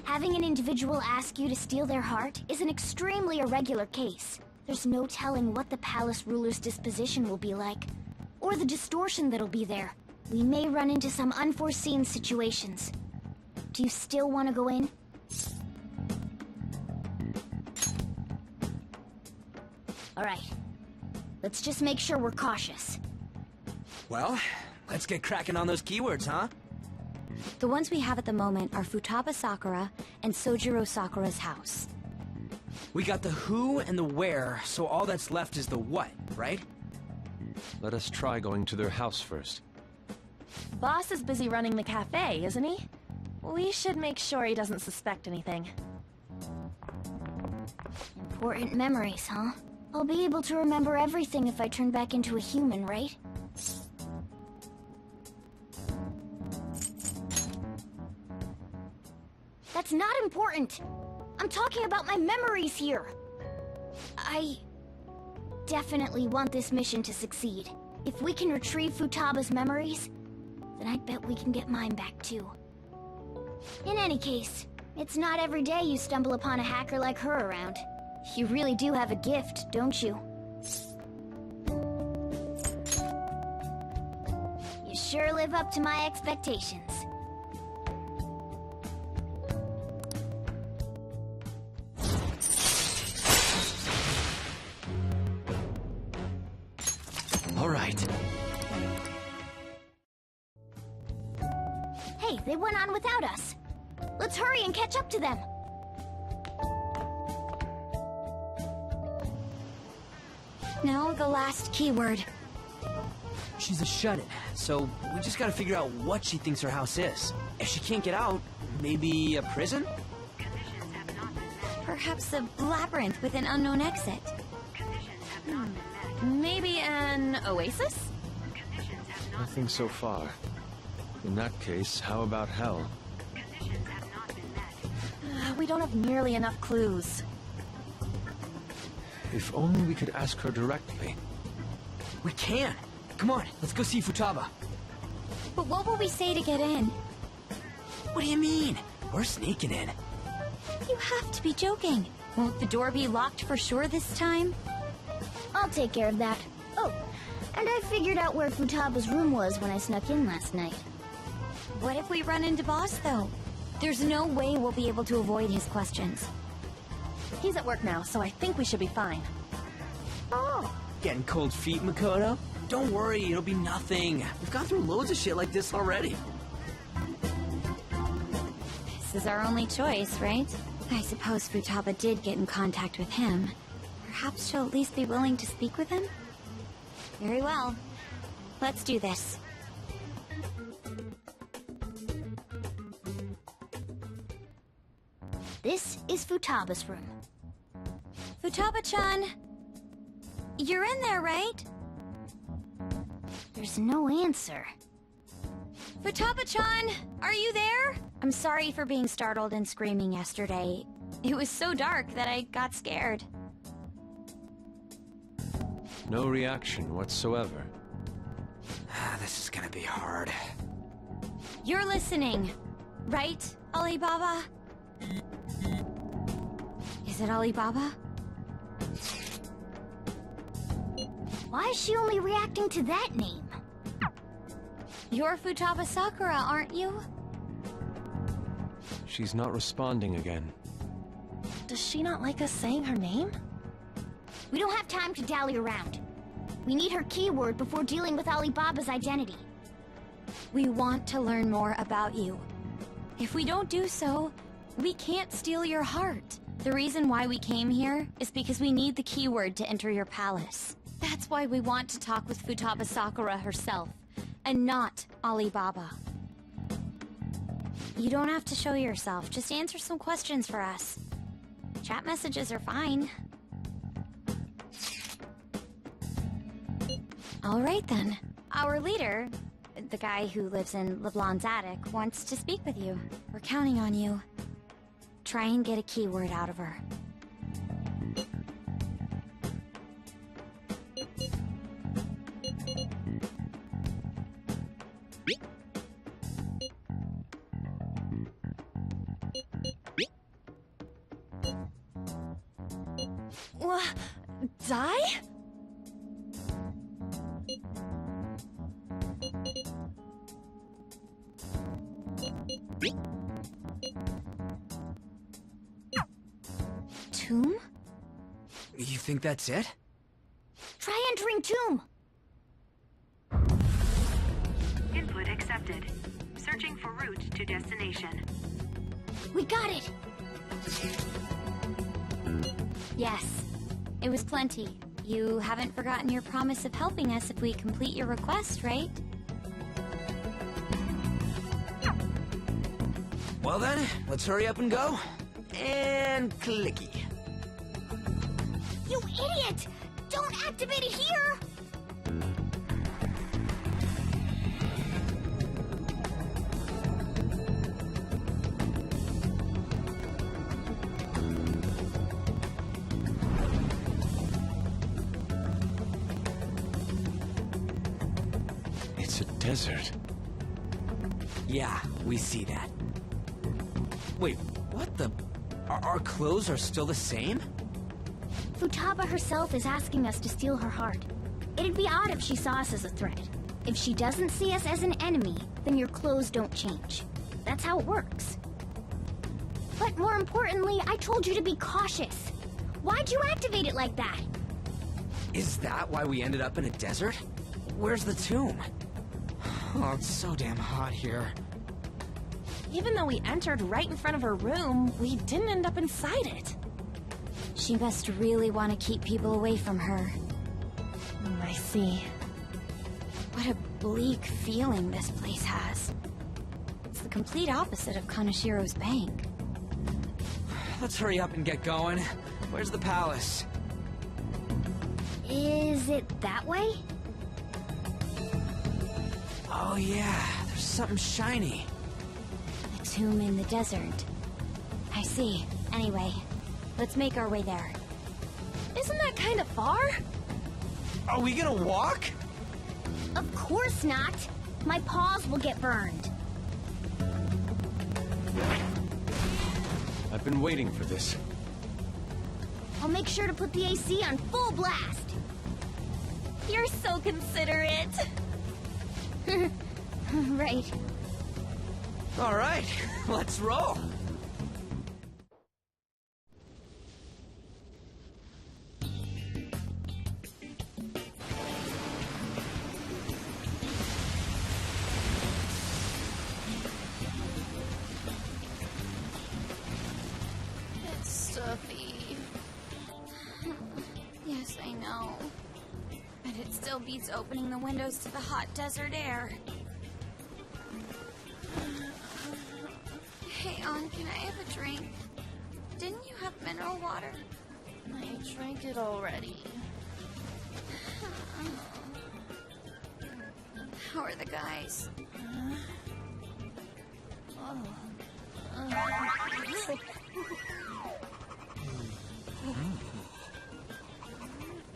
Having an individual ask you to steal their heart is an extremely irregular case. There's no telling what the palace ruler's disposition will be like, or the distortion that'll be there. We may run into some unforeseen situations. Do you still want to go in? Alright. Let's just make sure we're cautious. Well, let's get cracking on those keywords, huh? The ones we have at the moment are Futaba Sakura and Sojiro Sakura's house. We got the who and the where, so all that's left is the what, right? Let us try going to their house first. Boss is busy running the cafe, isn't he? We should make sure he doesn't suspect anything. Important memories, huh? I'll be able to remember everything if I turn back into a human, right? That's not important! I'm talking about my memories here. I definitely want this mission to succeed. If we can retrieve Futaba's memories, then I bet we can get mine back too. In any case, it's not every day you stumble upon a hacker like her around. You really do have a gift, don't you? You sure live up to my expectations. All right. Hey, they went on without us. Let's hurry and catch up to them. Now the last keyword. She's a shut-in, so we just gotta figure out what she thinks her house is. If she can't get out, maybe a prison? Perhaps a labyrinth with an unknown exit. Maybe an oasis? Nothing so far. In that case, how about hell? We don't have nearly enough clues. If only we could ask her directly. We can! Come on, let's go see Futaba. But what will we say to get in? What do you mean? We're sneaking in. You have to be joking. Won't the door be locked for sure this time? I'll take care of that. Oh, and I figured out where Futaba's room was when I snuck in last night. What if we run into Boss, though? There's no way we'll be able to avoid his questions. He's at work now, so I think we should be fine. Oh. Getting cold feet, Makoto? Don't worry, it'll be nothing. We've gone through loads of shit like this already. This is our only choice, right? I suppose Futaba did get in contact with him. Perhaps she'll at least be willing to speak with him? Very well. Let's do this. This is Futaba's room. Futaba-chan! You're in there, right? There's no answer. Futaba-chan! Are you there? I'm sorry for being startled and screaming yesterday. It was so dark that I got scared. No reaction whatsoever. This is gonna be hard. You're listening, right, Alibaba? Is it Alibaba? Why is she only reacting to that name? You're Futaba Sakura, aren't you? She's not responding again. Does she not like us saying her name? We don't have time to dally around. We need her keyword before dealing with Alibaba's identity. We want to learn more about you. If we don't do so, we can't steal your heart. The reason why we came here is because we need the keyword to enter your palace. That's why we want to talk with Futaba Sakura herself, and not Alibaba. You don't have to show yourself, just answer some questions for us. Chat messages are fine. All right then. Our leader, the guy who lives in LeBlanc's attic, wants to speak with you. We're counting on you. Try and get a keyword out of her. Die? Tomb? You think that's it? Try entering Tomb! Input accepted. Searching for route to destination. We got it! Yes. It was plenty. You haven't forgotten your promise of helping us if we complete your request, right? Well then, let's hurry up and go. And clicky. You idiot! Don't activate it here! desert. Yeah, we see that. Wait, what the? Our clothes are still the same? Futaba herself is asking us to steal her heart. It'd be odd if she saw us as a threat. If she doesn't see us as an enemy, then your clothes don't change. That's how it works. But more importantly, I told you to be cautious. Why'd you activate it like that? Is that why we ended up in a desert? Where's the tomb? Oh, it's so damn hot here. Even though we entered right in front of her room, we didn't end up inside it. She must really want to keep people away from her. I see. What a bleak feeling this place has. It's the complete opposite of Kanashiro's bank. Let's hurry up and get going. Where's the palace? Is it that way? Oh yeah, there's something shiny. A tomb in the desert. I see. Anyway, let's make our way there. Isn't that kind of far? Are we gonna walk? Of course not. My paws will get burned. I've been waiting for this. I'll make sure to put the AC on full blast. You're so considerate. Right. All right, let's roll. It's stuffy. Yes, I know. But it still beats opening the windows to the hot desert air. Hey, Ann, can I have a drink? Didn't you have mineral water? I drank it already. How are the guys?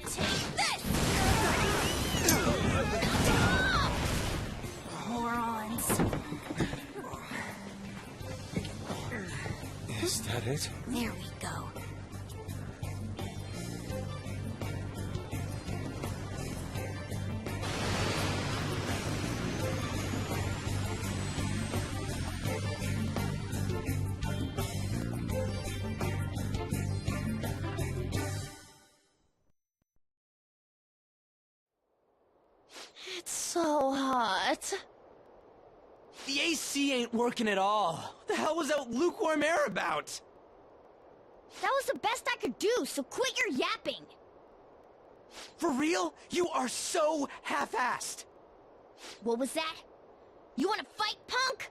Take this! Morons. Is that it? There we go. It's so hot. The AC ain't working at all. What the hell was that lukewarm air about? That was the best I could do, so quit your yapping. For real? You are so half-assed. What was that? You want to fight, punk?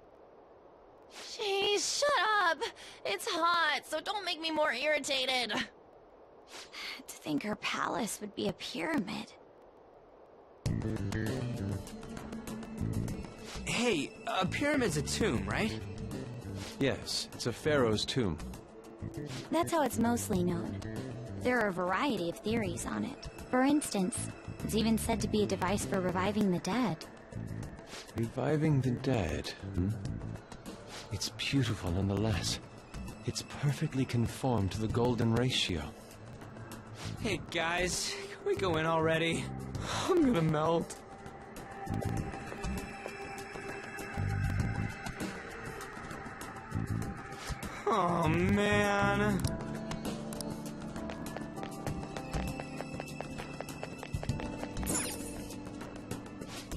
Jeez, shut up. It's hot, so don't make me more irritated. To think her palace would be a pyramid. Hey, a pyramid's a tomb, right? Yes, it's a pharaoh's tomb. That's how it's mostly known. There are a variety of theories on it. For instance, it's even said to be a device for reviving the dead. Reviving the dead, It's beautiful nonetheless. It's perfectly conformed to the golden ratio. Hey, guys, can we go in already? I'm gonna melt. Oh, man.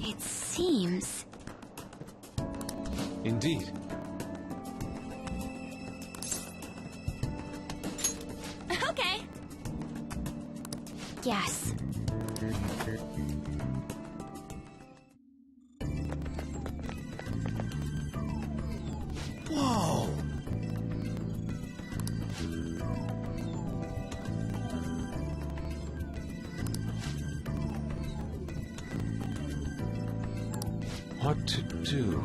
It seems... Indeed. Okay. Yes. Whoa. What to do?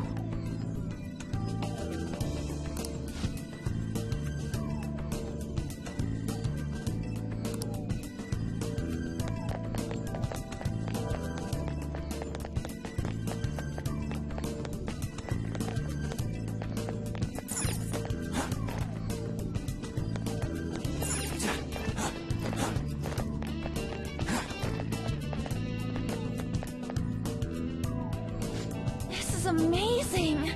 amazing!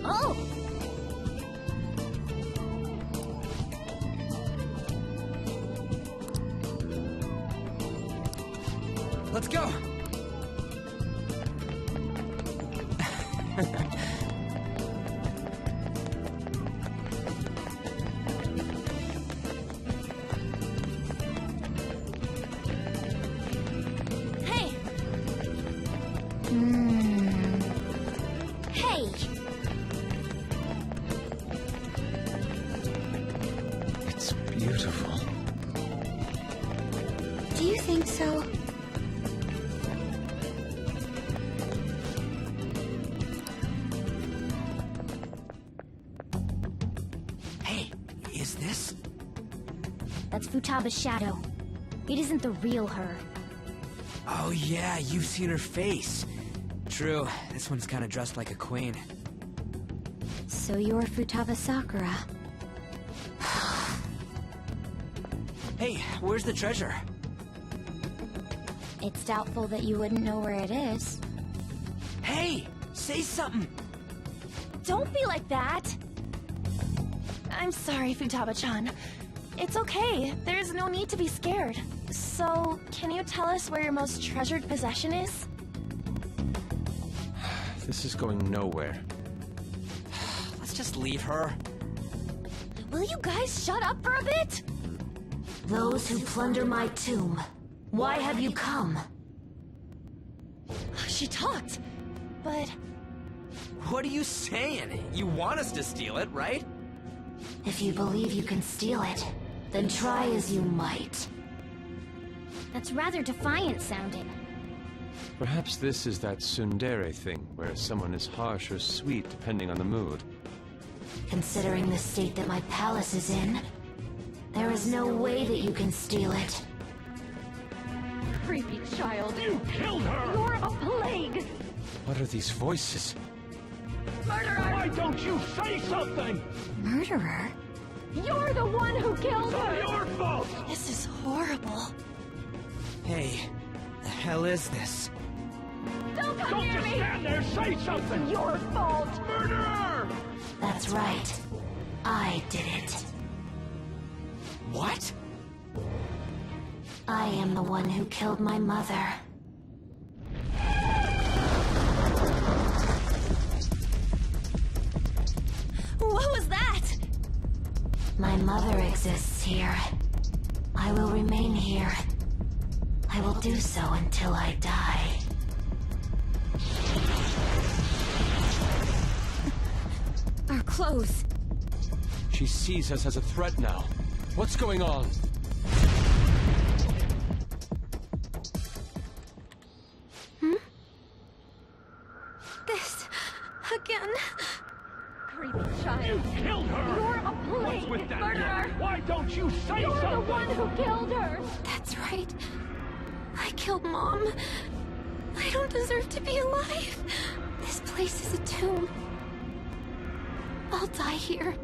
Oh! Let's go! Hey! Hey! It's beautiful. Do you think so? Hey, is this? That's Futaba's shadow. It isn't the real her. Oh yeah, you've seen her face. True, this one's kinda dressed like a queen. So you're Futaba Sakura. Hey, where's the treasure? It's doubtful that you wouldn't know where it is. Hey, say something! Don't be like that! I'm sorry, Futaba-chan. It's okay. There's no need to be scared. So, can you tell us where your most treasured possession is? This is going nowhere. Let's just leave her. Will you guys shut up for a bit? Those who plunder my tomb, why have you come? She talked, but... What are you saying? You want us to steal it, right? If you believe you can steal it, then try as you might. That's rather defiant sounding. Perhaps this is that tsundere thing, where someone is harsh or sweet depending on the mood. Considering the state that my palace is in, there is no way that you can steal it. Creepy child. You killed her! You're a plague! What are these voices? Murderer! Why don't you say something? Murderer? You're the one who killed It's all her! your fault! This is horrible. Hey, the hell is this? Don't come Don't near just me! stand there, say something! Your fault! Murderer! That's right. I did it. What? I am the one who killed my mother. What was that? My mother exists here. I will remain here. I will do so until I die. Our clothes. She sees us as a threat now. What's going on? This... again... Creepy child. You killed her! You're a plague! What's with that Murderer! look? Why don't you say You're something? the one who killed her! That's right. I killed Mom. I don't deserve to be alive. This place is a tomb. I'll die here.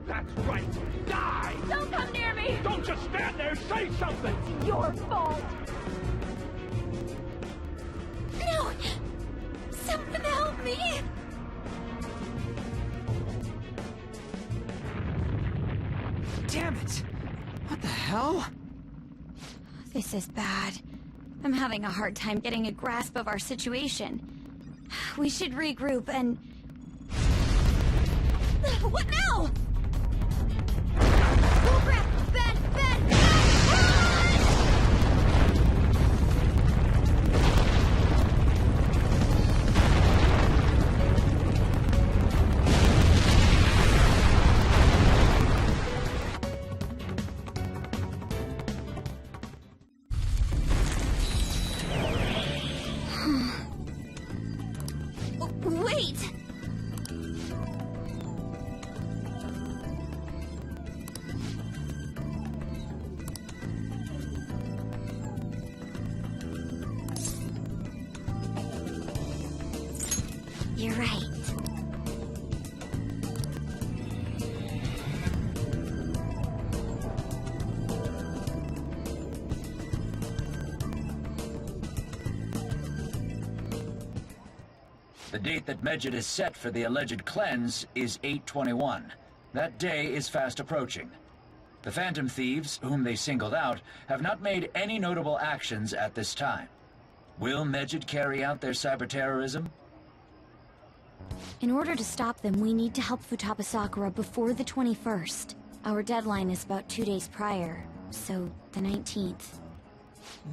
That's right. Die! Don't come near me! Don't just stand there, say something! It's your fault! No! Someone help me! Damn it! What the hell? This is bad. I'm having a hard time getting a grasp of our situation. We should regroup and... What now? Oh crap! Bad! Wait! You're right. The date that Medjed is set for the alleged cleanse is 8/21. That day is fast approaching. The Phantom Thieves, whom they singled out, have not made any notable actions at this time. Will Medjed carry out their cyber-terrorism? In order to stop them, we need to help Futaba Sakura before the 21st. Our deadline is about 2 days prior, so the 19th.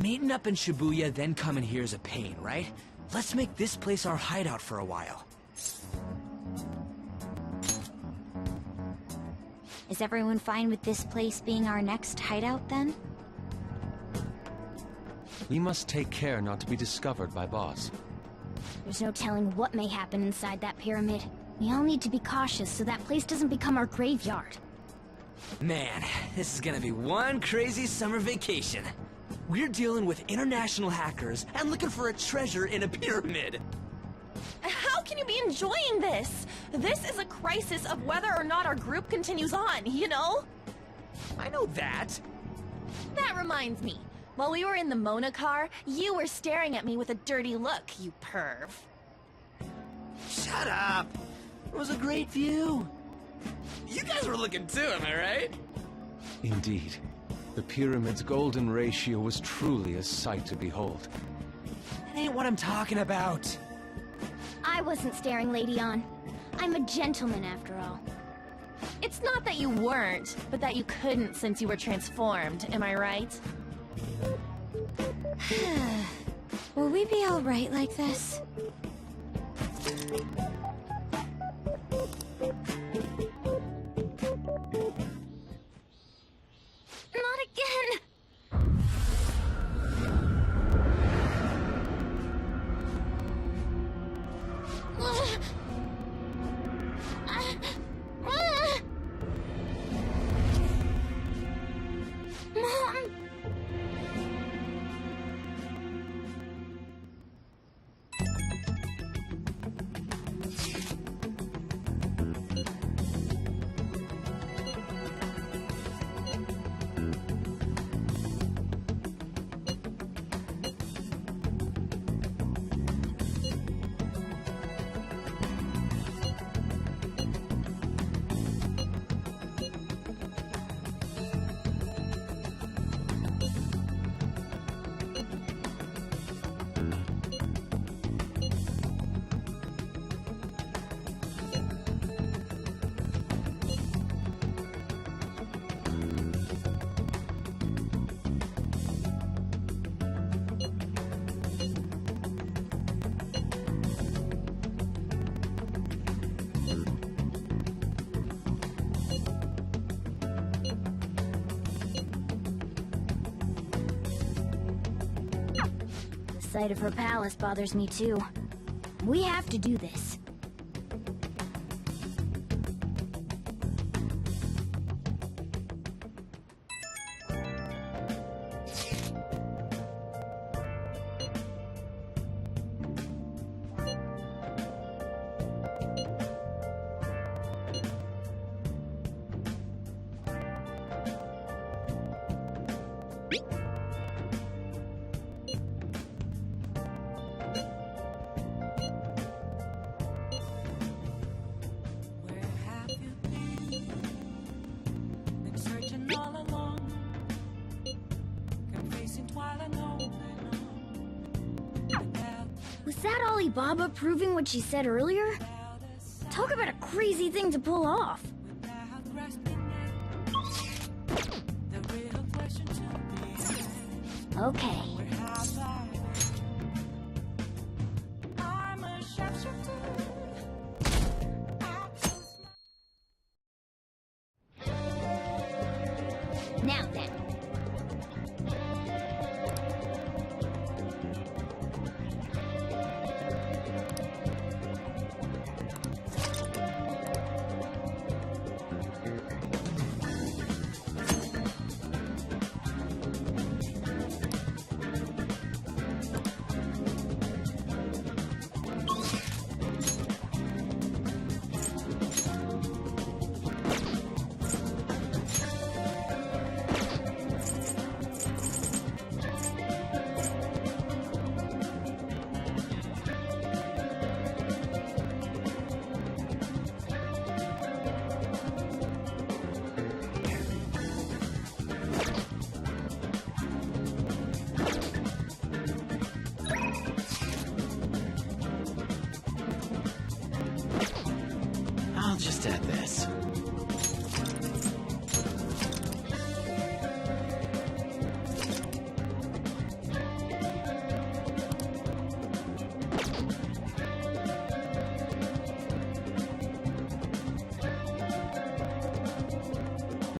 Meeting up in Shibuya, then coming here is a pain, right? Let's make this place our hideout for a while. Is everyone fine with this place being our next hideout, then? We must take care not to be discovered by Boss. There's no telling what may happen inside that pyramid. We all need to be cautious so that place doesn't become our graveyard. Man, this is gonna be one crazy summer vacation. We're dealing with international hackers and looking for a treasure in a pyramid. How can you be enjoying this? This is a crisis of whether or not our group continues on, you know? I know that. That reminds me. While we were in the Mona car, you were staring at me with a dirty look, you perv. Shut up! It was a great view. You guys were looking too, am I right? Indeed. The pyramid's golden ratio was truly a sight to behold. That ain't what I'm talking about. I wasn't staring, Lady On. I'm a gentleman, after all. It's not that you weren't, but that you couldn't since you were transformed, am I right? Will we be alright like this? Not again! Mom! The sight of her palace bothers me too. We have to do this. Been searching all along, confessing Twilight on and on. Was that Alibaba proving what she said earlier? Talk about a crazy thing to pull off. Okay. I'm a sharpshooter. Now then. best at this.